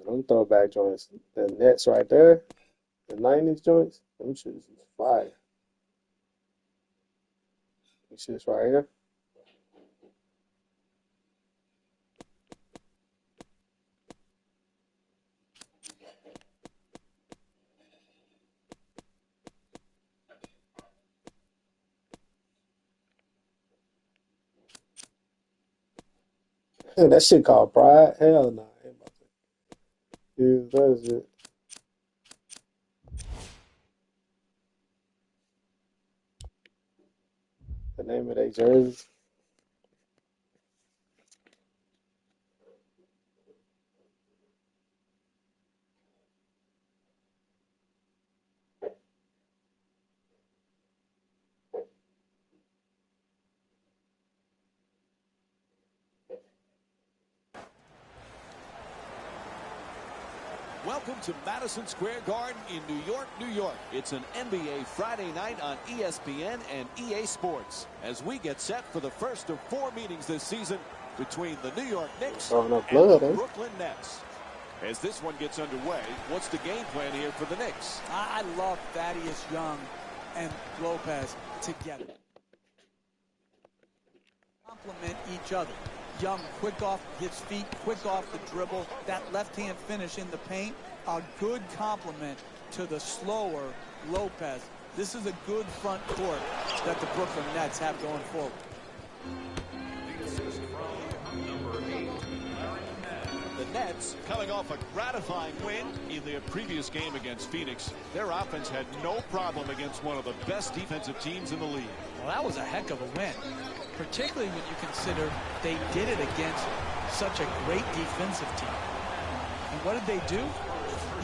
Them throwback joints. The Nets right there. The 90s joints. Them shits is fire. Them shits right here. That shit called Pride? Hell no. I ain't about to use that shit. The name of their jerseys. Welcome to Madison Square Garden in New York, New York. It's an NBA Friday night on ESPN and EA Sports as we get set for the first of 4 meetings this season between the New York Knicks and the Brooklyn Nets. As this one gets underway, what's the game plan here for the Knicks? I love Thaddeus Young and Lopez together. Complement each other. Young, quick off his feet, quick off the dribble. That left-hand finish in the paint, a good complement to the slower Lopez. This is a good front court that the Brooklyn Nets have going forward. The Nets, coming off a gratifying win in their previous game against Phoenix, their offense had no problem against one of the best defensive teams in the league. Well, that was a heck of a win, particularly when you consider they did it against such a great defensive team. And what did they do?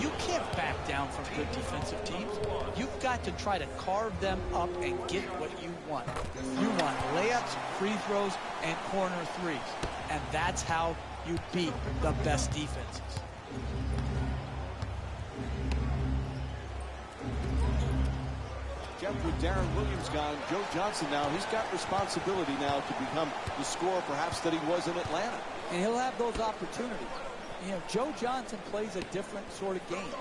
You can't back down from good defensive teams. You've got to try to carve them up and get what you want. You want layups, free throws, and corner threes. And that's how you beat the best defenses. Jeff, with Darren Williams gone, Joe Johnson now, he's got responsibility now to become the scorer perhaps that he was in Atlanta. And he'll have those opportunities. You know, Joe Johnson plays a different sort of game.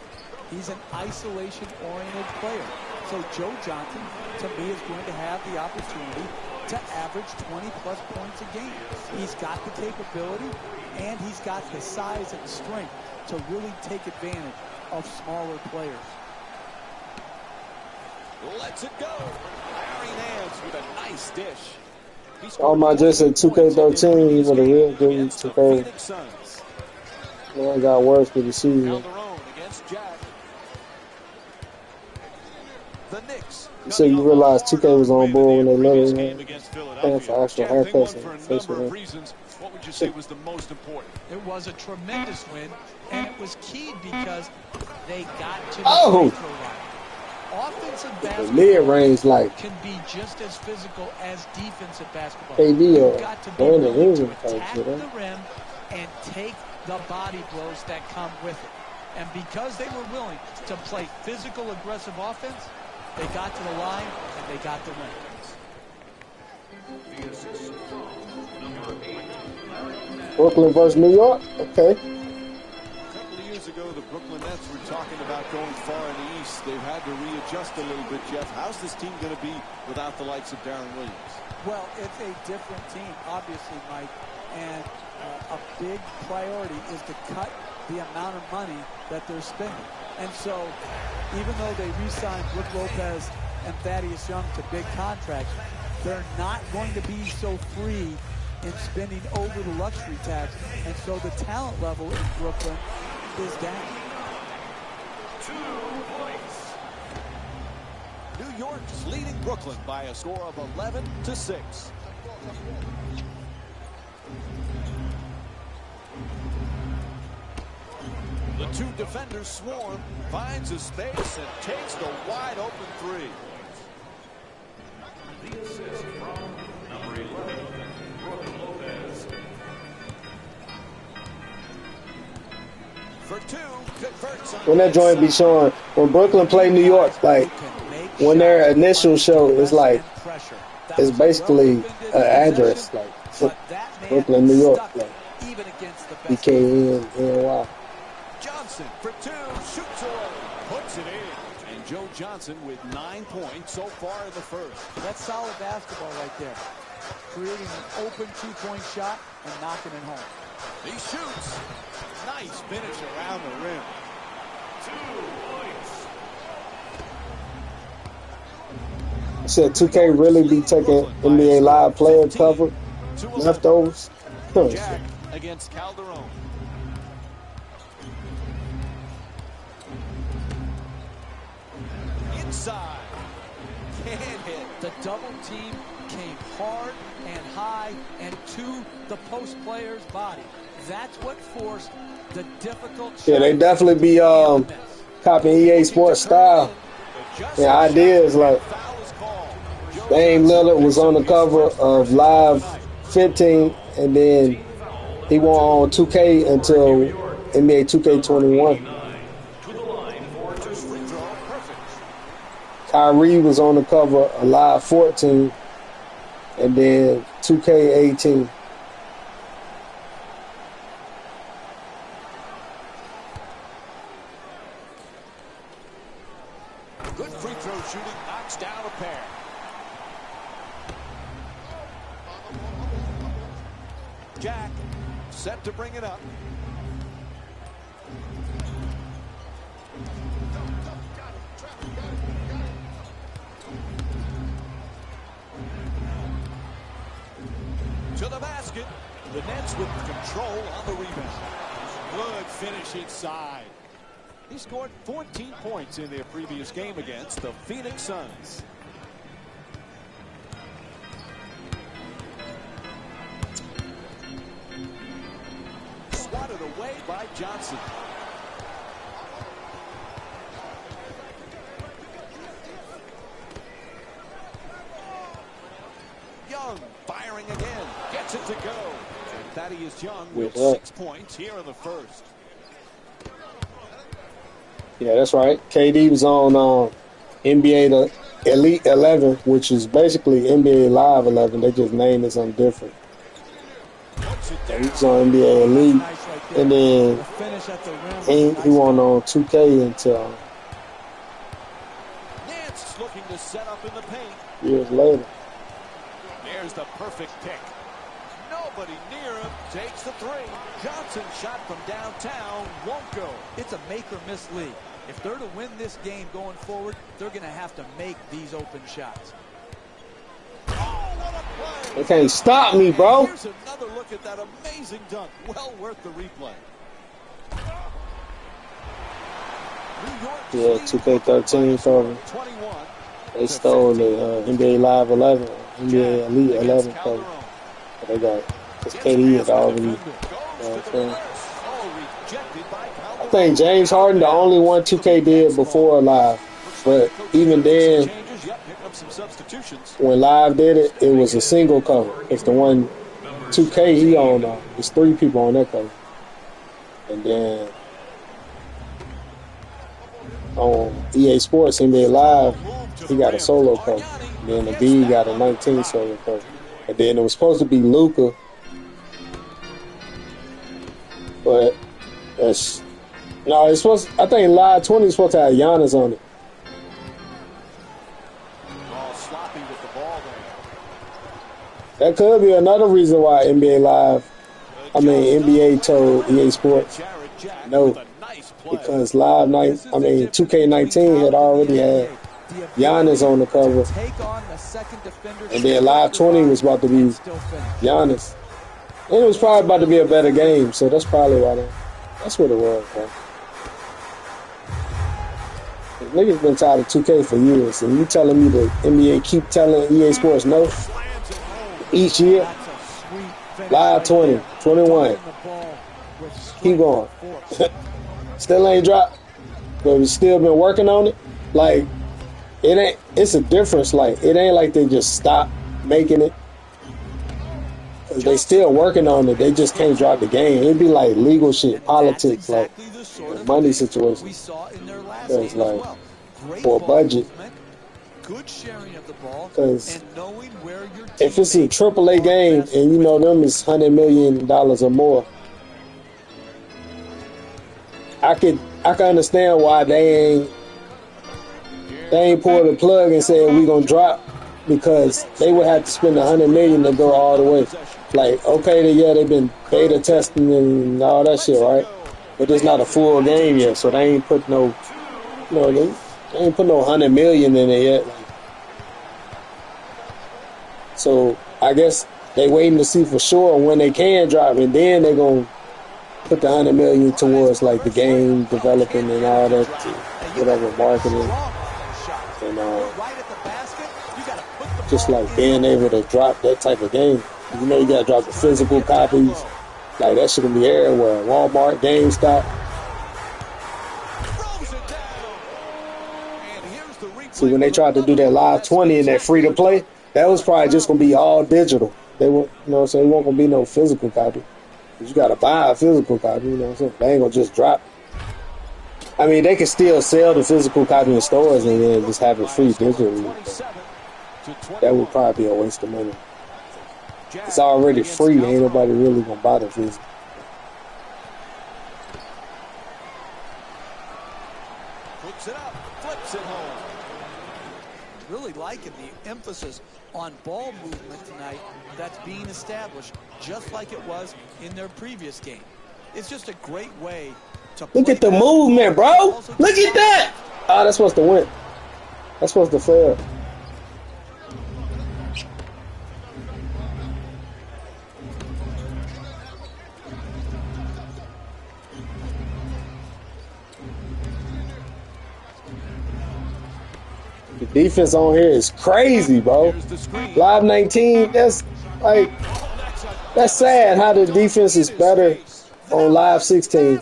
He's an isolation-oriented player. So Joe Johnson, to me, is going to have the opportunity to average 20-plus points a game. He's got the capability, and he's got the size and strength to really take advantage of smaller players. Lets it go. Larry Nance with a nice dish. All my just in 2K13, you know, the real good took over. Man, got worse with the season. So you realize 2K was on board when they let it paying for actual haircuts and facial hair. What would you say was the most important? It was a tremendous win, and it was key because they got to the free throw line. Offensive basketball mid-range like can be just as physical as defensive basketball. You've got to be willing to attack the rim and take the body blows that come with it. And because they were willing to play physical, aggressive offense, they got to the line and they got the win. Brooklyn versus New York? Okay. Ago, the Brooklyn Nets were talking about going far in the East. They've had to readjust a little bit, Jeff. How's this team going to be without the likes of Darren Williams? Well, it's a different team, obviously, Mike. And a big priority is to cut the amount of money that they're spending. And so, even though they re-signed Brook Lopez and Thaddeus Young to big contracts, they're not going to be so free in spending over the luxury tax. And so the talent level in Brooklyn is down. 2 points. New York's leading Brooklyn by a score of 11-6. The two defenders swarm, finds a space and takes the wide open three. The assist from number 11, Brook Lopez. For two, converts on when that joint be showing, when Brooklyn play New York, like when their initial show is like, it's basically an address, like Brooklyn, New York, like BKN, NY. Johnson for two, shoots away, puts it in. And Joe Johnson with 9 points so far in the first. That's solid basketball right there. Creating an open two-point shot and knocking it home. He shoots. Nice finish around the rim. 2 points. I said 2K really be taking NBA Live player cover leftovers. Jack against Calderon. Inside. Can't hit. The double team came hard and high and to the post player's body. That's what forced the difficult shot. Yeah, they definitely be copying EA Sports style. And ideas like Dame Lillard was on the cover of Live 15, and then he went on 2K until NBA 2K21. Kyrie was on the cover of Live 14, and then 2K18. Good free throw shooting, knocks down a pair. Jack set to bring it up. To the basket. The Nets with control on the rebound. Good finish inside. He scored 14 points in their previous game against the Phoenix Suns. Swatted away by Johnson. Young firing again. Gets it to go. And Thaddeus Young with 6 points here in the first. Yeah, that's right. KD was on NBA the Elite 11, which is basically NBA Live 11. They just named it something different. He was on NBA Elite, and then he went on 2K until Nance looking to set up in the paint. years later. There's the perfect pick. Nobody near him. Takes the three. Johnson shot from downtown. Won't go. It's a make or miss league. If they're to win this game going forward, they're going to have to make these open shots. Oh, what a play. They can't stop me, bro. Here's another look at that amazing dunk. Well worth the replay. Yeah, 2K13 cover. 21. They stole the NBA Live 11, NBA Elite 11 cover. But they got, because KD had already, you know what I'm saying? I think James Harden the only one 2K did before Live. But even then, when Live did it, it was a single cover. It's the one 2K he on. There's 3 people on that cover. And then on EA Sports NBA Live, he got a solo cover. And then the B got a 19 solo cover. And then it was supposed to be Luka, but it's no. It's supposed. I think Live 20 is supposed to have Giannis on it. All sloppy with the ball there. That could be another reason why NBA Live. NBA told EA Sports no, because Live 2K19 had already had Giannis on the cover, and then Live 20 was about to be Giannis, and it was probably about to be a better game, so that's probably why that's what it was, bro. Niggas been tired of 2K for years, and you telling me the NBA keep telling EA Sports no each year? Live 20, 21, keep going. Still ain't dropped, but we still been working on it. Like, it's a difference. Like, it ain't like they just stopped making it, cause they still working on it. They just can't drop the game. It'd be like legal shit, politics, like money situation. Cause like for a budget. Cause if it's a AAA game and you know them is $100 million or more, I can understand why they ain't pulled the plug and said we gonna drop, because they would have to spend $100 million to go all the way. Like, okay, they've been beta testing and all that shit, right? But it's not a full game yet, so they ain't put no, they ain't put no $100 million in it yet. Like, so I guess they waiting to see for sure when they can drop, and then they gonna put the $100 million towards like the game developing and all that, whatever marketing, and just like being able to drop that type of game. You know, you gotta drop the physical copies. Like that shit gonna be everywhere. Walmart, GameStop. See, when they tried to do that live 20 and that free to play, that was probably just gonna be all digital. They won't, you know what I'm saying? It won't gonna be no physical copy. You gotta buy a physical copy, you know what I'm saying? They ain't gonna just drop. I mean, they can still sell the physical copy in stores and then just have it free digitally. That would probably be a waste of money. It's already free. Ain't nobody really gonna buy the physical. Puts it up, flips it home. Really liking the emphasis on ball movement tonight that's being established, just like it was in their previous game. It's just a great way to look at the movement, bro. Look at that. Oh, that's supposed to win. That's supposed to fail. The defense on here is crazy, bro. Live 19, that's like, that's sad how the defense is better on Live 16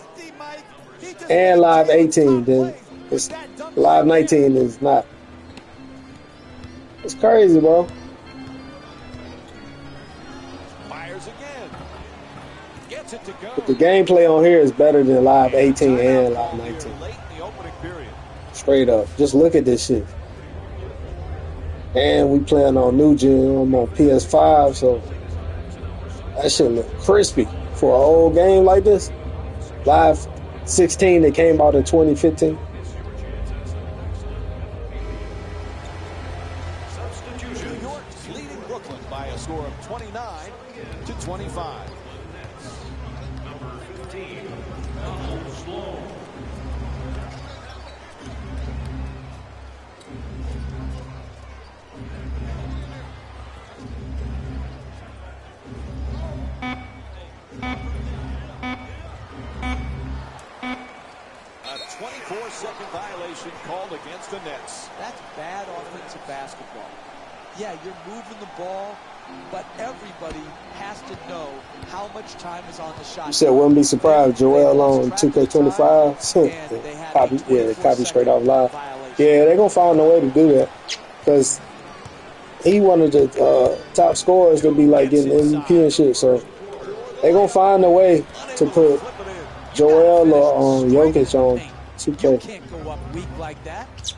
and Live 18 than it's Live 19 is not. It's crazy, bro. Fires again. Gets it to go. But the gameplay on here is better than Live 18 and Live 19. Late in the opening period. Straight up. Just look at this shit. And we playing on new gen. I'm on Ps5, so that shit look crispy for an old game like this. Live 16 that came out in 2015. New York's leading Brooklyn by a score of 29-25. Number 15, Donald Sloan. A 24-second violation called against the Nets. That's bad offensive basketball. Yeah, you're moving the ball, but everybody has to know how much time is on the shot. You said wouldn't be surprised Joel on 2K25. Copy straight off Live. Yeah, they're gonna find a way to do that because he one of the top scorers to be like getting MVP and shit. So they're gonna find a way to put Joel or Jokic on 2K. You can't go up weak like that.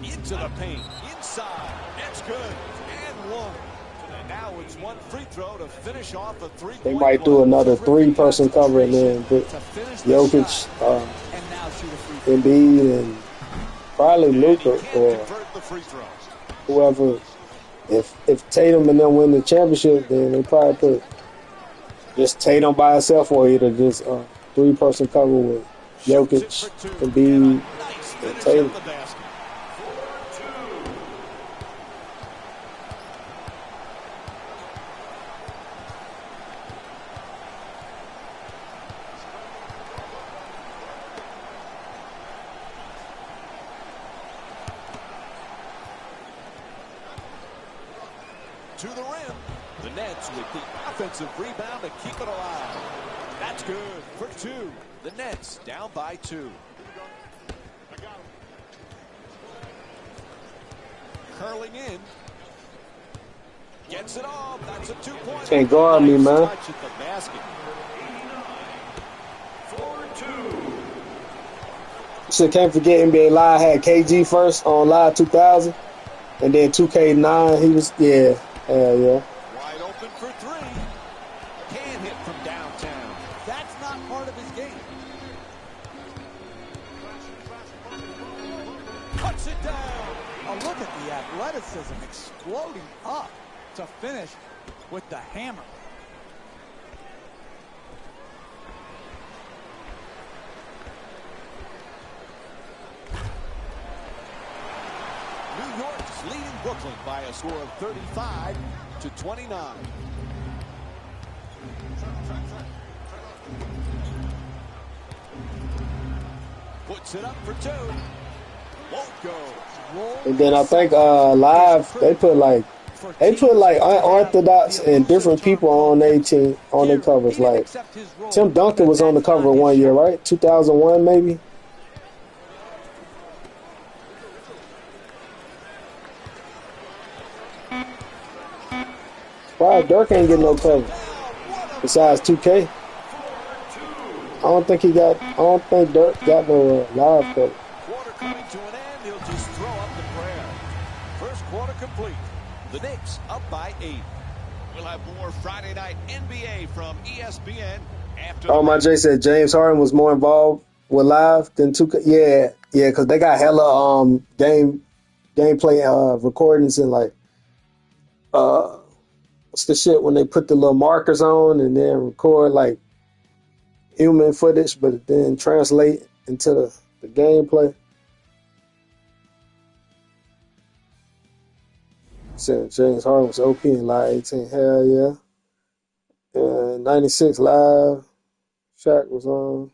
Into the paint, inside, that's good, and one. And now it's one free throw to finish off the three-point They might do another three-person cover and then put Jokic, Embiid, and probably Luka or whoever. If Tatum and them win the championship, then they probably put just Tatum by himself or either just three-person cover with Jokic, Embiid, and Tatum. To the rim. The Nets with the offensive rebound to keep it alive. That's good for two. The Nets down by 2. Curling in. Gets it off. That's a 2-point. Can't guard me, man. Touch at the basket. 4-2. So can't forget NBA Live had KG first on Live 2000, and then 2K9 he was yeah. Wide open for 3. Can hit from downtown. not part of his game. Cuts it down. Oh, look at the athleticism exploding up to finish with the hammer. New York is leading Brooklyn by a score of 35-29. Puts it up for two. Won't go. And then I think live they put like unorthodox and different people on their team on their covers. Like Tim Duncan was on the cover 1 year, right? 2001 maybe. Wow, Dirk ain't getting no cover. Besides 2K. I don't think Dirk got no live cover. Quarter coming to an end. He'll just throw up the prayer. First quarter complete. The Knicks up by 8. We'll have more Friday night NBA from ESPN after. Oh, my Jay said James Harden was more involved with live than 2K. Yeah, because they got hella gameplay recordings and like what's the shit when they put the little markers on and then record like human footage, but then translate into the gameplay. Said James Harden was OP in Live 18. Hell yeah. 96 Live. Shaq was on.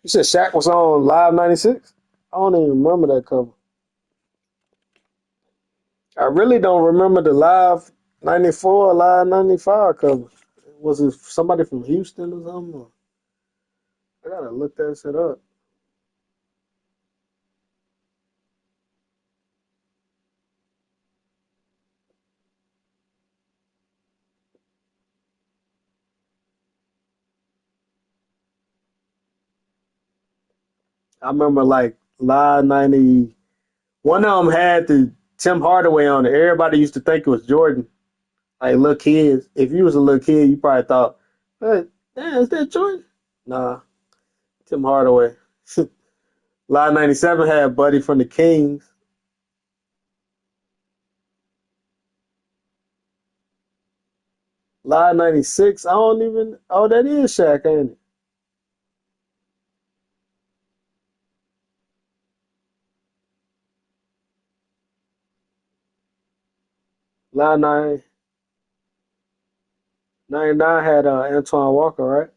You said Shaq was on Live 96? I don't even remember that cover. I really don't remember the Live 94 or Live 95 cover. Was it somebody from Houston or something? Or I gotta look that shit up. I remember like Live 90. One of them had the Tim Hardaway on it. Everybody used to think it was Jordan. Like little kids. If you was a little kid, you probably thought, hey, damn, is that Jordan? Nah, Tim Hardaway. Live 97 had Buddy from the Kings. Live 96, I don't even. Oh, that is Shaq, ain't it? Live 99 had Antoine Walker, right?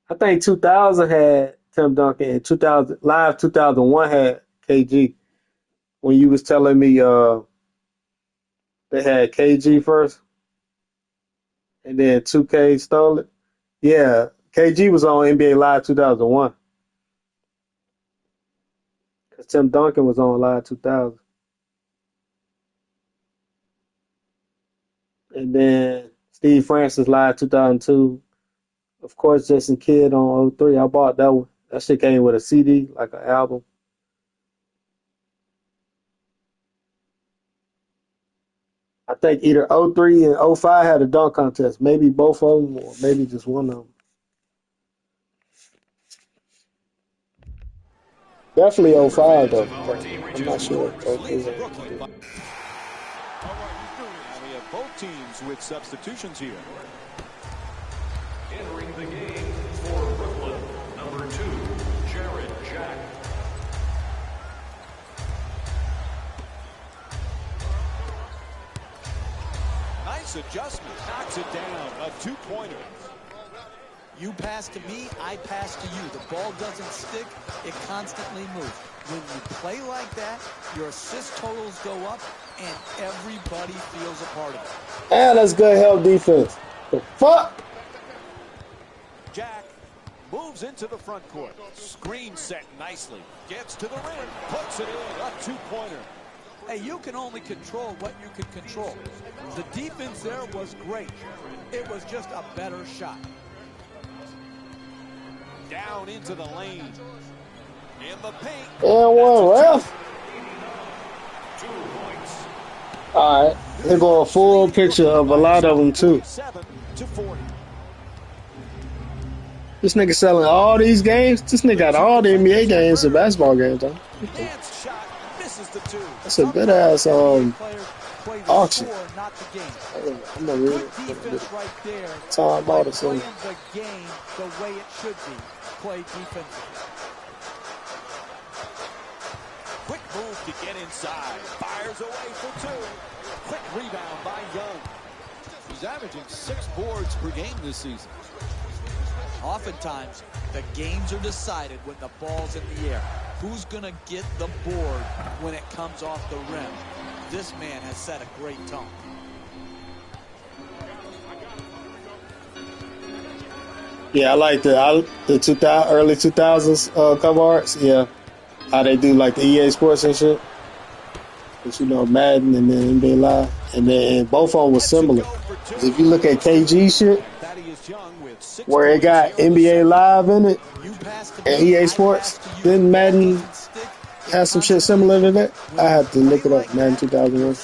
I think 2000 had Tim Duncan, and 2000 Live 2001 had KG. When you was telling me they had KG first, and then 2K stole it. Yeah, KG was on NBA Live 2001. Because Tim Duncan was on Live 2000. And then Steve Francis Live 2002. Of course, Jason Kidd on 03. I bought that one. That shit came with a CD, like an album. I think either 03 and 05 had a dunk contest. Maybe both of them, or maybe just one of them. Definitely 05, though. I'm not sure. 03. We have both teams with substitutions here. Entering the game for Brooklyn, number 2, Jared Jack. Nice adjustment. Knocks it down. A two-pointer. You pass to me, I pass to you. The ball doesn't stick, it constantly moves. When you play like that, your assist totals go up, and everybody feels a part of it. And that's good help defense. The fuck? Jack moves into the front court. Screen set nicely. Gets to the rim. Puts it in. A two-pointer. Hey, you can only control what you can control. The defense there was great. It was just a better shot. Down into the lane. In the paint. And one ref. 2 points. All right. Here go a full picture of a lot of them, too. 40. This nigga selling all these games. This nigga got all the NBA games and basketball games, though. Advanced shot misses the two. That's a good ass NBA players play the auction. score, not the game. I'm gonna read Good it. defense right there. Time by out or something. playing the game the way it should be played defensively. Quick move to get inside. Fires away for two. Quick rebound by Young. He's averaging 6 boards per game this season. Oftentimes, the games are decided when the ball's in the air. Who's going to get the board when it comes off the rim? This man has set a great tone. Yeah, I like the early 2000s cover arts. Yeah, how they do like the EA Sports and shit. But you know, Madden and then NBA Live, and then both of them was similar. If you look at KG shit, where it got NBA Live in it and EA Sports, then Madden has some shit similar to that. I had to look it up. Madden 2001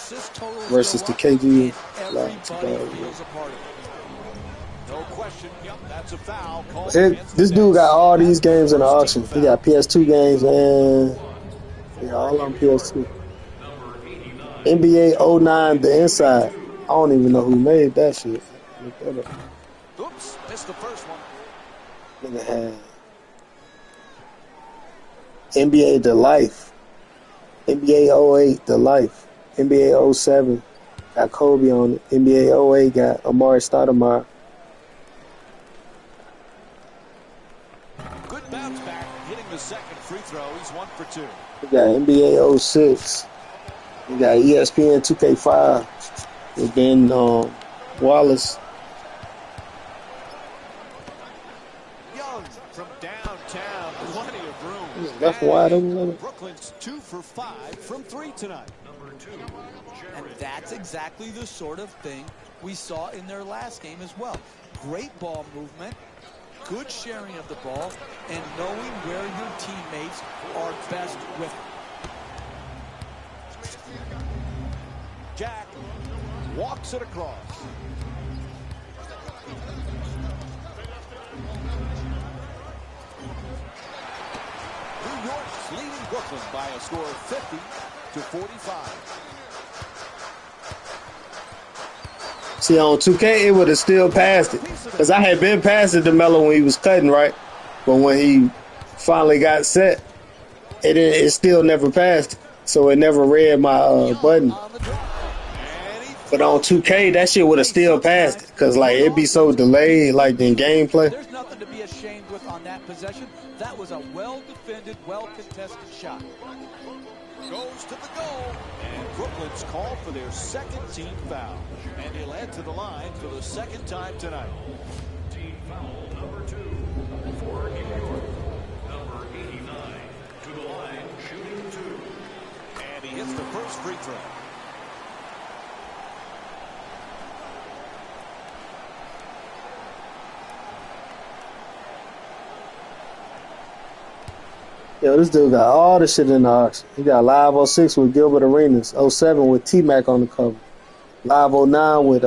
versus the KG Live 2001. This dude got all these games in the auction. He got PS2 games and all on PS2. NBA 09 The Inside. I don't even know who made that shit. Look that up. Oops, missed the first one. Nigga had NBA The Life. NBA 08 The Life. NBA 07 got Kobe on it. NBA 08 got Amari Stoudemire. Good bounce back, hitting the second free throw. He's 1 for 2. We got NBA 06. We got ESPN 2K5 with Ben Wallace. Young from downtown, plenty of room. That's wide open. Brooklyn's 2 for 5 from 3 tonight. And that's exactly the sort of thing we saw in their last game as well. Great ball movement, good sharing of the ball, and knowing where your teammates are best with it. Jack walks it across. New York's leading Brooklyn by a score of 50 to 45. See, on 2K, it would have still passed it. Because I had been passing to Melo when he was cutting, right? But when he finally got set, it still never passed it. So it never read my button. But on 2K, that shit would have still passed it. Because, like, it'd be so delayed, like, in gameplay. There's nothing to be ashamed with on that possession. That was a well-defended, well-contested shot. Goes to the goal. And Brooklyn's called for their second team foul. And he'll head to the line for the second time tonight. Team foul number 2 for New York. Number 89 to the line, shooting 2. And he hits the first free throw. Yo, this dude got all the shit in the auction. He got Live 06 with Gilbert Arenas, 07 with T-Mac on the cover, Live 09 with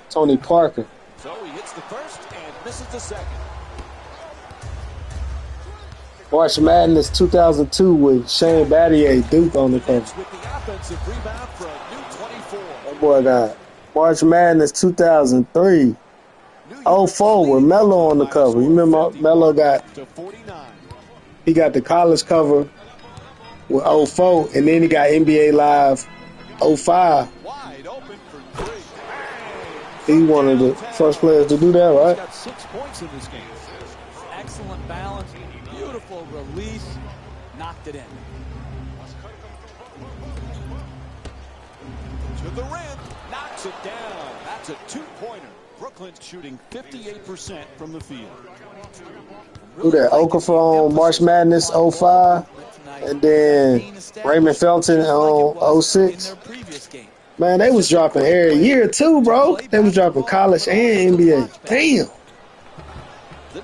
Tony Parker. So he hits the first and misses the second. March Madness 2002 with Shane Battier, Duke on the cover. With the offensive rebound for a new 24. That boy got March Madness 2003, 04 with Melo on the cover. You remember Melo got... He got the college cover with 04, and then he got NBA Live 05. Wide open for 3. He's one of the first players to do that, right? He's got 6 points in this game. Excellent balance, beautiful release, knocked it in. To the rim, knocks it down. That's a 2-pointer. Brooklyn's shooting 58% from the field. Who that? Okafor on March Madness 05, and then Raymond Felton on 06. Man, they was dropping every year too, bro. They was dropping college and NBA. Damn.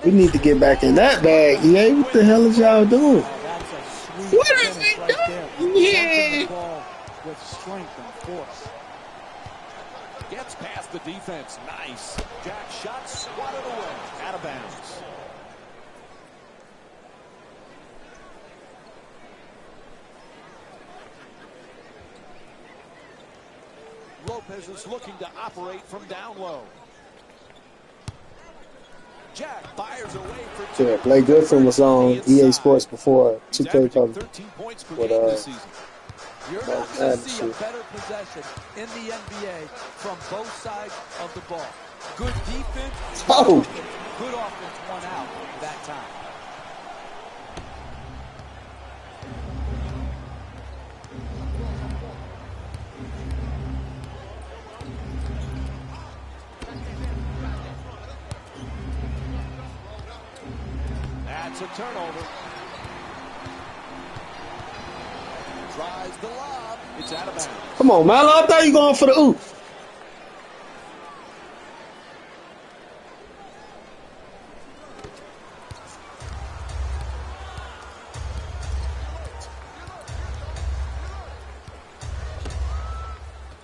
We need to get back in that bag, EA. What the hell is y'all doing? What is he doing? Yeah. Gets past the defense. Nice. Jack shot swatted away. Out of bounds. Lopez is looking to operate from down low. Jack fires away for two. Yeah, Blake Griffin was on EA Sports before 2K cover. 13 points per With, game this season. You're not going to see a better possession in the NBA from both sides of the ball. Good defense, good offense won out that time. That's a turnover. Tries the lob. It's out of bounds. Come on, man. I thought you going for the oop.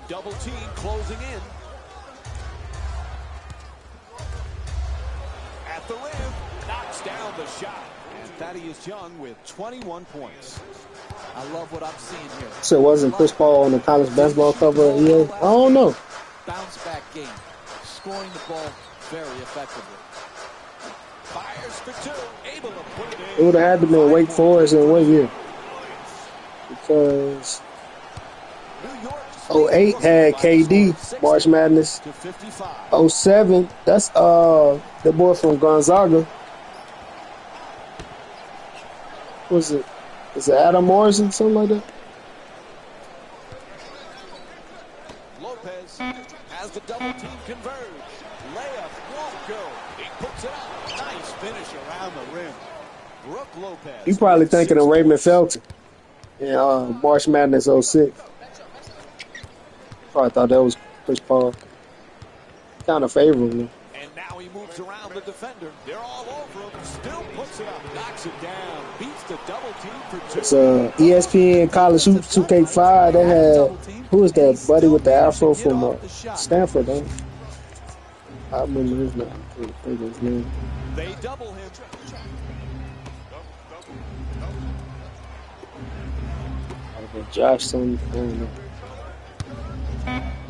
Double team closing in. At the rim. Knocks down the shot. And Thaddeus Young with 21 points. I love what I'm seeing here. So wasn't Chris Paul on the college basketball cover of EA? I don't know. Bounce back game. Scoring the ball very effectively. Fires for two. Able to put it It in. would have had to be Wake Forest in what year? Because New York 08 had KD, March Madness. to 55. 07, that's the boy from Gonzaga. Was it? Is it Adam Morrison, something like that? Lopez has the double team converge. Layup won't go. He puts it up. Nice finish around the rim. Brooke Lopez. You probably with thinking 6 of Raymond points. Felton in March Madness 06. Probably thought that was Chris Paul. Kind of favorable. And now he moves around the defender. They're all over him. Still puts it up. Knocks it down. Beats the double team for two. It's ESPN College Hoops 2K5. They had, who is that buddy with the afro from Stanford? Huh? I remember his name. I can't think of his name. They double him. Josh something. I don't know.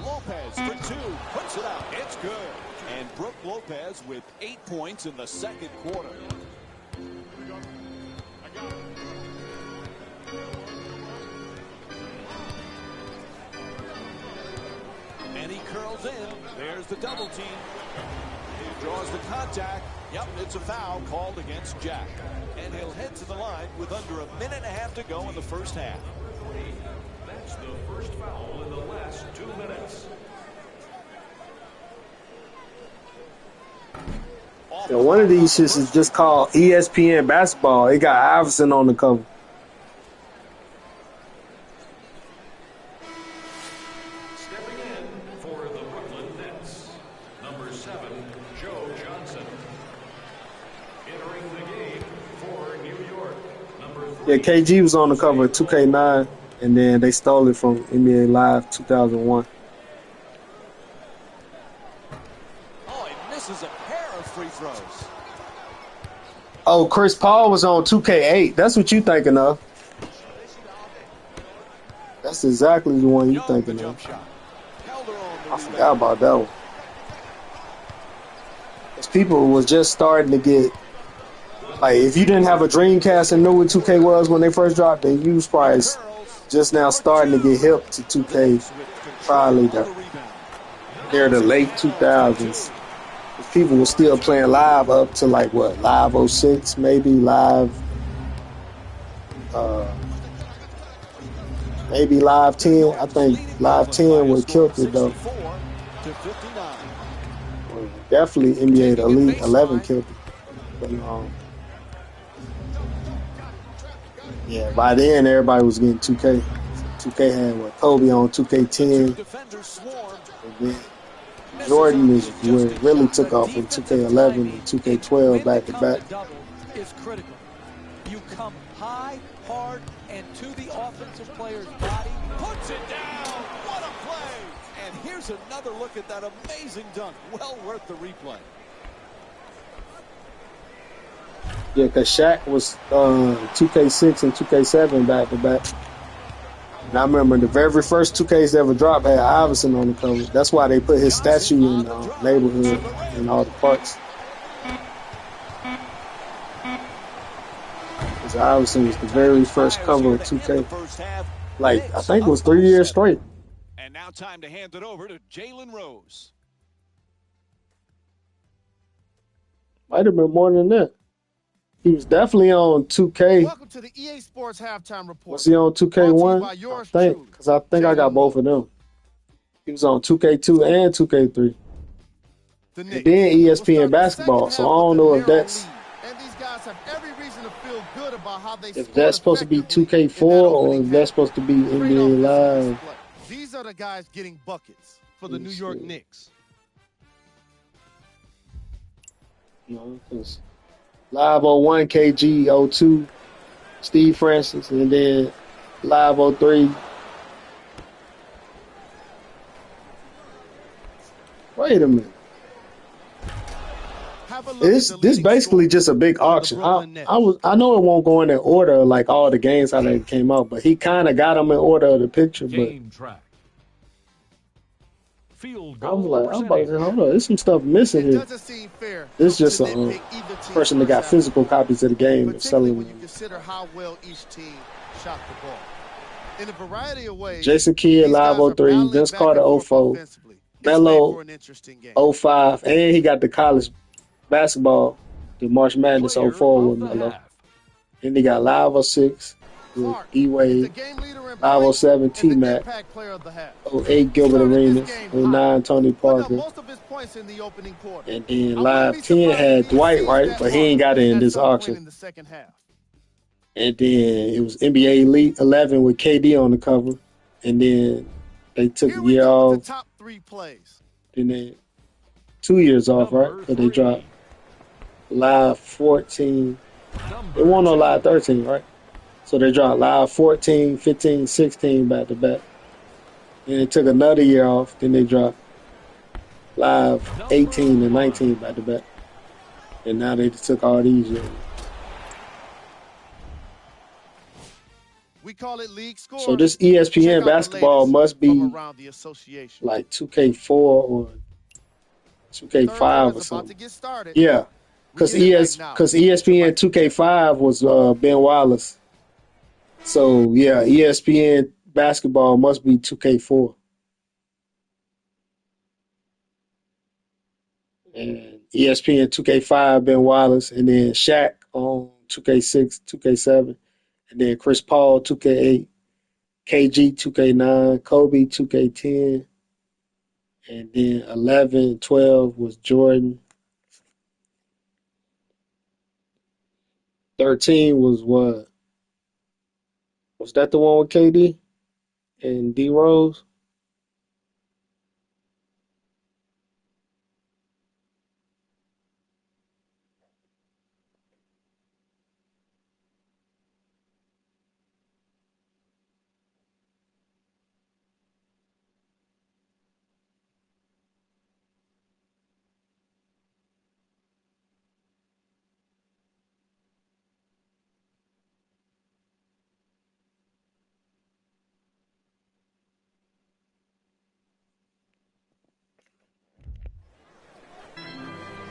Lopez for two. Puts it up. It's good. And Brooke Lopez with 8 points in the second quarter. And he curls in. There's the double team. He draws the contact. Yep, it's a foul called against Jack. And he'll head to the line with under a minute and a half to go in the first half. That's the first foul in the last 2 minutes. Yeah, one of these shits is just called ESPN Basketball. It got Iverson on the cover. Stepping in for the Brooklyn Nets, number 7, Joe Johnson. Entering the game for New York, number 3. Yeah, KG was on the cover of 2K9, and then they stole it from NBA Live 2001. Oh, he misses a pair of free throws. Oh, Chris Paul was on 2K8. That's what you thinking of. That's exactly the one you Young, the thinking jump of. shot. Held her on the I rebound. forgot about that one. Because people was just starting to get, like, if you didn't have a Dreamcast and knew what 2K was when they first dropped, then you was probably just now starting to get hip to 2K, probably near the late 2000s. People were still playing live up to like what, live 06, maybe live 10. I think live 10 would have killed it though. Well, definitely NBA Elite 11 killed it. But, yeah, by then everybody was getting 2K. 2K had what, Kobe on 2K10. And then Jordan is where it really took off in 2K11 and 2K12 back to back. Is critical. You come high, hard, and to the offensive player's body. Puts it down. What a play. And And here's another look at that amazing dunk. Well worth the replay. Yeah, because Shaq was 2K6 and 2K7 back to back. And I remember the very first 2Ks ever dropped had Iverson on the cover. That's why they put his statue in the neighborhood and all the parks. Because Iverson was the very first cover of 2K. Like, I think it was 3 years straight. And now time to hand it over to Jalen Rose. Might have been more than that. He was definitely on 2K. Welcome to the EA Sports Halftime Report. Was he on 2K1? I think, because I think I got both of them. He was on 2K2 and 2K3. And then ESPN basketball. So I don't know if that's if that's supposed to be 2K4 or if that's supposed to be NBA Live. These are the guys getting buckets for the New York Knicks. You know, because Live 01, KG 02, Steve Francis, and then Live 03. Wait a minute. This basically just a big auction. I know it won't go in the order like all the games how they came out, but he kind of got them in order of the picture. But I was like, I'm about to say, hold on, there's some stuff missing here. This is just a person that got physical copies of the game and selling when you consider how well each team shot the ball. In a variety of ways, Jason Kidd, Live 03, Vince Carter 04, Melo 05, and he got the college basketball, the March Madness 04 with Melo. Then he got Live 06 with E-Wade, Live 07 T-Mac, 08 Gilbert Arenas, 09 Tony Parker, and then Live 10 had Dwight, right? But he ain't got it in this auction. And then it was NBA Elite 11 with KD on the cover, and then they took a year off. Then they 2 years off, right? But they dropped Live 14. They won on Live 13, right? So they dropped Live 14, 15, 16 back to back. And they took another year off. Then they dropped Live 18 and 19 back to back. And now they just took all these years. We call it league score. So this ESPN basketball must be like 2K4 or 2K5 or something. Yeah, because ESPN 2K5 was Ben Wallace. So yeah, ESPN basketball must be 2K4. And ESPN 2K5 Ben Wallace, and then Shaq on 2K6, 2K7. And then Chris Paul, 2K8, KG, 2K9, Kobe, 2K10. And then 11, 12 was Jordan. 13 was what? Was that the one with KD and D Rose?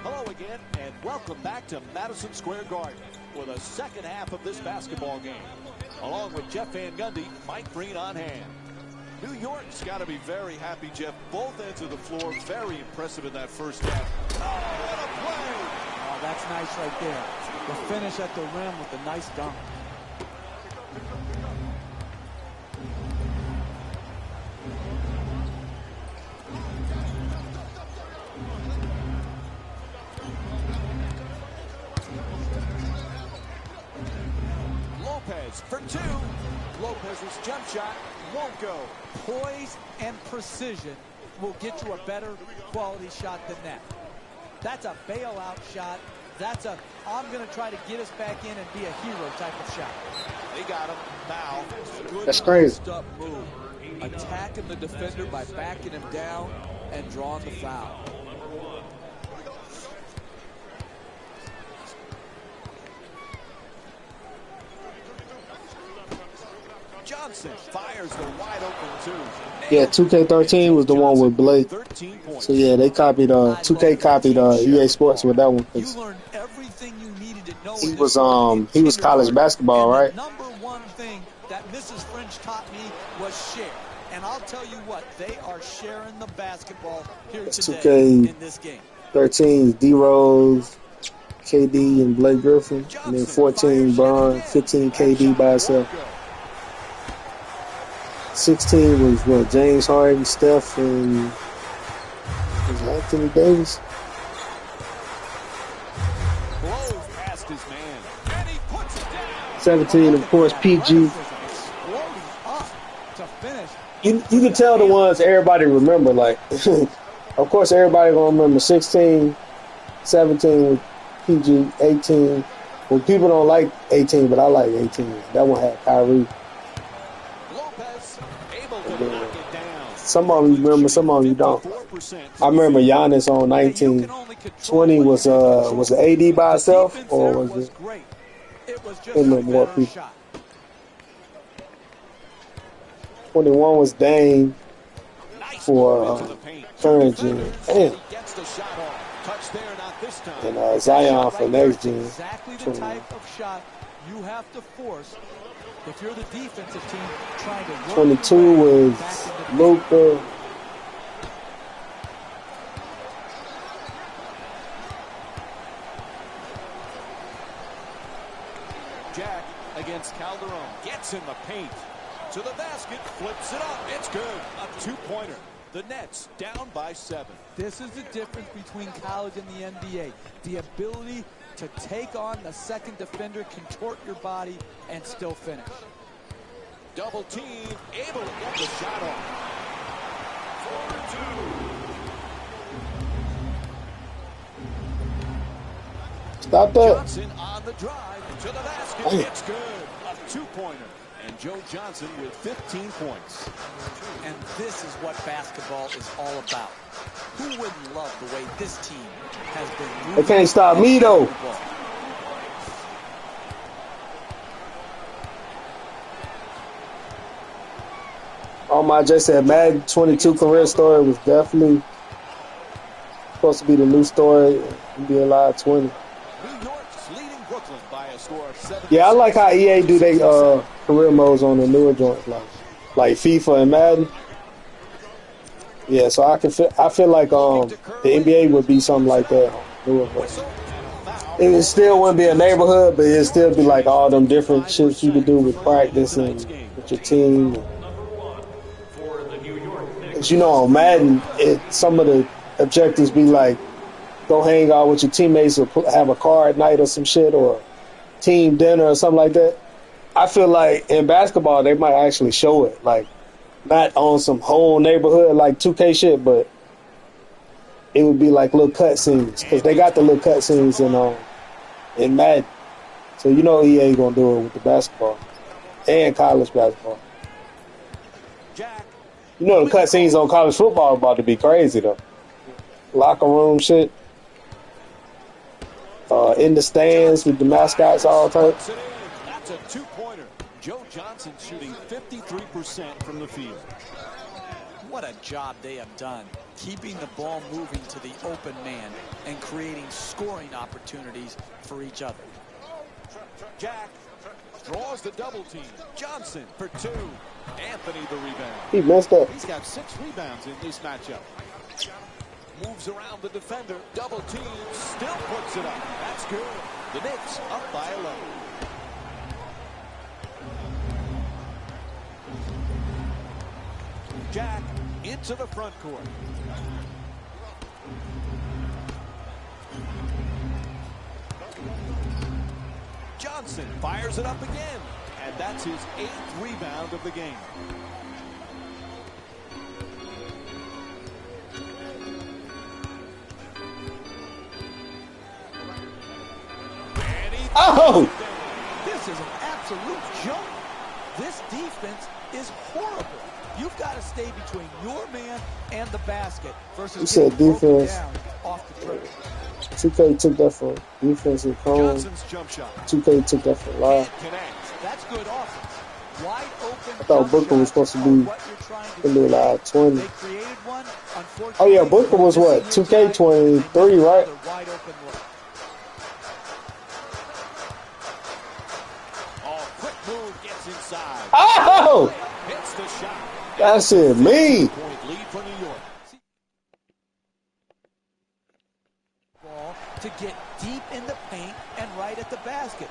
Hello again, and welcome back to Madison Square Garden for the second half of this basketball game. Along with Jeff Van Gundy, Mike Breen on hand. New York's got to be very happy, Jeff. Both ends of the floor, very impressive in that first half. Oh, what a play! Oh, that's nice right there. The finish at the rim with the nice dunk. Lopez for two. Lopez's jump shot won't go. Poise and precision will get you a better quality shot than that. That's a bailout shot. That's a, I'm going to try to get us back in and be a hero type of shot. They got him. Now, That's crazy. Move. attacking the defender by backing him down and drawing the foul. Johnson fires the wide open two. Yeah, 2K13 was the one with Blake. 13 points. So yeah, they copied 2K copied EA Sports with that one. You learned everything you needed to know. He was college basketball, and right? The number one thing that Mrs. French taught me was share. And I'll tell you what, they are sharing the basketball here today in this game. 13 D-Rose, KD, and Blake Griffin. And then 14 Bron, 15 KD by himself. 16 was what, James Harden, Steph, and was it Anthony Davis? Blows past his man. And he puts it down. 17, of course, PG. Exploding up to finish. You can tell the ones everybody remember. Like, of course, everybody gonna remember 16, 17 with PG, 18. Well, people don't like 18, but I like 18. That one had Kyrie. Lopez able to knock it down. Some of them you remember, some of them you don't. 4%. I remember Giannis on 19. 20 was it AD by itself, or was it? Great. It was just In the a more better people. shot. 21 was Dame Nice for move into the paint. current gen. Damn. He gets the shot off. Touch there, not this time. And Zion for next gen. Exactly the type of shot you have to force if you're the defensive team trying to work 22 your way was back into the Luka. Jack against Calderon. Gets in the paint. To the basket. Flips it up. It's good. A two-pointer. The Nets down by 7. This is the difference between college and the NBA. The ability to take on the second defender, contort your body, and still finish. Double team. Able to get the shot off. Stop that. Johnson on the drive. To the basket. Damn. It's good. A two-pointer. And Joe Johnson with 15 points. And this is what basketball is all about. Who wouldn't love the way this team has been moving? They can't stop me, though. the ball? Just said Madden 22 career story was definitely supposed to be the new story. It'd be a lot of 20. New York's leading Brooklyn by a score of 7. Yeah, I like how EA do they career modes on the newer joints, like FIFA and Madden. Yeah, so I feel like the NBA would be something like that. Newer modes. It still wouldn't be a neighborhood, but it'd still be like all them different shits you could do with practice and with your team. As you know, on Madden, some of the objectives be like go hang out with your teammates or have a card night or some shit or team dinner or something like that. I feel like in basketball they might actually show it, like not on some whole neighborhood like 2K shit, but it would be like little cutscenes because they got the little cutscenes in Madden. So you know EA gonna do it with the basketball and college basketball. Jack. You know the cutscenes on college football are about to be crazy though. Locker room shit. In the stands with the mascots all types. That's a two-pointer. Joe Johnson shooting 53% from the field. What a job they have done, keeping the ball moving to the open man and creating scoring opportunities for each other. Jack draws the double team. Johnson for 2. Anthony the rebound. He messed up. He's got 6 rebounds in this matchup. Moves around the defender. Double team. Still puts it up. That's good. The Knicks up by 11. Jack into the front court. Johnson fires it up again. And that's his 8th rebound of the game. Oh! This is an absolute joke. This defense is horrible. You've got to stay between your man and the basket versus You getting said broken defense. down off the dribble. 2K took that for defensive cone. Johnson's jump shot. 2K took that for live. Can't connect. That's good offense. Wide open I thought jump Booker was shots supposed to are be what you're trying to in the create. live 20. They created one. Oh yeah, Unfortunately, Booker was missing what? here 2K tonight, and they 23, missed right? another wide open look. Oh, quick move gets inside. Oh, Hits the shot. that shit me. Point lead for New York. Ball to get deep in the paint and right at the basket.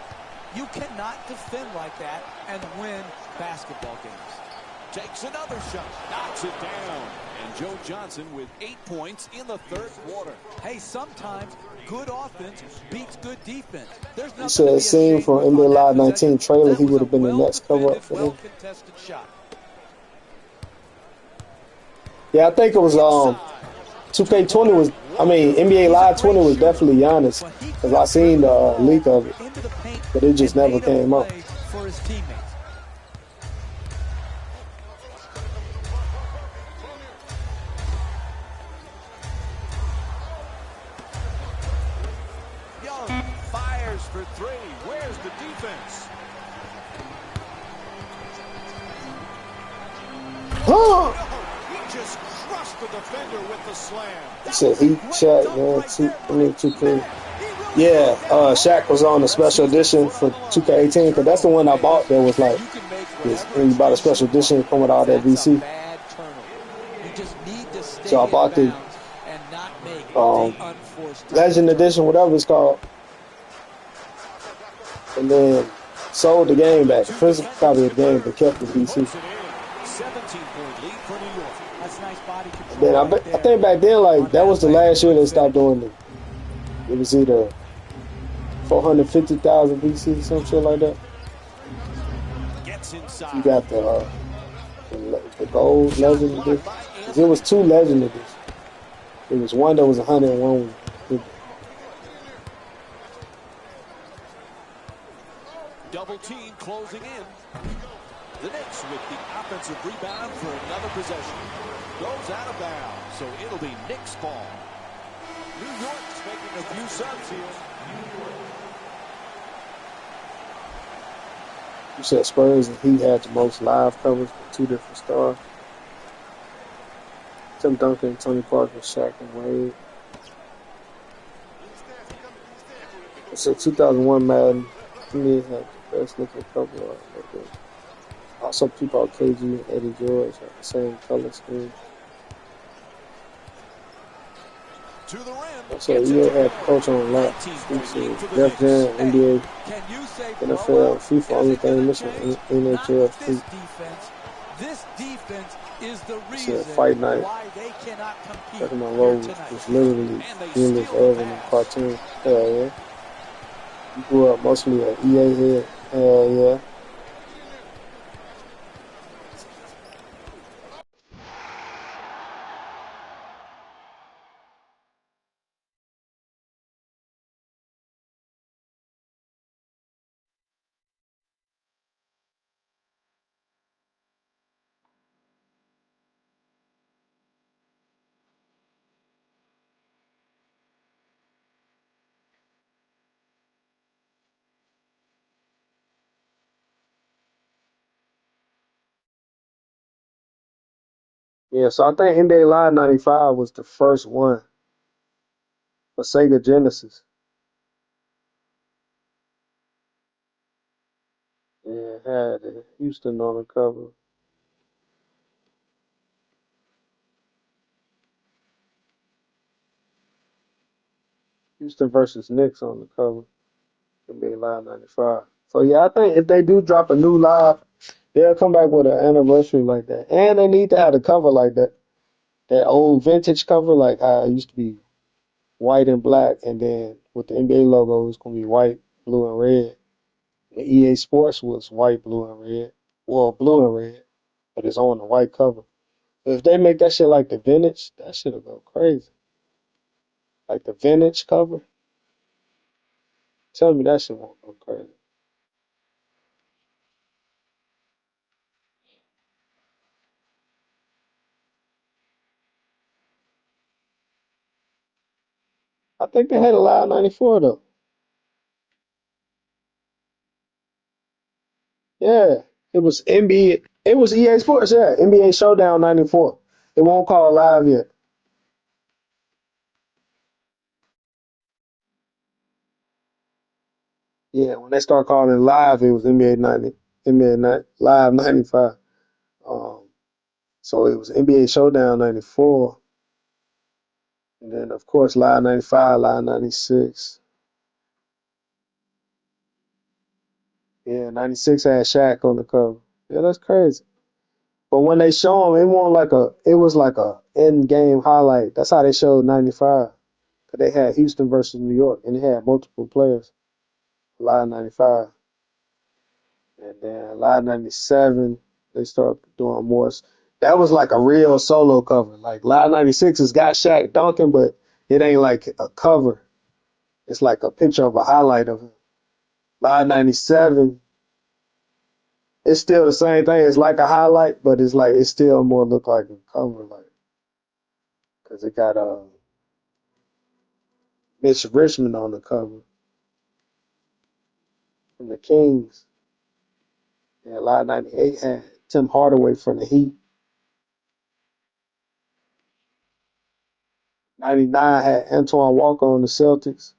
You cannot defend like that and win basketball games. Takes another shot. Knocks it down. And Joe Johnson with 8 points in the third quarter. Hey, sometimes good offense beats good defense. There's You nothing should to have be seen ashamed from of NBA on that Live possession. 19 trailer, That he was would a have been the next cover well-defended, up for them. well-contested shot. Yeah, I think it was Inside. 2K20 was. I mean, NBA Live 20 was definitely Giannis But he because could I have seen driven the the ball leak of it, into the paint but it just and never made a came up. play for his teammates. Young fires for three. Where's the defense? Huh? He just crushed the defender with the slam. He said he Shaq, man. I mean 2K. Yeah, Shaq was on the special edition for 2K18 because that's the one I bought. That was like You can make this, whatever when you bought a excuse special you want. edition, it come with all that That's a VC. bad turnover. You just need to So I stay in bought the bounds and not make um, the unforced type Legend of turnover. Edition, whatever it's called, and then sold the game back, the physical copy of the game, but kept the VC. Puts it in. 17-point lead for New York. That's nice body control Then right I there. think back then, like On that was the play, last year good they stopped finish. doing it. It was either 450,000 VC, some shit like that. Gets You inside. got the gold Shot Legend blocked Edition. by 'Cause it was Anthony. two Legend Editions. It was one that was 100 and one was 50. Double team closing in. The Knicks with the offensive rebound for another possession. Goes out of bounds, so it'll be Knicks ball. New York's making a few subs here. You said Spurs and Heat had the most live covers with two different stars. Tim Duncan, Tony Parker, Shaq, and Wade. It said 2001 Madden. To me, it had the best looking cover. Also, people like KG and Eddie George had the same color scheme. To the rim. I said EA had the coach on a lot. He 19-point lead said for the Def Knicks. Jam, NBA, Can you say NFL, blowout? FIFA, Is only it going thing to missing change? NHL, Not this Street. defense. This defense is the I said reason Fight Night. why they cannot compete Back in my here role tonight. was literally And they endless steal the Evan and pass. cartoon. Hell yeah. You grew up mostly an EA head. Hell yeah. Yeah, so I think NBA Live 95 was the first one for Sega Genesis. Yeah, it had Houston on the cover. Houston versus Knicks on the cover. NBA Live 95. So yeah, I think if they do drop a new live, they'll come back with an anniversary like that. And they need to have a cover like that. That old vintage cover, like how it used to be white and black, and then with the NBA logo, it's gonna be white, blue, and red. The EA Sports was white, blue, and red. Well, blue and red, but it's on the white cover. But if they make that shit like the vintage, that shit'll go crazy. Like the vintage cover, tell me that shit won't go crazy. think they had a live 94 though. Yeah, it was NBA. It was EA Sports. Yeah, NBA Showdown 94. It won't call it live yet. Yeah, when they start calling it live, it was NBA 90, Live 95. Um, so it was NBA Showdown 94, and then of course Live 95, Live 96. Yeah, 96 had Shaq on the cover. Yeah, that's crazy. But when they show him, it was like a end game highlight. That's how they showed 95. 'Cause they had Houston versus New York, and they had multiple players. Live 95, and then Live 97, they started doing more. That was like a real solo cover. Like Live 96 has got Shaq dunking, but it ain't like a cover. It's like a picture of a highlight of him. Live 97, it's still the same thing. It's like a highlight, but it still more look like a cover, like because it got Mitch Richmond on the cover from the Kings. Yeah, Live 98 had Tim Hardaway from the Heat. 99 had Antoine Walker on the Celtics.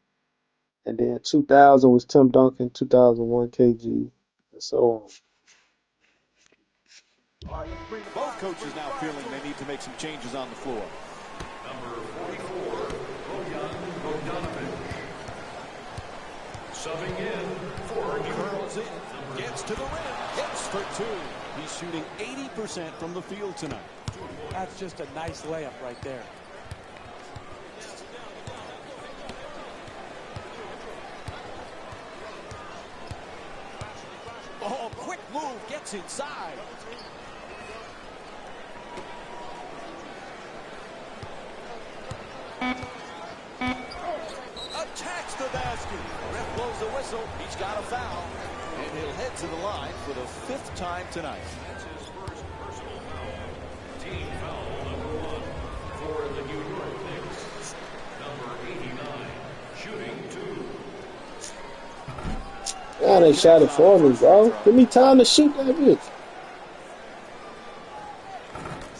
And then 2000 was Tim Duncan, 2001 KG, and so on. Both coaches now feeling they need to make some changes on the floor. Number 44, Bojan Bogdanovic. Subbing in for New Curls in, gets to the rim, hits for two. He's shooting 80% from the field tonight. That's just a nice layup right there. Oh, quick move, gets inside. Attacks the basket. Ref blows the whistle. He's got a foul. And he'll head to the line for the 5th time tonight. That's his first personal foul. Team foul number 1 for the New York Knicks. Number 89, shooting 2. Yeah, they shot it for me, bro. Give me time to shoot that bitch.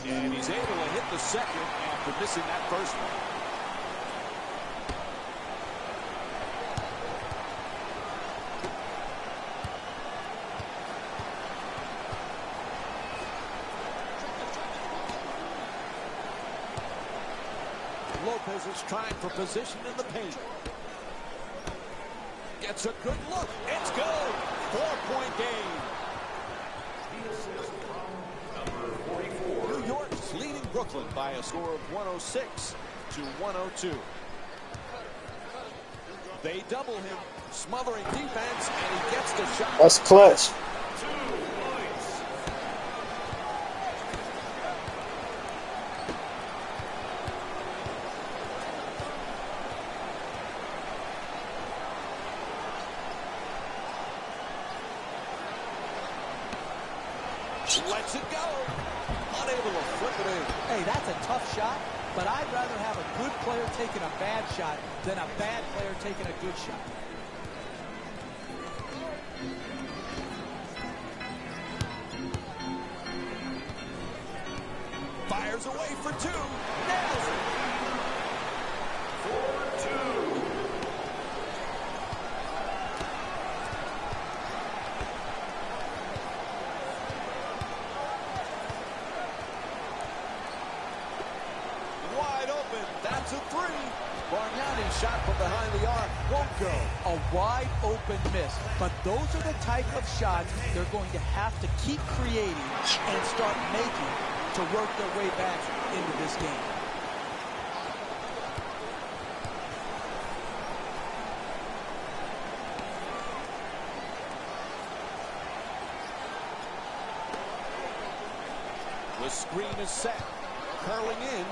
And he's able to hit the second after missing that first one. Lopez is trying for position in the paint. Gets a good look. It's good. 4-point game. Number 44. New York's leading Brooklyn by a score of 106 to 102. They double him, smothering defense, and he gets the shot. That's clutch. 2 points. Lets it go. Unable to flip it in. Hey, that's a tough shot, but I'd rather have a good player taking a bad shot than a bad player taking a good shot. Fires away for two. Nails it. 4-2. Wide open. That's a three. Bargnani's shot from behind the arc won't go. A wide open miss. But those are the type of shots they're going to have to keep creating and start making to work their way back into this game. The screen is set. Curling in.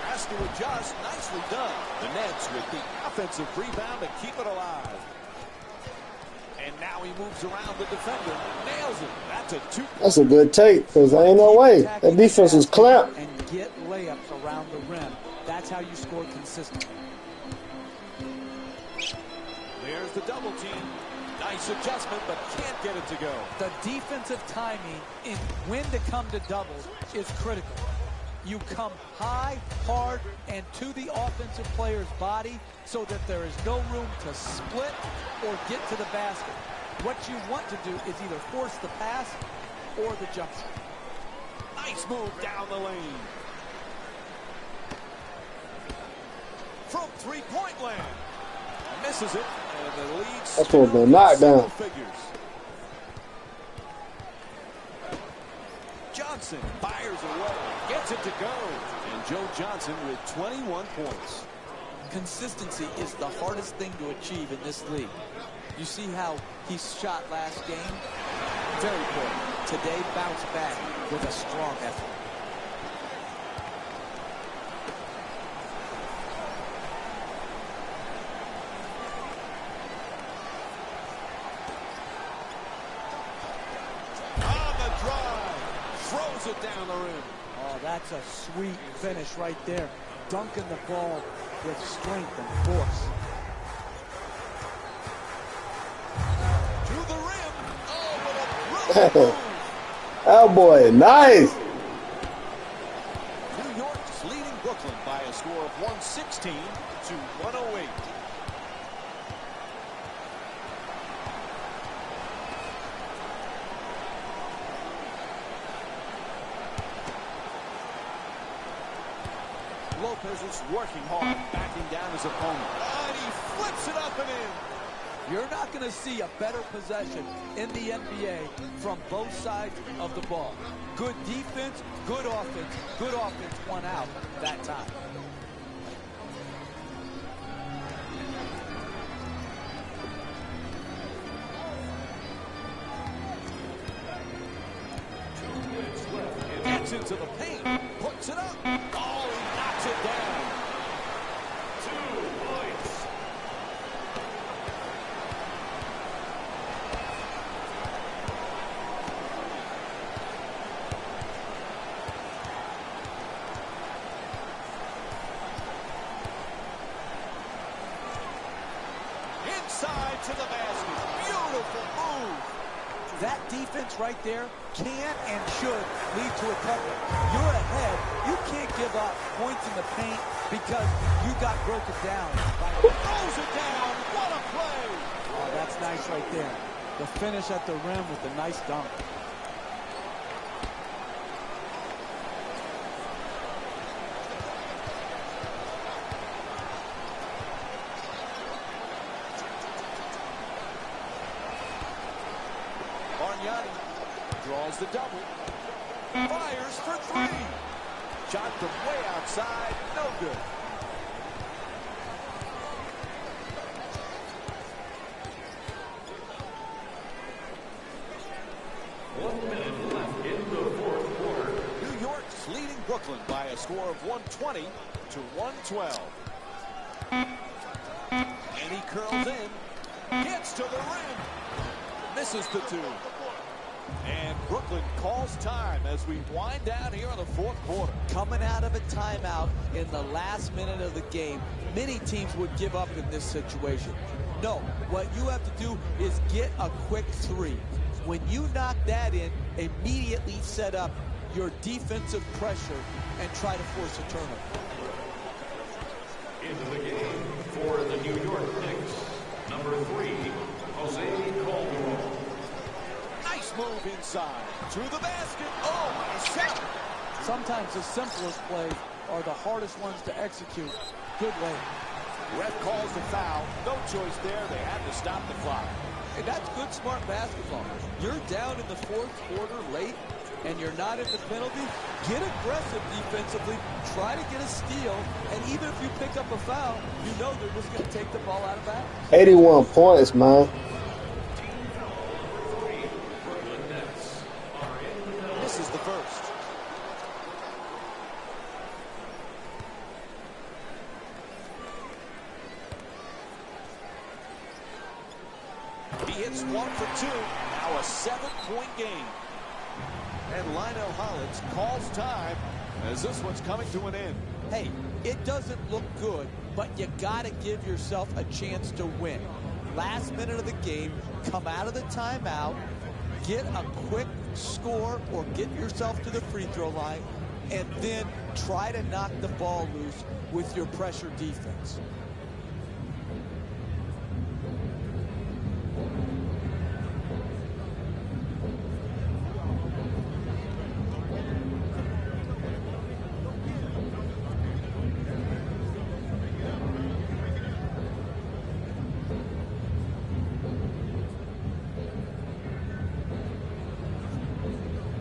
Has to adjust. Nicely done. The Nets with the offensive rebound to keep it alive. And now he moves around the defender. Nails it. That's a two. That's a good take, because there ain't no way. That defense was clamped. And get layups around the rim That's how you score consistently. There's the double team. Nice adjustment, but can't get it to go. The defensive timing in when to come to doubles is critical. You come high, hard, and to the offensive player's body so that there is no room to split or get to the basket. What you want to do is either force the pass or the jump shot. Nice move down the lane. From three-point land. Misses it, and the lead That's still what been in knocked single down. figures. Johnson fires away, gets it to go. And Joe Johnson with 21 points. Consistency is the hardest thing to achieve in this league. You see how he shot last game? Very poor. Today bounced back with a strong effort. Throws it down the rim. Oh, that's a sweet finish right there. Dunking the ball with strength and force. To the rim. Oh, what a brilliant move. Oh boy, nice. New York's leading Brooklyn by a score of 116 to 108. Lopez is working hard, backing down his opponent. And he flips it up and in. You're not going to see a better possession in the NBA from both sides of the ball. Good defense, good offense. Good offense won out that time. Gets into the paint, puts it up. Oh, he knocks it down. 2 points. Inside to the basket. Beautiful move. That defense right there can and should lead to a comeback. You're ahead. You can't give up points in the paint because you got broken down. Throws it down. What a play. Oh, that's nice right there. The finish at the rim with the nice dunk. Bargnani draws the double. Fires for three. Shot from way outside. No good. New York's leading Brooklyn by a score of 120 to 112. And he curls in. Gets to the rim. Misses the two. And Brooklyn calls time as we wind down here in the fourth quarter. Coming out of a timeout in the last minute of the game, many teams would give up in this situation. No, what you have to do is get a quick three. When you knock that in, immediately set up your defensive pressure and try to force a turnover. Into the game for the New York Knicks, number 3, Jose Calderon. Nice move inside. To the basket. Oh, nice shot. Sometimes the simplest plays are the hardest ones to execute. Good lane. Ref calls the foul. No choice there. They had to stop the clock. And that's good, smart basketball. You're down in the fourth quarter late, and you're not in the penalty. Get aggressive defensively. Try to get a steal. And even if you pick up a foul, you know they're just going to take the ball out of bounds. 81 points, man. This is the first. He hits one for two. Now a 7-point game. And Lionel Hollins calls time as this one's coming to an end. Hey, It doesn't look good, but you got to give yourself a chance to win. Last minute of the game, come out of the timeout, get a quick score or get yourself to the free throw line, and then try to knock the ball loose with your pressure defense.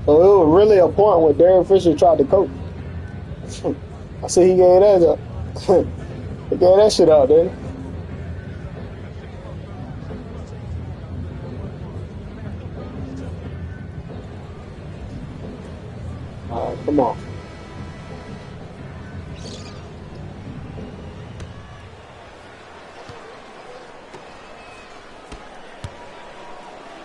So it was really a point when Derek Fisher tried to coach. I see he gave that up. He gave that shit out, didn't he? All right, come on.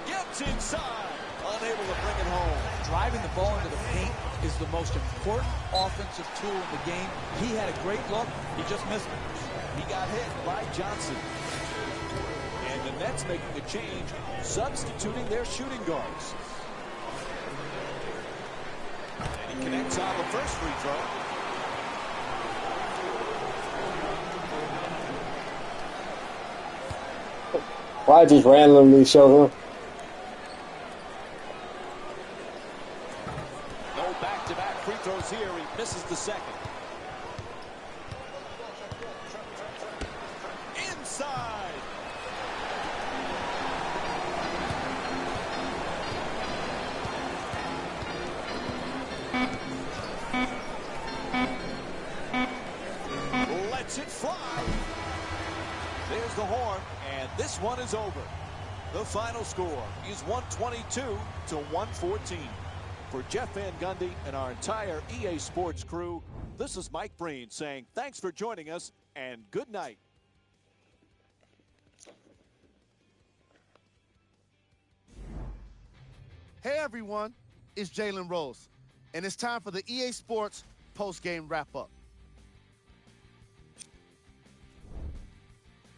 Gets inside. Unable to bring it home. Driving the ball into the paint is the most important offensive tool in the game. He had a great look. He just missed it. He got hit by Johnson. And the Nets making a change, substituting their shooting guards. And he connects on the first free throw. Why just randomly show him? No back-to-back free throws here. He misses the second. Inside. Lets it fly. There's the horn, and this one is over. The final score is 122-114. For Jeff Van Gundy and our entire EA Sports crew, this is Mike Breen saying thanks for joining us and good night. Hey everyone, it's Jalen Rose, and it's time for the EA Sports post-game wrap-up.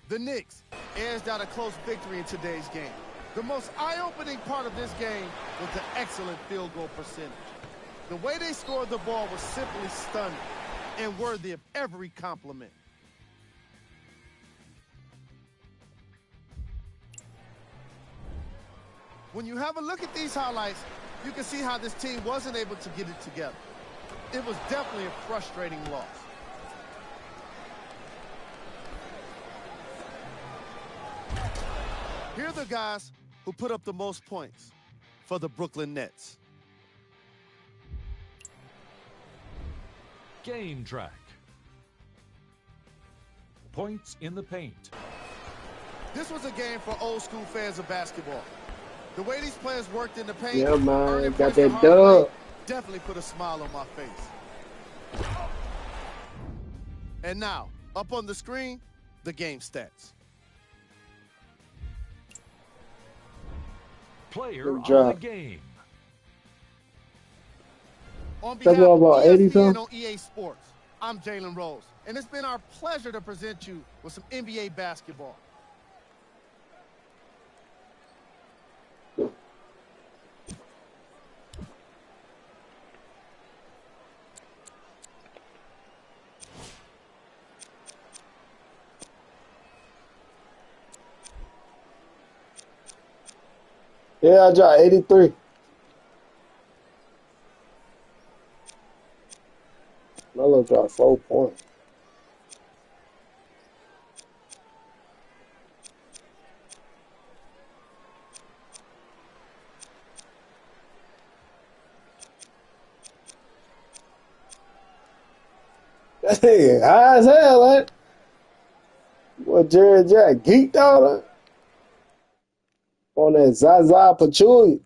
The Knicks edged out a close victory in today's game. The most eye-opening part of this game was the excellent field goal percentage. The way they scored the ball was simply stunning and worthy of every compliment. When you have a look at these highlights, you can see how this team wasn't able to get it together. It was definitely a frustrating loss. Here are the guys who put up the most points for the Brooklyn Nets. Game track. Points in the paint. This was a game for old school fans of basketball. The way these players worked in the paint, Yeah, man, earning got points the that hard dub. way, definitely put a smile on my face. And now, up on the screen, the game stats. Player Good of job. the game. On That's behalf what of about 80 ESPN something? on EA Sports, I'm Jalen Rose, and it's been our pleasure to present you with some NBA basketball. Yeah, I dropped 83. Melo dropped 4 points. That nigga high as hell, ain't it? What Jared Jack geeked out on that Zaza Pachulia.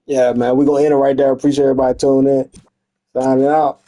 Yeah, man, we're gonna end it right there. Appreciate everybody tuning in. Signing out.